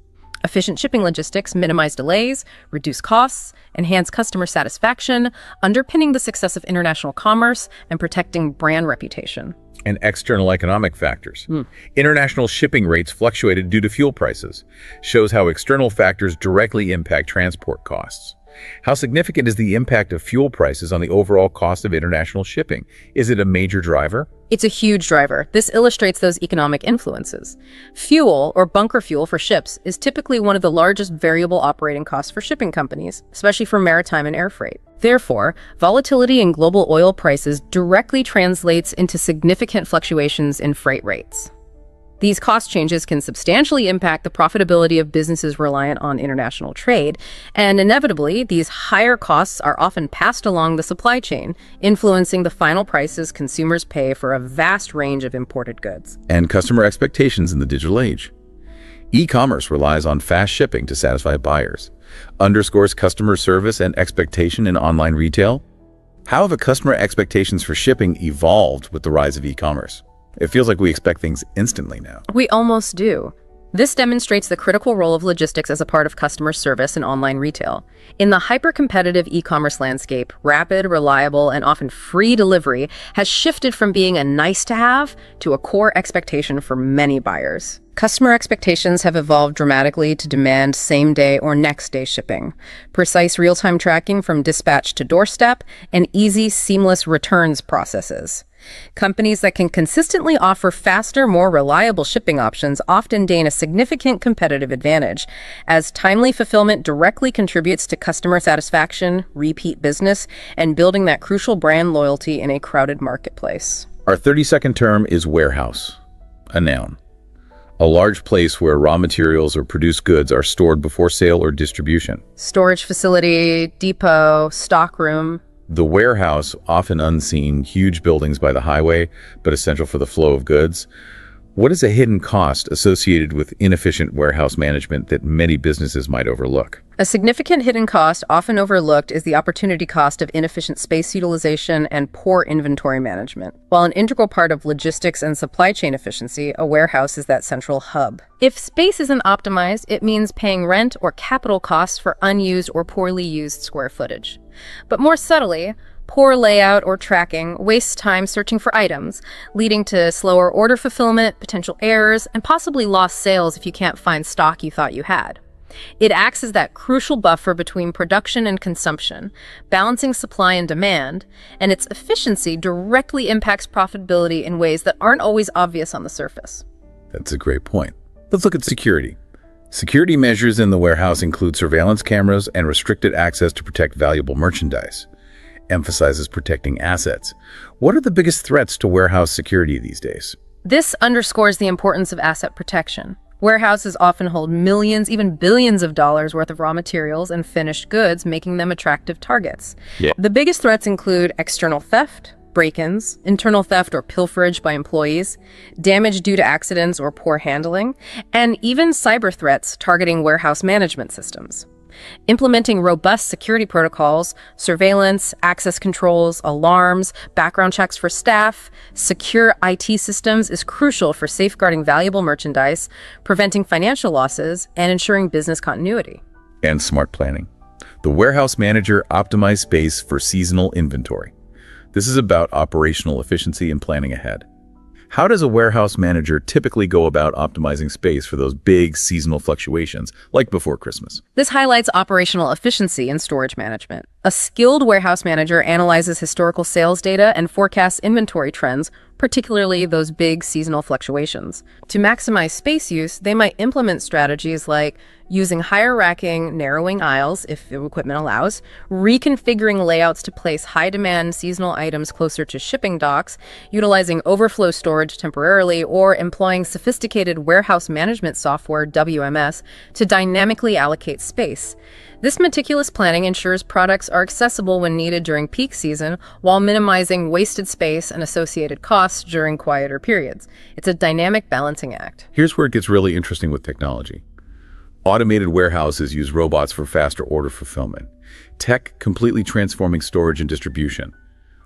[SPEAKER 2] Efficient shipping logistics minimize delays, reduce costs, enhance customer satisfaction, underpinning the success of international commerce and protecting brand reputation.
[SPEAKER 1] And external economic factors. International shipping rates fluctuated due to fuel prices. Shows how external factors directly impact transport costs. How significant is the impact of fuel prices on the overall cost of international shipping? Is it a major driver?
[SPEAKER 2] It's a huge driver. This illustrates those economic influences. Fuel, or bunker fuel for ships, is typically one of the largest variable operating costs for shipping companies, especially for maritime and air freight. Therefore, volatility in global oil prices directly translates into significant fluctuations in freight rates. These cost changes can substantially impact the profitability of businesses reliant on international trade, and inevitably, these higher costs are often passed along the supply chain, influencing the final prices consumers pay for a vast range of imported goods.
[SPEAKER 1] And customer expectations in the digital age. E-commerce relies on fast shipping to satisfy buyers. Underscores customer service and expectation in online retail. How have customer expectations for shipping evolved with the rise of e-commerce? It feels like we expect things instantly now.
[SPEAKER 2] We almost do. This demonstrates the critical role of logistics as a part of customer service and online retail. In the hyper-competitive e-commerce landscape, rapid, reliable, and often free delivery has shifted from being a nice-to-have to a core expectation for many buyers. Customer expectations have evolved dramatically to demand same-day or next-day shipping, precise real-time tracking from dispatch to doorstep, and easy, seamless returns processes. Companies that can consistently offer faster, more reliable shipping options often gain a significant competitive advantage, as timely fulfillment directly contributes to customer satisfaction, repeat business, and building that crucial brand loyalty in a crowded marketplace.
[SPEAKER 1] Our 30-second term is warehouse, a noun. A large place where raw materials or produced goods are stored before sale or distribution.
[SPEAKER 2] Storage facility, depot, stockroom.
[SPEAKER 1] The warehouse, often unseen, huge buildings by the highway, but essential for the flow of goods. What is a hidden cost associated with inefficient warehouse management that many businesses might overlook?
[SPEAKER 2] A significant hidden cost often overlooked is the opportunity cost of inefficient space utilization and poor inventory management. While an integral part of logistics and supply chain efficiency, a warehouse is that central hub. If space isn't optimized, it means paying rent or capital costs for unused or poorly used square footage. But more subtly, poor layout or tracking wastes time searching for items, leading to slower order fulfillment, potential errors, and possibly lost sales if you can't find stock you thought you had. It acts as that crucial buffer between production and consumption, balancing supply and demand, and its efficiency directly impacts profitability in ways that aren't always obvious on the surface.
[SPEAKER 1] That's a great point. Let's look at security. Security measures in the warehouse include surveillance cameras and restricted access to protect valuable merchandise. Emphasizes protecting assets. What are the biggest threats to warehouse security these days?
[SPEAKER 2] This underscores the importance of asset protection. Warehouses often hold millions, even billions of dollars worth of raw materials and finished goods, making them attractive targets. The biggest threats include external theft, break-ins, internal theft or pilferage by employees, damage due to accidents or poor handling, and even cyber threats targeting warehouse management systems. Implementing robust security protocols, surveillance, access controls, alarms, background checks for staff, secure IT systems is crucial for safeguarding valuable merchandise, preventing financial losses, and ensuring business continuity.
[SPEAKER 1] And smart planning. The warehouse manager optimizes space for seasonal inventory. This is about operational efficiency and planning ahead. How does a warehouse manager typically go about optimizing space for those big seasonal fluctuations, like before Christmas?
[SPEAKER 2] This highlights operational efficiency in storage management. A skilled warehouse manager analyzes historical sales data and forecasts inventory trends, particularly those big seasonal fluctuations. To maximize space use, they might implement strategies like using higher racking, narrowing aisles if the equipment allows, reconfiguring layouts to place high-demand seasonal items closer to shipping docks, utilizing overflow storage temporarily, or employing sophisticated warehouse management software, WMS, to dynamically allocate space. This meticulous planning ensures products are accessible when needed during peak season while minimizing wasted space and associated costs during quieter periods. It's a dynamic balancing act.
[SPEAKER 1] Here's where it gets really interesting with technology. Automated warehouses use robots for faster order fulfillment. Tech completely transforming storage and distribution.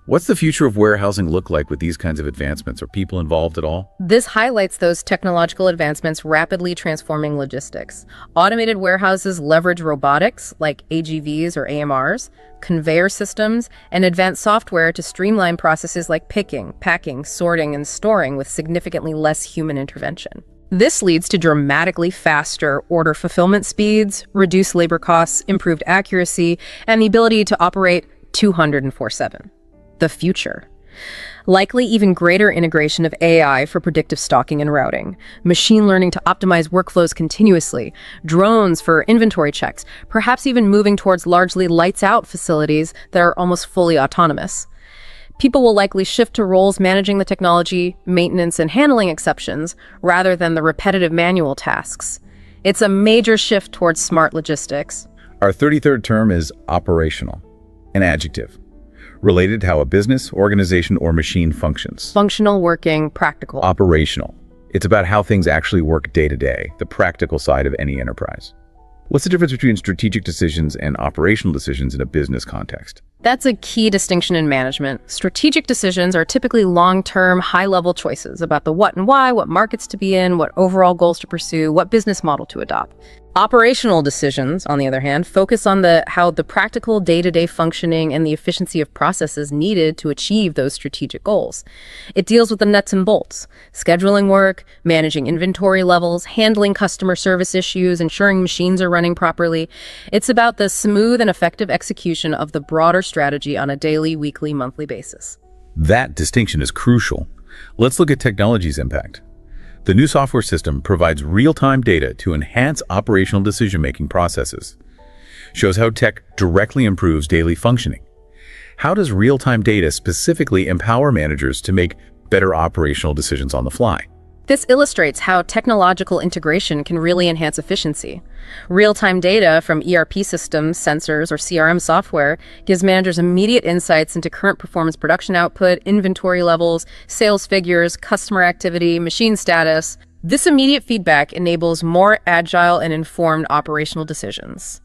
[SPEAKER 1] What's the future of warehousing look like with these kinds of advancements? Are people involved at all?
[SPEAKER 2] This highlights those technological advancements rapidly transforming logistics. Automated warehouses leverage robotics like AGVs or AMRs, conveyor systems, and advanced software to streamline processes like picking, packing, sorting, and storing with significantly less human intervention. This leads to dramatically faster order fulfillment speeds, reduced labor costs, improved accuracy, and the ability to operate 204/7. The future. Likely even greater integration of AI for predictive stocking and routing, machine learning to optimize workflows continuously, drones for inventory checks, perhaps even moving towards largely lights-out facilities that are almost fully autonomous. People will likely shift to roles managing the technology, maintenance, and handling exceptions, rather than the repetitive manual tasks. It's a major shift towards smart logistics.
[SPEAKER 1] Our 33rd term is operational, an adjective related to how a business, organization, or machine functions.
[SPEAKER 2] Functional, working, practical.
[SPEAKER 1] Operational. It's about how things actually work day to day, the practical side of any enterprise. What's the difference between strategic decisions and operational decisions in a business context?
[SPEAKER 2] That's a key distinction in management. Strategic decisions are typically long-term, high-level choices about the what and why, what markets to be in, what overall goals to pursue, what business model to adopt. Operational decisions, on the other hand, focus on how the practical day-to-day functioning and the efficiency of processes needed to achieve those strategic goals. It deals with the nuts and bolts, scheduling work, managing inventory levels, handling customer service issues, ensuring machines are running properly. It's about the smooth and effective execution of the broader strategy on a daily, weekly, monthly basis.
[SPEAKER 1] That distinction is crucial. Let's look at technology's impact. The new software system provides real-time data to enhance operational decision-making processes. Shows how tech directly improves daily functioning. How does real-time data specifically empower managers to make better operational decisions on the fly?
[SPEAKER 2] This illustrates how technological integration can really enhance efficiency. Real-time data from ERP systems, sensors, or CRM software gives managers immediate insights into current performance production output, inventory levels, sales figures, customer activity, machine status. This immediate feedback enables more agile and informed operational decisions.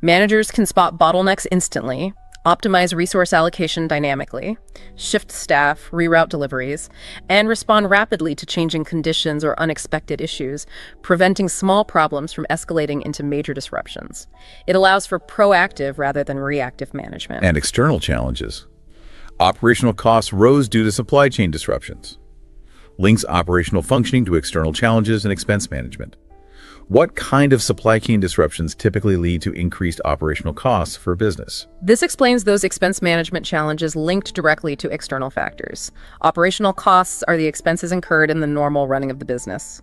[SPEAKER 2] Managers can spot bottlenecks instantly, optimize resource allocation dynamically, shift staff, reroute deliveries, and respond rapidly to changing conditions or unexpected issues, preventing small problems from escalating into major disruptions. It allows for proactive rather than reactive management.
[SPEAKER 1] And external challenges. Operational costs rose due to supply chain disruptions. Links operational functioning to external challenges and expense management. What kind of supply chain disruptions typically lead to increased operational costs for a business?
[SPEAKER 2] This explains those expense management challenges linked directly to external factors. Operational costs are the expenses incurred in the normal running of the business.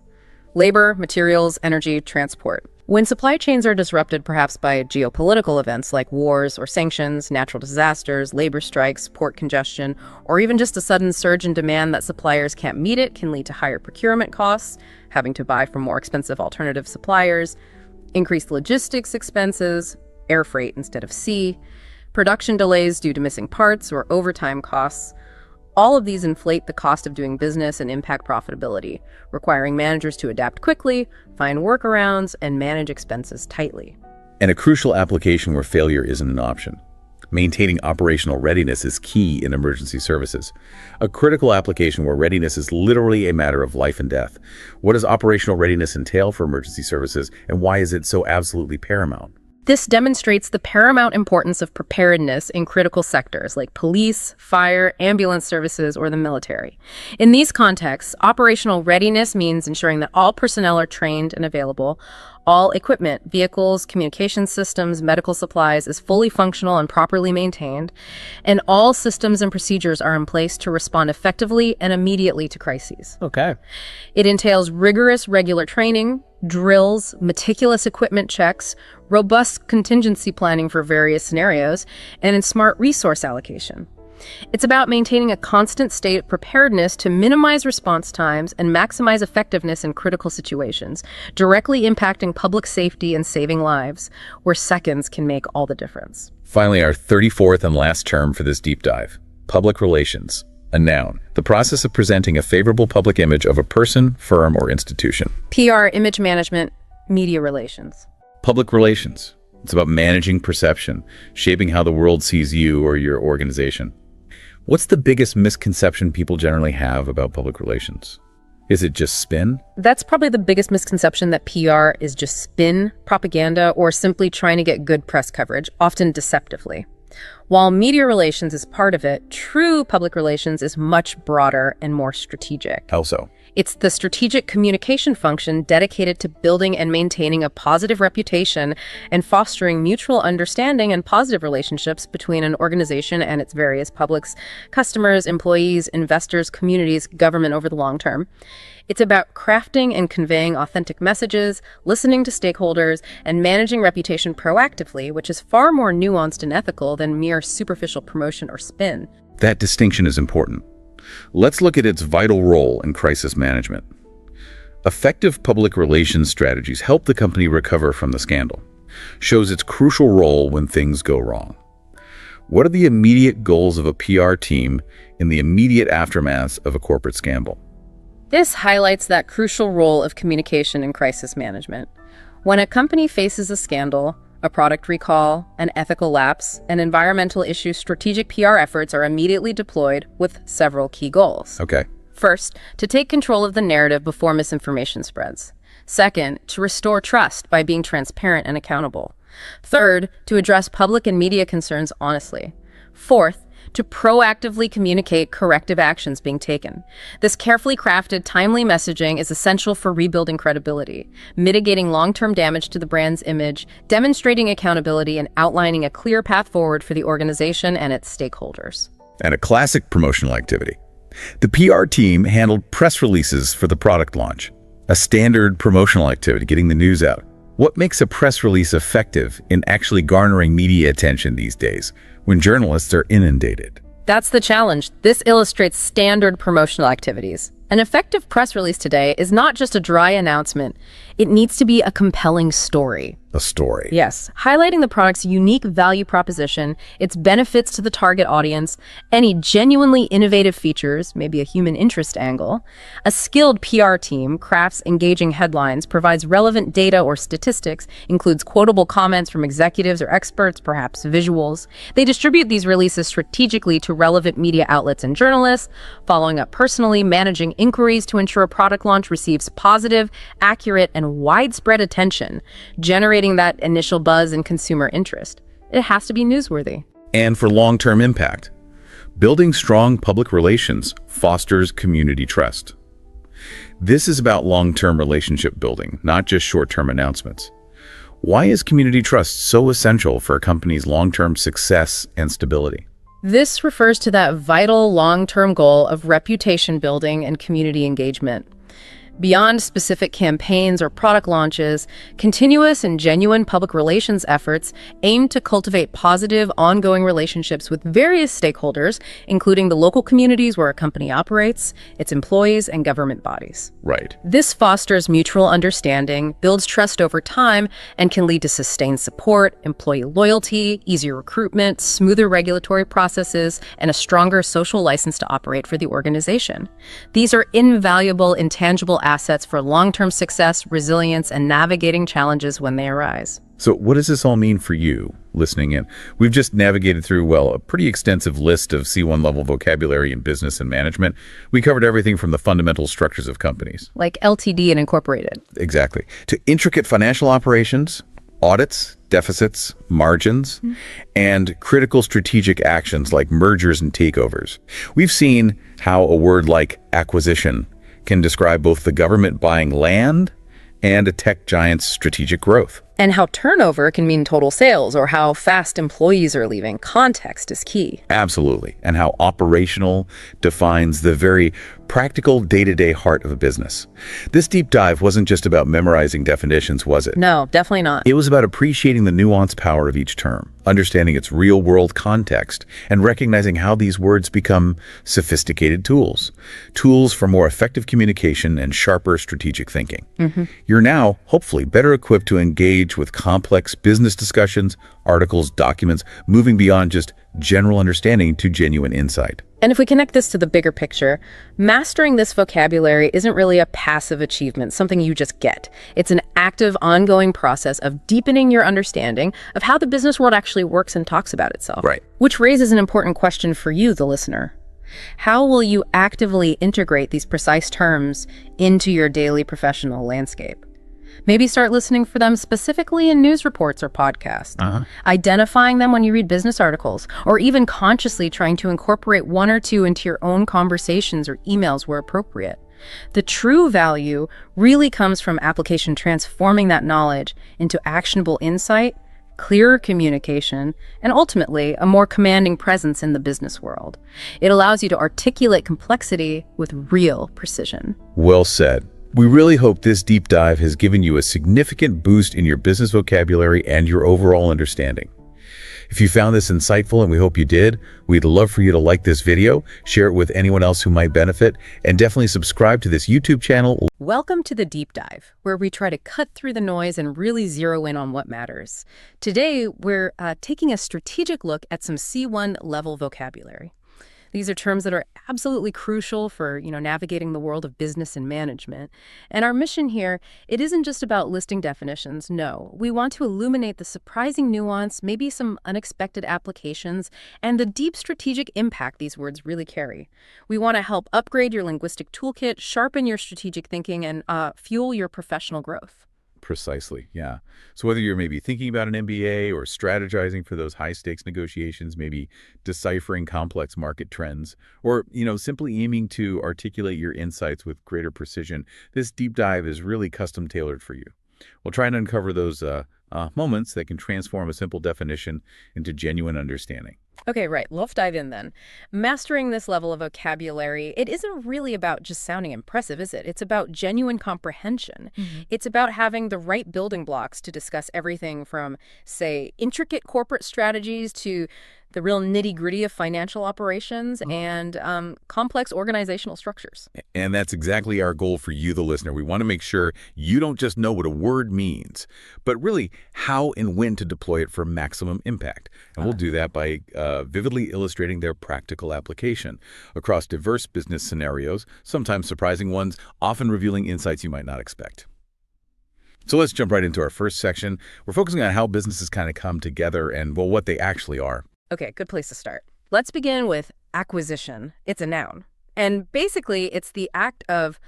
[SPEAKER 2] Labor, materials, energy, transport. When supply chains are disrupted perhaps by geopolitical events like wars or sanctions, natural disasters, labor strikes, port congestion, or even just a sudden surge in demand that suppliers can't meet, it can lead to higher procurement costs, having to buy from more expensive alternative suppliers, increased logistics expenses, air freight instead of sea, production delays due to missing parts or overtime costs. All of these inflate the cost of doing business and impact profitability, requiring managers to adapt quickly, find workarounds, and manage expenses tightly.
[SPEAKER 1] And a crucial application where failure isn't an option. Maintaining operational readiness is key in emergency services. A critical application where readiness is literally a matter of life and death. What does operational readiness entail for emergency services, and why is it so absolutely paramount?
[SPEAKER 2] This demonstrates the paramount importance of preparedness in critical sectors like police, fire, ambulance services, or the military. In these contexts, operational readiness means ensuring that all personnel are trained and available, all equipment, vehicles, communication systems, medical supplies is fully functional and properly maintained, and all systems and procedures are in place to respond effectively and immediately to crises.
[SPEAKER 3] Okay.
[SPEAKER 2] It entails rigorous regular training, drills, meticulous equipment checks, robust contingency planning for various scenarios, and in smart resource allocation. It's about maintaining a constant state of preparedness to minimize response times and maximize effectiveness in critical situations, directly impacting public safety and saving lives, where seconds can make all the difference.
[SPEAKER 1] Finally, our 34th and last term for this deep dive, public relations. A noun, the process of presenting a favorable public image of a person, firm, or institution.
[SPEAKER 2] PR, image management, media relations.
[SPEAKER 1] Public relations. It's about managing perception, shaping how the world sees you or your organization. What's the biggest misconception people generally have about public relations? Is it just spin?
[SPEAKER 2] That's probably the biggest misconception, that PR is just spin, propaganda, or simply trying to get good press coverage, often deceptively. While media relations is part of it, true public relations is much broader and more strategic.
[SPEAKER 1] How so?
[SPEAKER 2] It's the strategic communication function dedicated to building and maintaining a positive reputation and fostering mutual understanding and positive relationships between an organization and its various publics, customers, employees, investors, communities, government over the long term. It's about crafting and conveying authentic messages, listening to stakeholders, and managing reputation proactively, which is far more nuanced and ethical than mere superficial promotion or spin.
[SPEAKER 1] That distinction is important. Let's look at its vital role in crisis management. Effective public relations strategies help the company recover from the scandal, shows its crucial role when things go wrong. What are the immediate goals of a PR team in the immediate aftermath of a corporate scandal?
[SPEAKER 2] This highlights that crucial role of communication in crisis management. When a company faces a scandal, a product recall, an ethical lapse, an environmental issue, strategic PR efforts are immediately deployed with several key goals.
[SPEAKER 1] Okay.
[SPEAKER 2] First, to take control of the narrative before misinformation spreads. Second, to restore trust by being transparent and accountable. Third, to address public and media concerns honestly. Fourth, to proactively communicate corrective actions being taken. This carefully crafted, timely messaging is essential for rebuilding credibility, mitigating long-term damage to the brand's image, demonstrating accountability, and outlining a clear path forward for the organization and its stakeholders.
[SPEAKER 1] And a classic promotional activity. The PR team handled press releases for the product launch, a standard promotional activity, getting the news out. What makes a press release effective in actually garnering media attention these days, when journalists are inundated?
[SPEAKER 2] That's the challenge. This illustrates standard promotional activities. An effective press release today is not just a dry announcement. It needs to be a compelling story.
[SPEAKER 1] A story.
[SPEAKER 2] Yes, highlighting the product's unique value proposition, its benefits to the target audience, any genuinely innovative features, maybe a human interest angle. A skilled PR team crafts engaging headlines, provides relevant data or statistics, includes quotable comments from executives or experts, perhaps visuals. They distribute these releases strategically to relevant media outlets and journalists, following up personally, managing inquiries to ensure a product launch receives positive, accurate, and widespread attention, generating that initial buzz and consumer interest. It has to be newsworthy.
[SPEAKER 1] And for long-term impact, building strong public relations fosters community trust. This is about long-term relationship building, not just short-term announcements. Why is community trust so essential for a company's long-term success and stability?
[SPEAKER 2] This refers to that vital long-term goal of reputation building and community engagement. Beyond specific campaigns or product launches, continuous and genuine public relations efforts aim to cultivate positive, ongoing relationships with various stakeholders, including the local communities where a company operates, its employees, and government bodies.
[SPEAKER 1] Right.
[SPEAKER 2] This fosters mutual understanding, builds trust over time, and can lead to sustained support, employee loyalty, easier recruitment, smoother regulatory processes, and a stronger social license to operate for the organization. These are invaluable, intangible assets for long-term success, resilience, and navigating challenges when they arise.
[SPEAKER 1] So what does this all mean for you listening in? We've just navigated through, well, a pretty extensive list of C1 level vocabulary in business and management. We covered everything from the fundamental structures of companies,
[SPEAKER 2] like LTD and incorporated.
[SPEAKER 1] Exactly. To intricate financial operations, audits, deficits, margins, and critical strategic actions like mergers and takeovers. We've seen how a word like acquisition can describe both the government buying land and a tech giant's strategic growth.
[SPEAKER 2] And how turnover can mean total sales or how fast employees are leaving. Context is key.
[SPEAKER 1] Absolutely. And how operational defines the very practical day-to-day heart of a business. This deep dive wasn't just about memorizing definitions, was it?
[SPEAKER 2] No, definitely not.
[SPEAKER 1] It was about appreciating the nuanced power of each term, understanding its real-world context, and recognizing how these words become sophisticated tools. Tools for more effective communication and sharper strategic thinking. You're now, hopefully, better equipped to engage with complex business discussions, articles, documents, moving beyond just general understanding to genuine insight.
[SPEAKER 2] And if we connect this to the bigger picture, mastering this vocabulary isn't really a passive achievement, something you just get. It's an active, ongoing process of deepening your understanding of how the business world actually works and talks about itself.
[SPEAKER 1] Right.
[SPEAKER 2] Which raises an important question for you, the listener. How will you actively integrate these precise terms into your daily professional landscape? Maybe start listening for them specifically in news reports or podcasts, identifying them when you read business articles, or even consciously trying to incorporate one or two into your own conversations or emails where appropriate. The true value really comes from application transforming that knowledge into actionable insight, clearer communication, and ultimately a more commanding presence in the business world. It allows you to articulate complexity with real precision.
[SPEAKER 1] Well said. We really hope this deep dive has given you a significant boost in your business vocabulary and your overall understanding. If you found this insightful, and we hope you did, we'd love for you to like this video, share it with anyone else who might benefit, and definitely subscribe to this YouTube channel.
[SPEAKER 2] Welcome to the Deep Dive, where we try to cut through the noise and really zero in on what matters. Today, we're taking a strategic look at some C1 level vocabulary. These are terms that are absolutely crucial for, navigating the world of business and management. And our mission here, it isn't just about listing definitions. No, we want to illuminate the surprising nuance, maybe some unexpected applications, and the deep strategic impact these words really carry. We want to help upgrade your linguistic toolkit, sharpen your strategic thinking, and fuel your professional growth.
[SPEAKER 1] Precisely, yeah. So whether you're maybe thinking about an MBA or strategizing for those high-stakes negotiations, maybe deciphering complex market trends, or, simply aiming to articulate your insights with greater precision, this deep dive is really custom tailored for you. We'll try and uncover those moments that can transform a simple definition into genuine understanding.
[SPEAKER 2] Okay, right. Let's dive in then. Mastering this level of vocabulary, it isn't really about just sounding impressive, is it? It's about genuine comprehension. It's about having the right building blocks to discuss everything from, say, intricate corporate strategies to the real nitty-gritty of financial operations and complex organizational structures.
[SPEAKER 1] And that's exactly our goal for you, the listener. We want to make sure you don't just know what a word means, but really how and when to deploy it for maximum impact. And we'll do that by vividly illustrating their practical application across diverse business scenarios, sometimes surprising ones, often revealing insights you might not expect. So let's jump right into our first section. We're focusing on how businesses kind of come together and, well, what they actually are.
[SPEAKER 2] Okay, good place to start. Let's begin with acquisition. It's a noun. And basically, it's the act of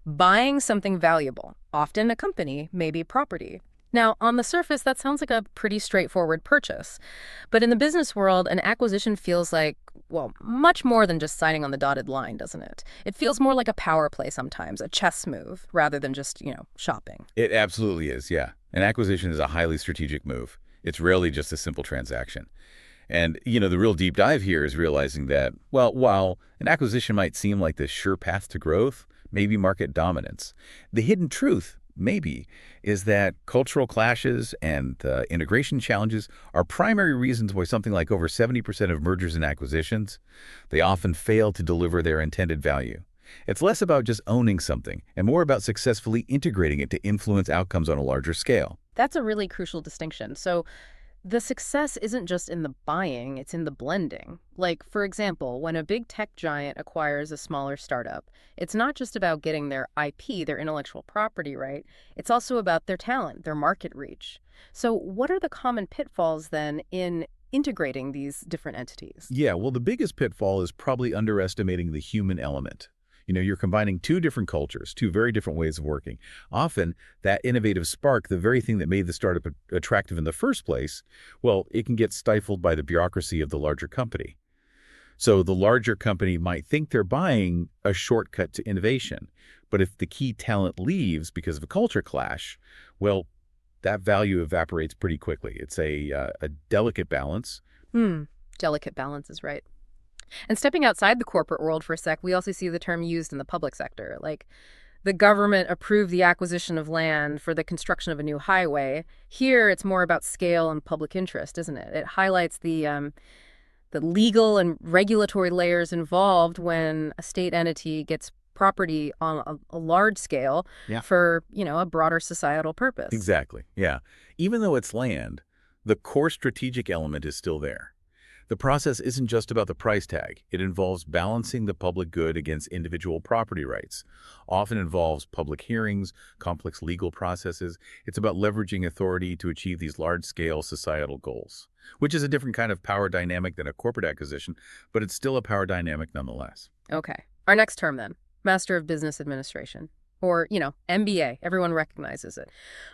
[SPEAKER 2] buying something valuable, often a company, maybe property. Now, on the surface, that sounds like a pretty straightforward purchase. But in the business world, an acquisition feels like, well, much more than just signing on the dotted line, doesn't it? It feels more like a power play sometimes, a chess move, rather than just, shopping.
[SPEAKER 1] It absolutely is, yeah. An acquisition is a highly strategic move. It's rarely just a simple transaction. And, the real deep dive here is realizing that, well, while an acquisition might seem like the sure path to growth, maybe market dominance, the hidden truth, maybe, is that cultural clashes and integration challenges are primary reasons why something like over 70% of mergers and acquisitions, they often fail to deliver their intended value. It's less about just owning something and more about successfully integrating it to influence outcomes on a larger scale.
[SPEAKER 2] That's a really crucial distinction. So the success isn't just in the buying, it's in the blending. Like, for example, when a big tech giant acquires a smaller startup, it's not just about getting their IP, their intellectual property right, it's also about their talent, their market reach. So what are the common pitfalls then in integrating these different entities?
[SPEAKER 1] Yeah, well, the biggest pitfall is probably underestimating the human element. You're combining two different cultures, two very different ways of working. Often, that innovative spark, the very thing that made the startup attractive in the first place, well, it can get stifled by the bureaucracy of the larger company. So the larger company might think they're buying a shortcut to innovation. But if the key talent leaves because of a culture clash, well, that value evaporates pretty quickly. It's a delicate balance.
[SPEAKER 2] Delicate balance is right. And stepping outside the corporate world for a sec, we also see the term used in the public sector, like the government approved the acquisition of land for the construction of a new highway. Here, it's more about scale and public interest, isn't it? It highlights the legal and regulatory layers involved when a state entity gets property on a large scale for, a broader societal purpose.
[SPEAKER 1] Exactly, yeah. Even though it's land, the core strategic element is still there. The process isn't just about the price tag. It involves balancing the public good against individual property rights. Often involves public hearings, complex legal processes. It's about leveraging authority to achieve these large-scale societal goals, which is a different kind of power dynamic than a corporate acquisition, but it's still a power dynamic nonetheless.
[SPEAKER 2] Okay. Our next term then, Master of Business Administration. Or, MBA. Everyone recognizes it.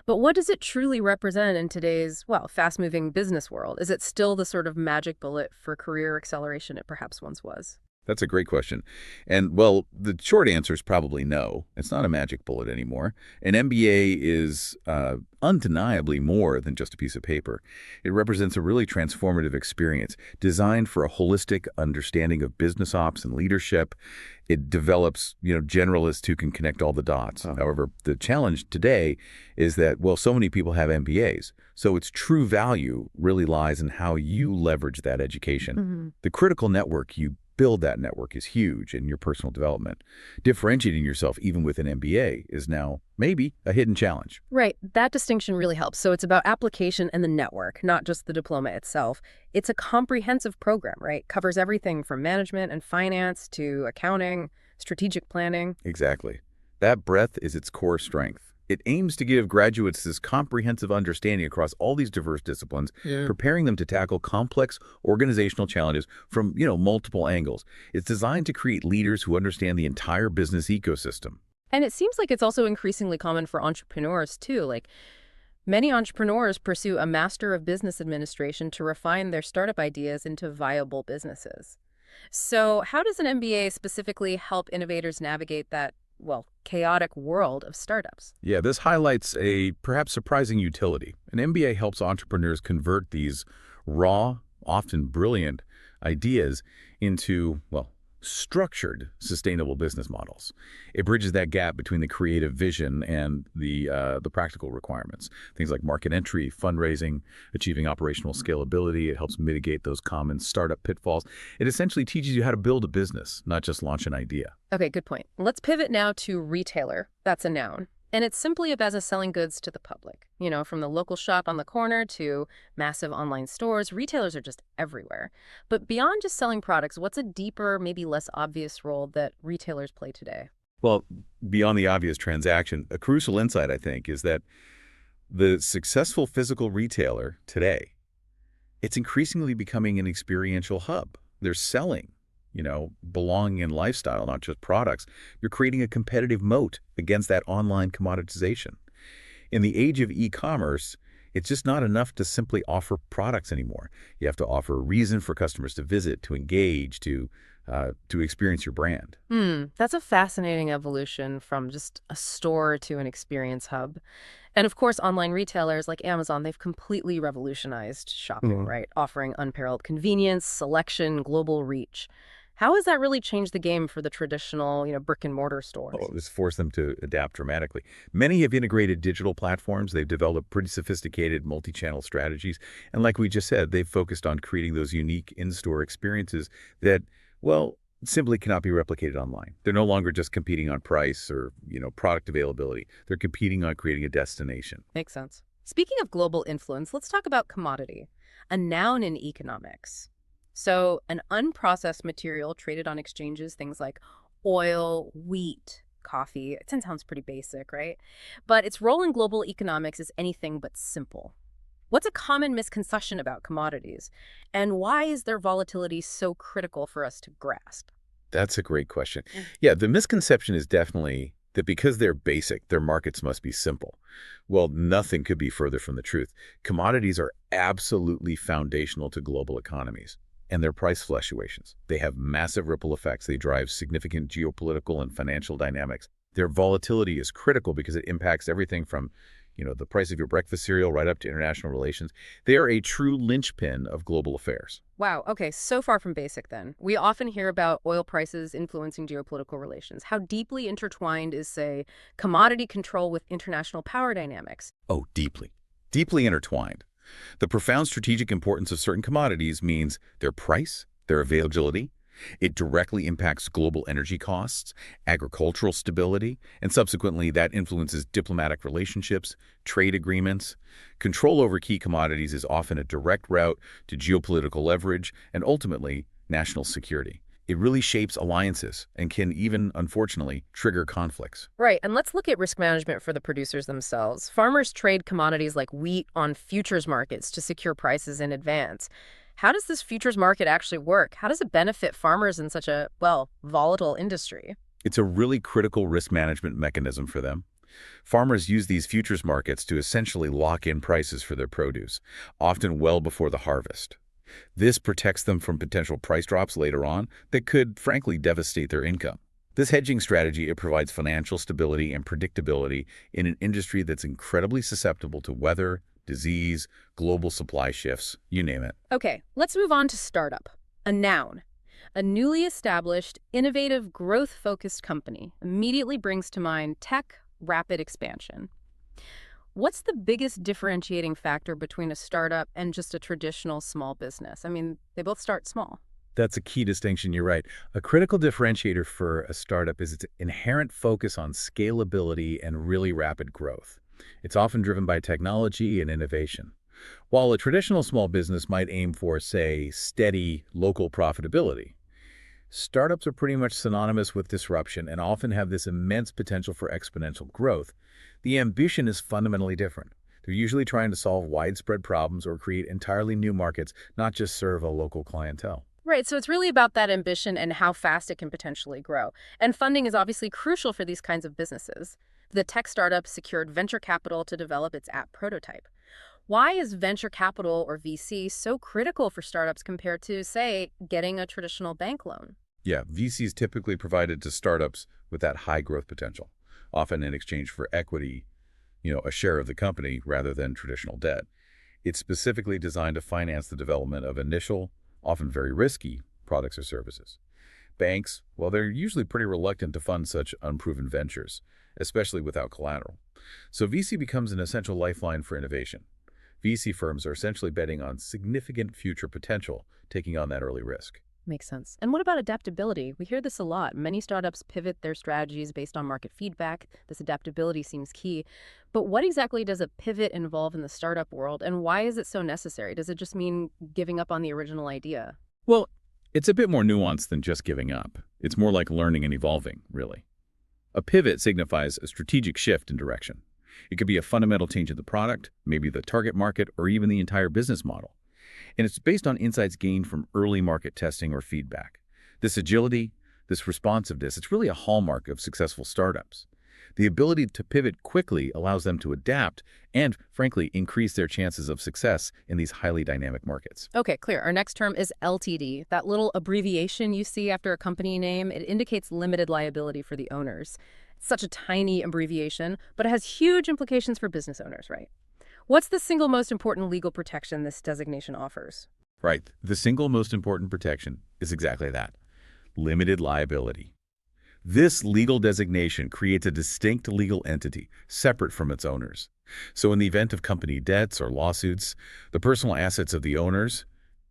[SPEAKER 2] But what does it truly represent in today's, fast-moving business world? Is it still the sort of magic bullet for career acceleration it perhaps once was?
[SPEAKER 1] That's a great question. And, well, the short answer is probably no. It's not a magic bullet anymore. An MBA is undeniably more than just a piece of paper. It represents a really transformative experience designed for a holistic understanding of business ops and leadership. It develops, generalists who can connect all the dots. However, the challenge today is that, well, so many people have MBAs. So its true value really lies in how you leverage that education. The critical network you build that network is huge in your personal development. Differentiating yourself even with an MBA is now maybe a hidden challenge.
[SPEAKER 2] Right. That distinction really helps. So it's about application and the network, not just the diploma itself. It's a comprehensive program, right? Covers everything from management and finance to accounting, strategic planning.
[SPEAKER 1] Exactly. That breadth is its core strength. It aims to give graduates this comprehensive understanding across all these diverse disciplines, preparing them to tackle complex organizational challenges from, multiple angles. It's designed to create leaders who understand the entire business ecosystem.
[SPEAKER 2] And it seems like it's also increasingly common for entrepreneurs, too. Like, many entrepreneurs pursue a Master of Business Administration to refine their startup ideas into viable businesses. So how does an MBA specifically help innovators navigate that, well, chaotic world of startups?
[SPEAKER 1] Yeah, this highlights a perhaps surprising utility. An MBA helps entrepreneurs convert these raw, often brilliant ideas into, well, structured, sustainable business models. It bridges that gap between the creative vision and the practical requirements. Things like market entry, fundraising, achieving operational scalability. It helps mitigate those common startup pitfalls. It essentially teaches you how to build a business, not just launch an idea.
[SPEAKER 2] Okay, good point. Let's pivot now to retailer. That's a noun. And it's simply a business selling goods to the public. From the local shop on the corner to massive online stores, retailers are just everywhere. But beyond just selling products, what's a deeper, maybe less obvious role that retailers play today?
[SPEAKER 1] Well, beyond the obvious transaction, a crucial insight, I think, is that the successful physical retailer today, it's increasingly becoming an experiential hub. They're selling, belonging and lifestyle, not just products. You're creating a competitive moat against that online commoditization. In the age of e-commerce, it's just not enough to simply offer products anymore. You have to offer a reason for customers to visit, to engage, to experience your brand.
[SPEAKER 2] That's a fascinating evolution from just a store to an experience hub. And of course, online retailers like Amazon, they've completely revolutionized shopping, right? Offering unparalleled convenience, selection, global reach. How has that really changed the game for the traditional, brick and mortar stores?
[SPEAKER 1] Oh, it's forced them to adapt dramatically. Many have integrated digital platforms. They've developed pretty sophisticated multi-channel strategies. And like we just said, they've focused on creating those unique in-store experiences that, well, simply cannot be replicated online. They're no longer just competing on price or, product availability. They're competing on creating a destination.
[SPEAKER 2] Makes sense. Speaking of global influence, let's talk about commodity, a noun in economics. So an unprocessed material traded on exchanges, things like oil, wheat, coffee. It sounds pretty basic, right? But its role in global economics is anything but simple. What's a common misconception about commodities? And why is their volatility so critical for us to grasp?
[SPEAKER 1] That's a great question. Yeah, the misconception is definitely that because they're basic, their markets must be simple. Well, nothing could be further from the truth. Commodities are absolutely foundational to global economies. And their price fluctuations. They have massive ripple effects. They drive significant geopolitical and financial dynamics. Their volatility is critical because it impacts everything from, the price of your breakfast cereal right up to international relations. They are a true linchpin of global affairs.
[SPEAKER 2] Wow. Okay. So far from basic then. We often hear about oil prices influencing geopolitical relations. How deeply intertwined is, say, commodity control with international power dynamics?
[SPEAKER 1] Oh, deeply. Deeply intertwined. The profound strategic importance of certain commodities means their price, their availability. It directly impacts global energy costs, agricultural stability, and subsequently that influences diplomatic relationships, trade agreements. Control over key commodities is often a direct route to geopolitical leverage and ultimately national security. It really shapes alliances and can even, unfortunately, trigger conflicts.
[SPEAKER 2] Right. And let's look at risk management for the producers themselves. Farmers trade commodities like wheat on futures markets to secure prices in advance. How does this futures market actually work? How does it benefit farmers in such a, volatile industry?
[SPEAKER 1] It's a really critical risk management mechanism for them. Farmers use these futures markets to essentially lock in prices for their produce, often well before the harvest. This protects them from potential price drops later on that could, frankly, devastate their income. This hedging strategy, it provides financial stability and predictability in an industry that's incredibly susceptible to weather, disease, global supply shifts, you name it.
[SPEAKER 2] Okay, let's move on to startup. A noun. A newly established, innovative, growth-focused company immediately brings to mind tech, rapid expansion. What's the biggest differentiating factor between a startup and just a traditional small business? I mean, they both start small.
[SPEAKER 1] That's a key distinction, you're right. A critical differentiator for a startup is its inherent focus on scalability and really rapid growth. It's often driven by technology and innovation. While a traditional small business might aim for, say, steady local profitability, startups are pretty much synonymous with disruption and often have this immense potential for exponential growth. The ambition is fundamentally different. They're usually trying to solve widespread problems or create entirely new markets, not just serve a local clientele.
[SPEAKER 2] Right, so it's really about that ambition and how fast it can potentially grow. And funding is obviously crucial for these kinds of businesses. The tech startup secured venture capital to develop its app prototype. Why is venture capital, or VC, so critical for startups compared to, say, getting a traditional bank loan?
[SPEAKER 1] Yeah, VCs typically provided to startups with that high growth potential, often in exchange for equity, a share of the company rather than traditional debt. It's specifically designed to finance the development of initial, often very risky, products or services. Banks, well, they're usually pretty reluctant to fund such unproven ventures, especially without collateral. So VC becomes an essential lifeline for innovation. VC firms are essentially betting on significant future potential, taking on that early risk.
[SPEAKER 2] Makes sense. And what about adaptability? We hear this a lot. Many startups pivot their strategies based on market feedback. This adaptability seems key. But what exactly does a pivot involve in the startup world, and why is it so necessary? Does it just mean giving up on the original idea?
[SPEAKER 1] Well, it's a bit more nuanced than just giving up. It's more like learning and evolving, really. A pivot signifies a strategic shift in direction. It could be a fundamental change in the product, maybe the target market, or even the entire business model. And it's based on insights gained from early market testing or feedback. This agility, this responsiveness, it's really a hallmark of successful startups. The ability to pivot quickly allows them to adapt and, frankly, increase their chances of success in these highly dynamic markets.
[SPEAKER 2] Okay, clear. Our next term is LTD. That little abbreviation you see after a company name, it indicates limited liability for the owners. It's such a tiny abbreviation, but it has huge implications for business owners, right? What's the single most important legal protection this designation offers?
[SPEAKER 1] Right. The single most important protection is exactly that: limited liability. This legal designation creates a distinct legal entity separate from its owners. So in the event of company debts or lawsuits, the personal assets of the owners,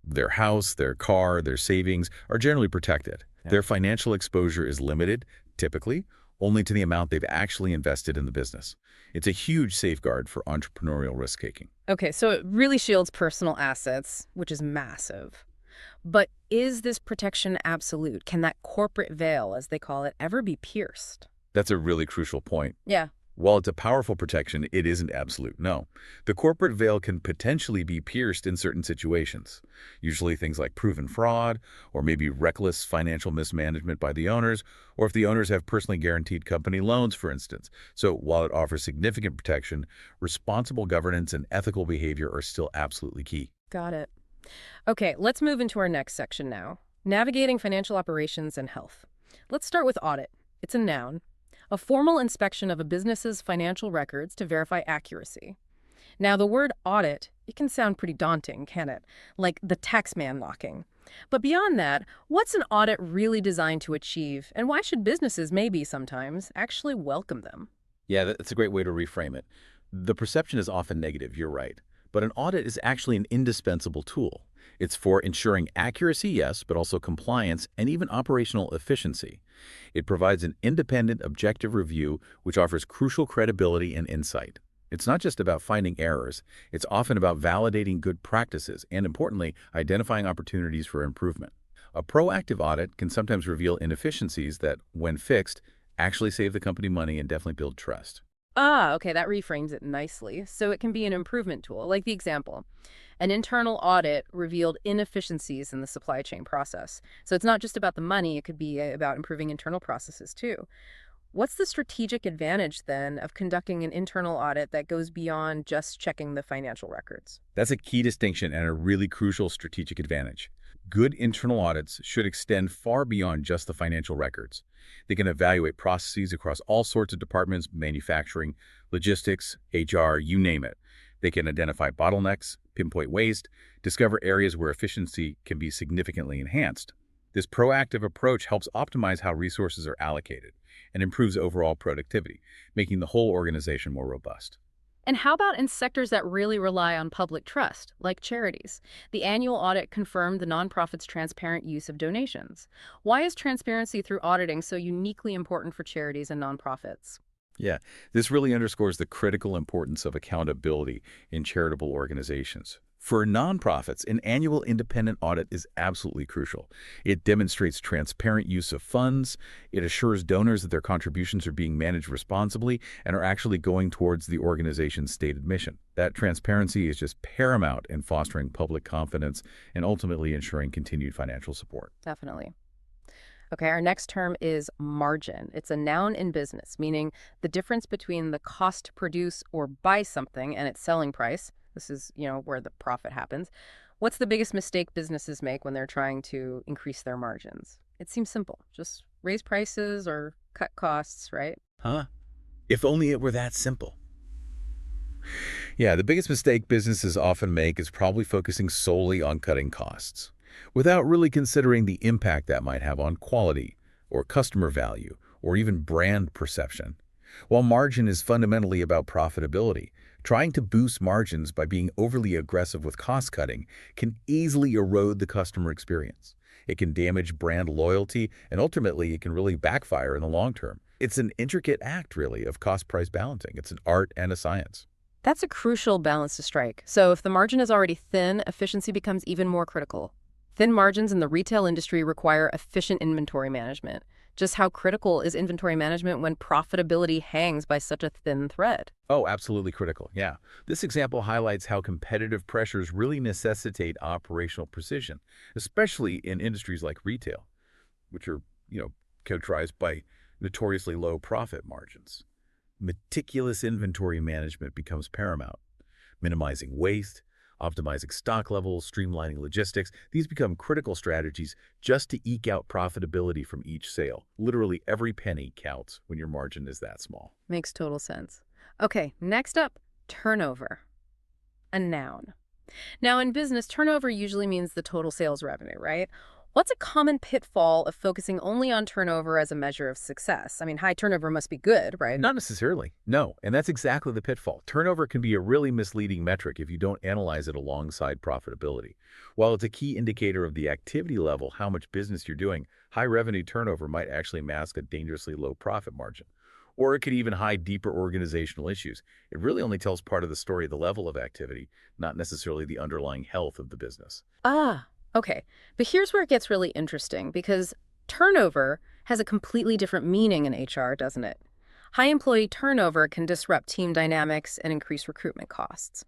[SPEAKER 1] their house, their car, their savings, are generally protected.
[SPEAKER 2] Yeah.
[SPEAKER 1] Their financial exposure is limited, typically, only to the amount they've actually invested in the business. It's a huge safeguard for entrepreneurial risk-taking.
[SPEAKER 2] Okay, so it really shields personal assets, which is massive. But is this protection absolute? Can that corporate veil, as they call it, ever be pierced?
[SPEAKER 1] That's a really crucial point.
[SPEAKER 2] Yeah.
[SPEAKER 1] While it's a powerful protection, it isn't absolute, no. The corporate veil can potentially be pierced in certain situations, usually things like proven fraud, or maybe reckless financial mismanagement by the owners, or if the owners have personally guaranteed company loans, for instance. So while it offers significant protection, responsible governance and ethical behavior are still absolutely key.
[SPEAKER 2] Got it. Okay, let's move into our next section now. Navigating financial operations and health. Let's start with audit. It's a noun. A formal inspection of a business's financial records to verify accuracy. Now, the word audit, it can sound pretty daunting, can it? Like the tax man locking. But beyond that, what's an audit really designed to achieve, and why should businesses maybe sometimes actually welcome them?
[SPEAKER 1] Yeah, that's a great way to reframe it. The perception is often negative, you're right. But an audit is actually an indispensable tool. It's for ensuring accuracy, yes, but also compliance and even operational efficiency. It provides an independent, objective review which offers crucial credibility and insight. It's not just about finding errors. It's often about validating good practices and, importantly, identifying opportunities for improvement. A proactive audit can sometimes reveal inefficiencies that, when fixed, actually save the company money and definitely build trust.
[SPEAKER 2] Ah, okay, that reframes it nicely. So it can be an improvement tool, like the example. An internal audit revealed inefficiencies in the supply chain process. So it's not just about the money, it could be about improving internal processes too. What's the strategic advantage, then, of conducting an internal audit that goes beyond just checking the financial records?
[SPEAKER 1] That's a key distinction and a really crucial strategic advantage. Good internal audits should extend far beyond just the financial records. They can evaluate processes across all sorts of departments, manufacturing, logistics, HR, you name it. They can identify bottlenecks, pinpoint waste, discover areas where efficiency can be significantly enhanced. This proactive approach helps optimize how resources are allocated and improves overall productivity, making the whole organization more robust.
[SPEAKER 2] And how about in sectors that really rely on public trust, like charities? The annual audit confirmed the nonprofit's transparent use of donations. Why is transparency through auditing so uniquely important for charities and nonprofits?
[SPEAKER 1] Yeah, this really underscores the critical importance of accountability in charitable organizations. For nonprofits, an annual independent audit is absolutely crucial. It demonstrates transparent use of funds, it assures donors that their contributions are being managed responsibly and are actually going towards the organization's stated mission. That transparency is just paramount in fostering public confidence and ultimately ensuring continued financial support.
[SPEAKER 2] Definitely. Okay, our next term is margin. It's a noun in business, meaning the difference between the cost to produce or buy something and its selling price. This is, where the profit happens. What's the biggest mistake businesses make when they're trying to increase their margins? It seems simple. Just raise prices or cut costs, right?
[SPEAKER 1] Huh? If only it were that simple. Yeah, the biggest mistake businesses often make is probably focusing solely on cutting costs, without really considering the impact that might have on quality, or customer value, or even brand perception. While margin is fundamentally about profitability, trying to boost margins by being overly aggressive with cost-cutting can easily erode the customer experience. It can damage brand loyalty, and ultimately it can really backfire in the long term. It's an intricate act, really, of cost-price balancing. It's an art and a science.
[SPEAKER 2] That's a crucial balance to strike. So if the margin is already thin, efficiency becomes even more critical. Thin margins in the retail industry require efficient inventory management. Just how critical is inventory management when profitability hangs by such a thin thread?
[SPEAKER 1] Oh, absolutely critical, yeah. This example highlights how competitive pressures really necessitate operational precision, especially in industries like retail, which are, characterized by notoriously low profit margins. Meticulous inventory management becomes paramount. Minimizing waste, optimizing stock levels, streamlining logistics, these become critical strategies just to eke out profitability from each sale. Literally every penny counts when your margin is that small.
[SPEAKER 2] Makes total sense. Okay, next up, turnover. A noun. Now, in business, turnover usually means the total sales revenue, right? What's a common pitfall of focusing only on turnover as a measure of success? I mean, high turnover must be good, right?
[SPEAKER 1] Not necessarily, no. And that's exactly the pitfall. Turnover can be a really misleading metric if you don't analyze it alongside profitability. While it's a key indicator of the activity level, how much business you're doing, high revenue turnover might actually mask a dangerously low profit margin. Or it could even hide deeper organizational issues. It really only tells part of the story of the level of activity, not necessarily the underlying health of the business.
[SPEAKER 2] Okay, but here's where it gets really interesting because turnover has a completely different meaning in HR, doesn't it? High employee turnover can disrupt team dynamics and increase recruitment costs.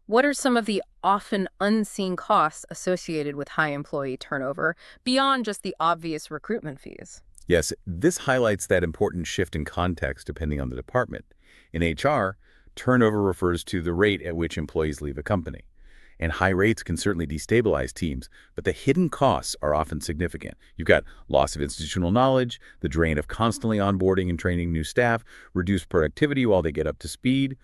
[SPEAKER 2] What are some of the often unseen costs associated with high employee turnover beyond just the obvious recruitment fees?
[SPEAKER 1] Yes, this highlights that important shift in context depending on the department. In HR, turnover refers to the rate at which employees leave a company. And high rates can certainly destabilize teams, but the hidden costs are often significant. You've got loss of institutional knowledge, the drain of constantly onboarding and training new staff, reduced productivity while they get up to speed,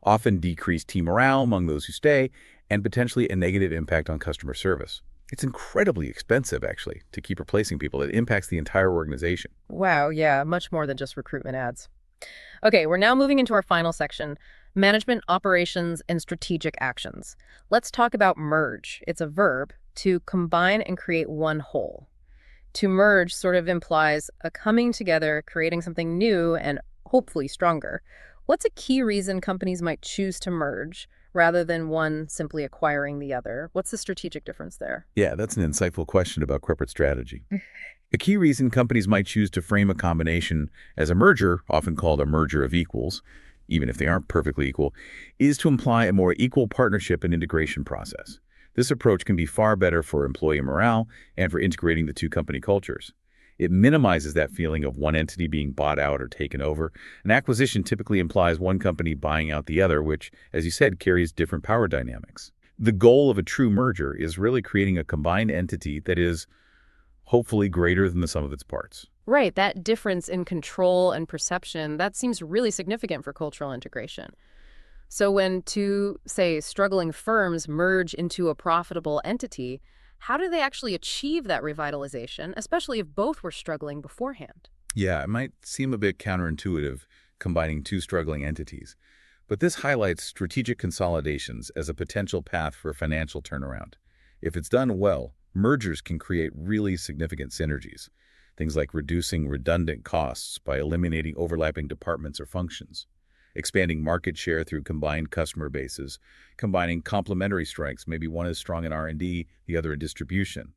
[SPEAKER 1] often decreased team morale among those who stay, and potentially a negative impact on customer service. It's incredibly expensive, actually, to keep replacing people. It impacts the entire organization.
[SPEAKER 2] Wow, yeah, much more than just recruitment ads. Okay, we're now moving into our final section, management, operations, and strategic actions. Let's talk about merge. It's a verb, to combine and create one whole. To merge sort of implies a coming together, creating something new and hopefully stronger. What's a key reason companies might choose to merge rather than one simply acquiring the other? What's the strategic difference there?
[SPEAKER 1] Yeah, that's an insightful question about corporate strategy. A key reason companies might choose to frame a combination as a merger, often called a merger of equals, even if they aren't perfectly equal, is to imply a more equal partnership and integration process. This approach can be far better for employee morale and for integrating the two company cultures. It minimizes that feeling of one entity being bought out or taken over. An acquisition typically implies one company buying out the other, which, as you said, carries different power dynamics. The goal of a true merger is really creating a combined entity that is hopefully greater than the sum of its parts.
[SPEAKER 2] Right, that difference in control and perception, that seems really significant for cultural integration. So when two, say, struggling firms merge into a profitable entity, how do they actually achieve that revitalization, especially if both were struggling beforehand?
[SPEAKER 1] Yeah, it might seem a bit counterintuitive combining two struggling entities, but this highlights strategic consolidations as a potential path for financial turnaround. If it's done well, mergers can create really significant synergies. Things like reducing redundant costs by eliminating overlapping departments or functions, expanding market share through combined customer bases, combining complementary strengths, maybe one is strong in R&D, the other in distribution.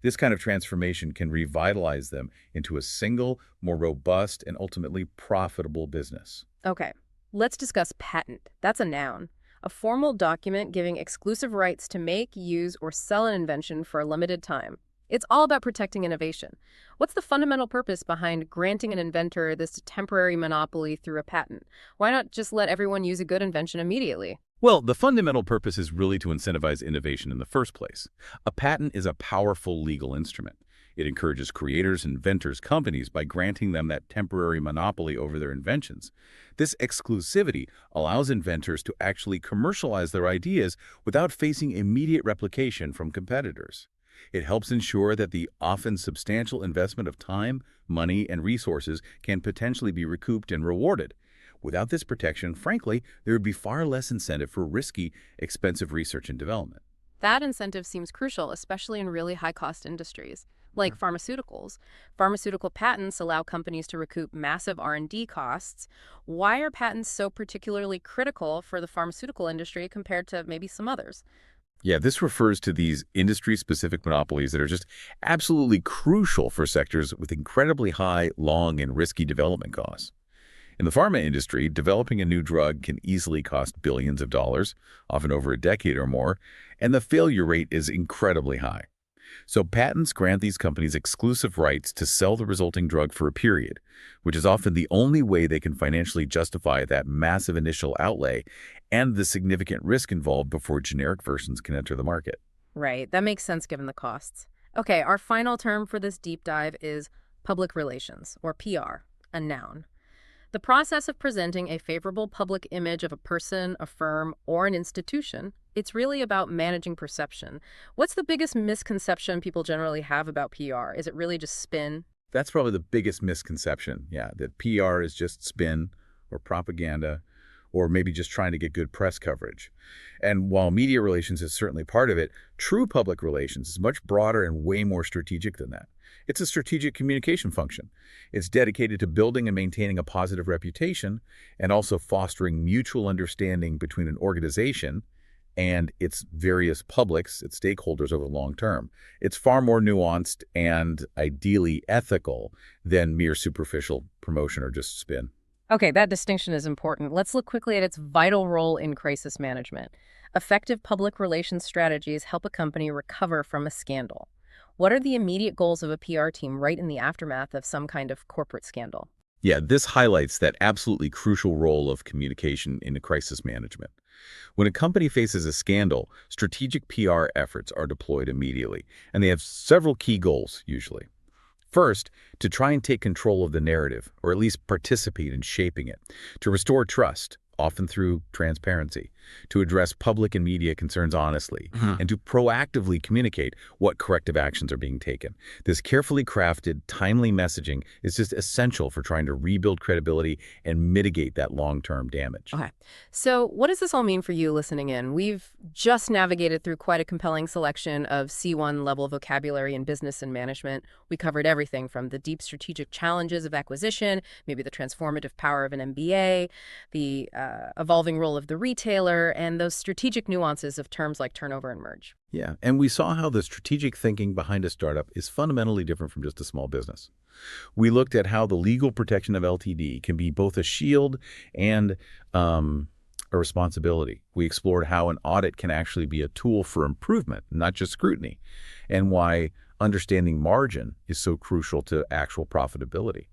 [SPEAKER 1] This kind of transformation can revitalize them into a single, more robust, and ultimately profitable business.
[SPEAKER 2] Okay, let's discuss patent. That's a noun. A formal document giving exclusive rights to make, use, or sell an invention for a limited time. It's all about protecting innovation. What's the fundamental purpose behind granting an inventor this temporary monopoly through a patent? Why not just let everyone use a good invention immediately?
[SPEAKER 1] Well, the fundamental purpose is really to incentivize innovation in the first place. A patent is a powerful legal instrument. It encourages creators, inventors, companies by granting them that temporary monopoly over their inventions. This exclusivity allows inventors to actually commercialize their ideas without facing immediate replication from competitors. It helps ensure that the often substantial investment of time, money, and resources can potentially be recouped and rewarded. Without this protection, frankly, there would be far less incentive for risky, expensive research and development.
[SPEAKER 2] That incentive seems crucial, especially in really high-cost industries, like pharmaceuticals. Pharmaceutical patents allow companies to recoup massive R&D costs. Why are patents so particularly critical for the pharmaceutical industry compared to maybe some others?
[SPEAKER 1] Yeah, this refers to these industry-specific monopolies that are just absolutely crucial for sectors with incredibly high, long, and risky development costs. In the pharma industry, developing a new drug can easily cost billions of dollars, often over a decade or more, and the failure rate is incredibly high. So patents grant these companies exclusive rights to sell the resulting drug for a period, which is often the only way they can financially justify that massive initial outlay and the significant risk involved before generic versions can enter the market.
[SPEAKER 2] Right, that makes sense given the costs. Okay, our final term for this deep dive is public relations, or PR, a noun. The process of presenting a favorable public image of a person, a firm, or an institution, it's really about managing perception. What's the biggest misconception people generally have about PR? Is it really just spin?
[SPEAKER 1] That's probably the biggest misconception, yeah, that PR is just spin or propaganda or maybe just trying to get good press coverage. And while media relations is certainly part of it, true public relations is much broader and way more strategic than that. It's a strategic communication function. It's dedicated to building and maintaining a positive reputation and also fostering mutual understanding between an organization and its various publics, its stakeholders over the long term. It's far more nuanced and ideally ethical than mere superficial promotion or just spin.
[SPEAKER 2] Okay, that distinction is important. Let's look quickly at its vital role in crisis management. Effective public relations strategies help a company recover from a scandal. What are the immediate goals of a PR team right in the aftermath of some kind of corporate scandal?
[SPEAKER 1] Yeah, this highlights that absolutely crucial role of communication in crisis management. When a company faces a scandal, strategic PR efforts are deployed immediately, and they have several key goals, usually. First, to try and take control of the narrative, or at least participate in shaping it, to restore trust, often through transparency, to address public and media concerns honestly, and to proactively communicate what corrective actions are being taken. This carefully crafted, timely messaging is just essential for trying to rebuild credibility and mitigate that long-term damage.
[SPEAKER 2] Okay, so what does this all mean for you listening in? We've just navigated through quite a compelling selection of C1 level vocabulary in business and management. We covered everything from the deep strategic challenges of acquisition, maybe the transformative power of an MBA, the evolving role of the retailer, and those strategic nuances of terms like turnover and merge.
[SPEAKER 1] Yeah, and we saw how the strategic thinking behind a startup is fundamentally different from just a small business. We looked at how the legal protection of LTD can be both a shield and a responsibility. We explored how an audit can actually be a tool for improvement, not just scrutiny, and why understanding margin is so crucial to actual profitability.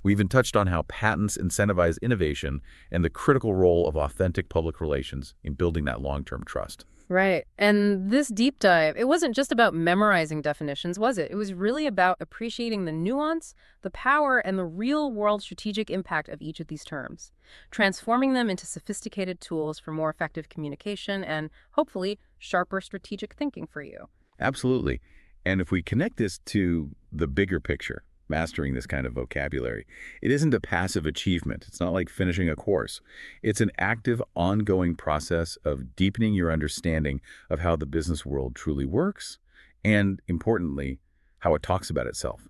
[SPEAKER 1] We even touched on how patents incentivize innovation and the critical role of authentic public relations in building that long-term trust.
[SPEAKER 2] Right. And this deep dive, it wasn't just about memorizing definitions, was it? It was really about appreciating the nuance, the power, and the real-world strategic impact of each of these terms, transforming them into sophisticated tools for more effective communication and, hopefully, sharper strategic thinking for you.
[SPEAKER 1] Absolutely. And if we connect this to the bigger picture, mastering this kind of vocabulary, it isn't a passive achievement. It's not like finishing a course. It's an active, ongoing process of deepening your understanding of how the business world truly works and, importantly, how it talks about itself.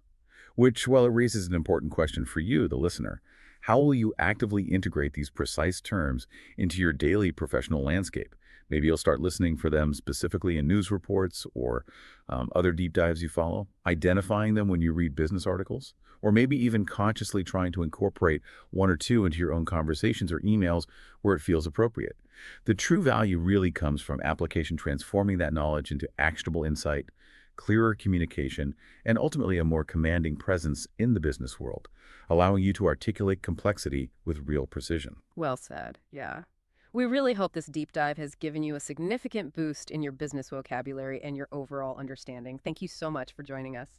[SPEAKER 1] Which, well, it raises an important question for you, the listener. How will you actively integrate these precise terms into your daily professional landscape? Maybe you'll start listening for them specifically in news reports or other deep dives you follow, identifying them when you read business articles, or maybe even consciously trying to incorporate one or two into your own conversations or emails where it feels appropriate. The true value really comes from application transforming that knowledge into actionable insight, clearer communication, and ultimately a more commanding presence in the business world, allowing you to articulate complexity with real precision.
[SPEAKER 2] Well said, yeah. We really hope this deep dive has given you a significant boost in your business vocabulary and your overall understanding. Thank you so much for joining us.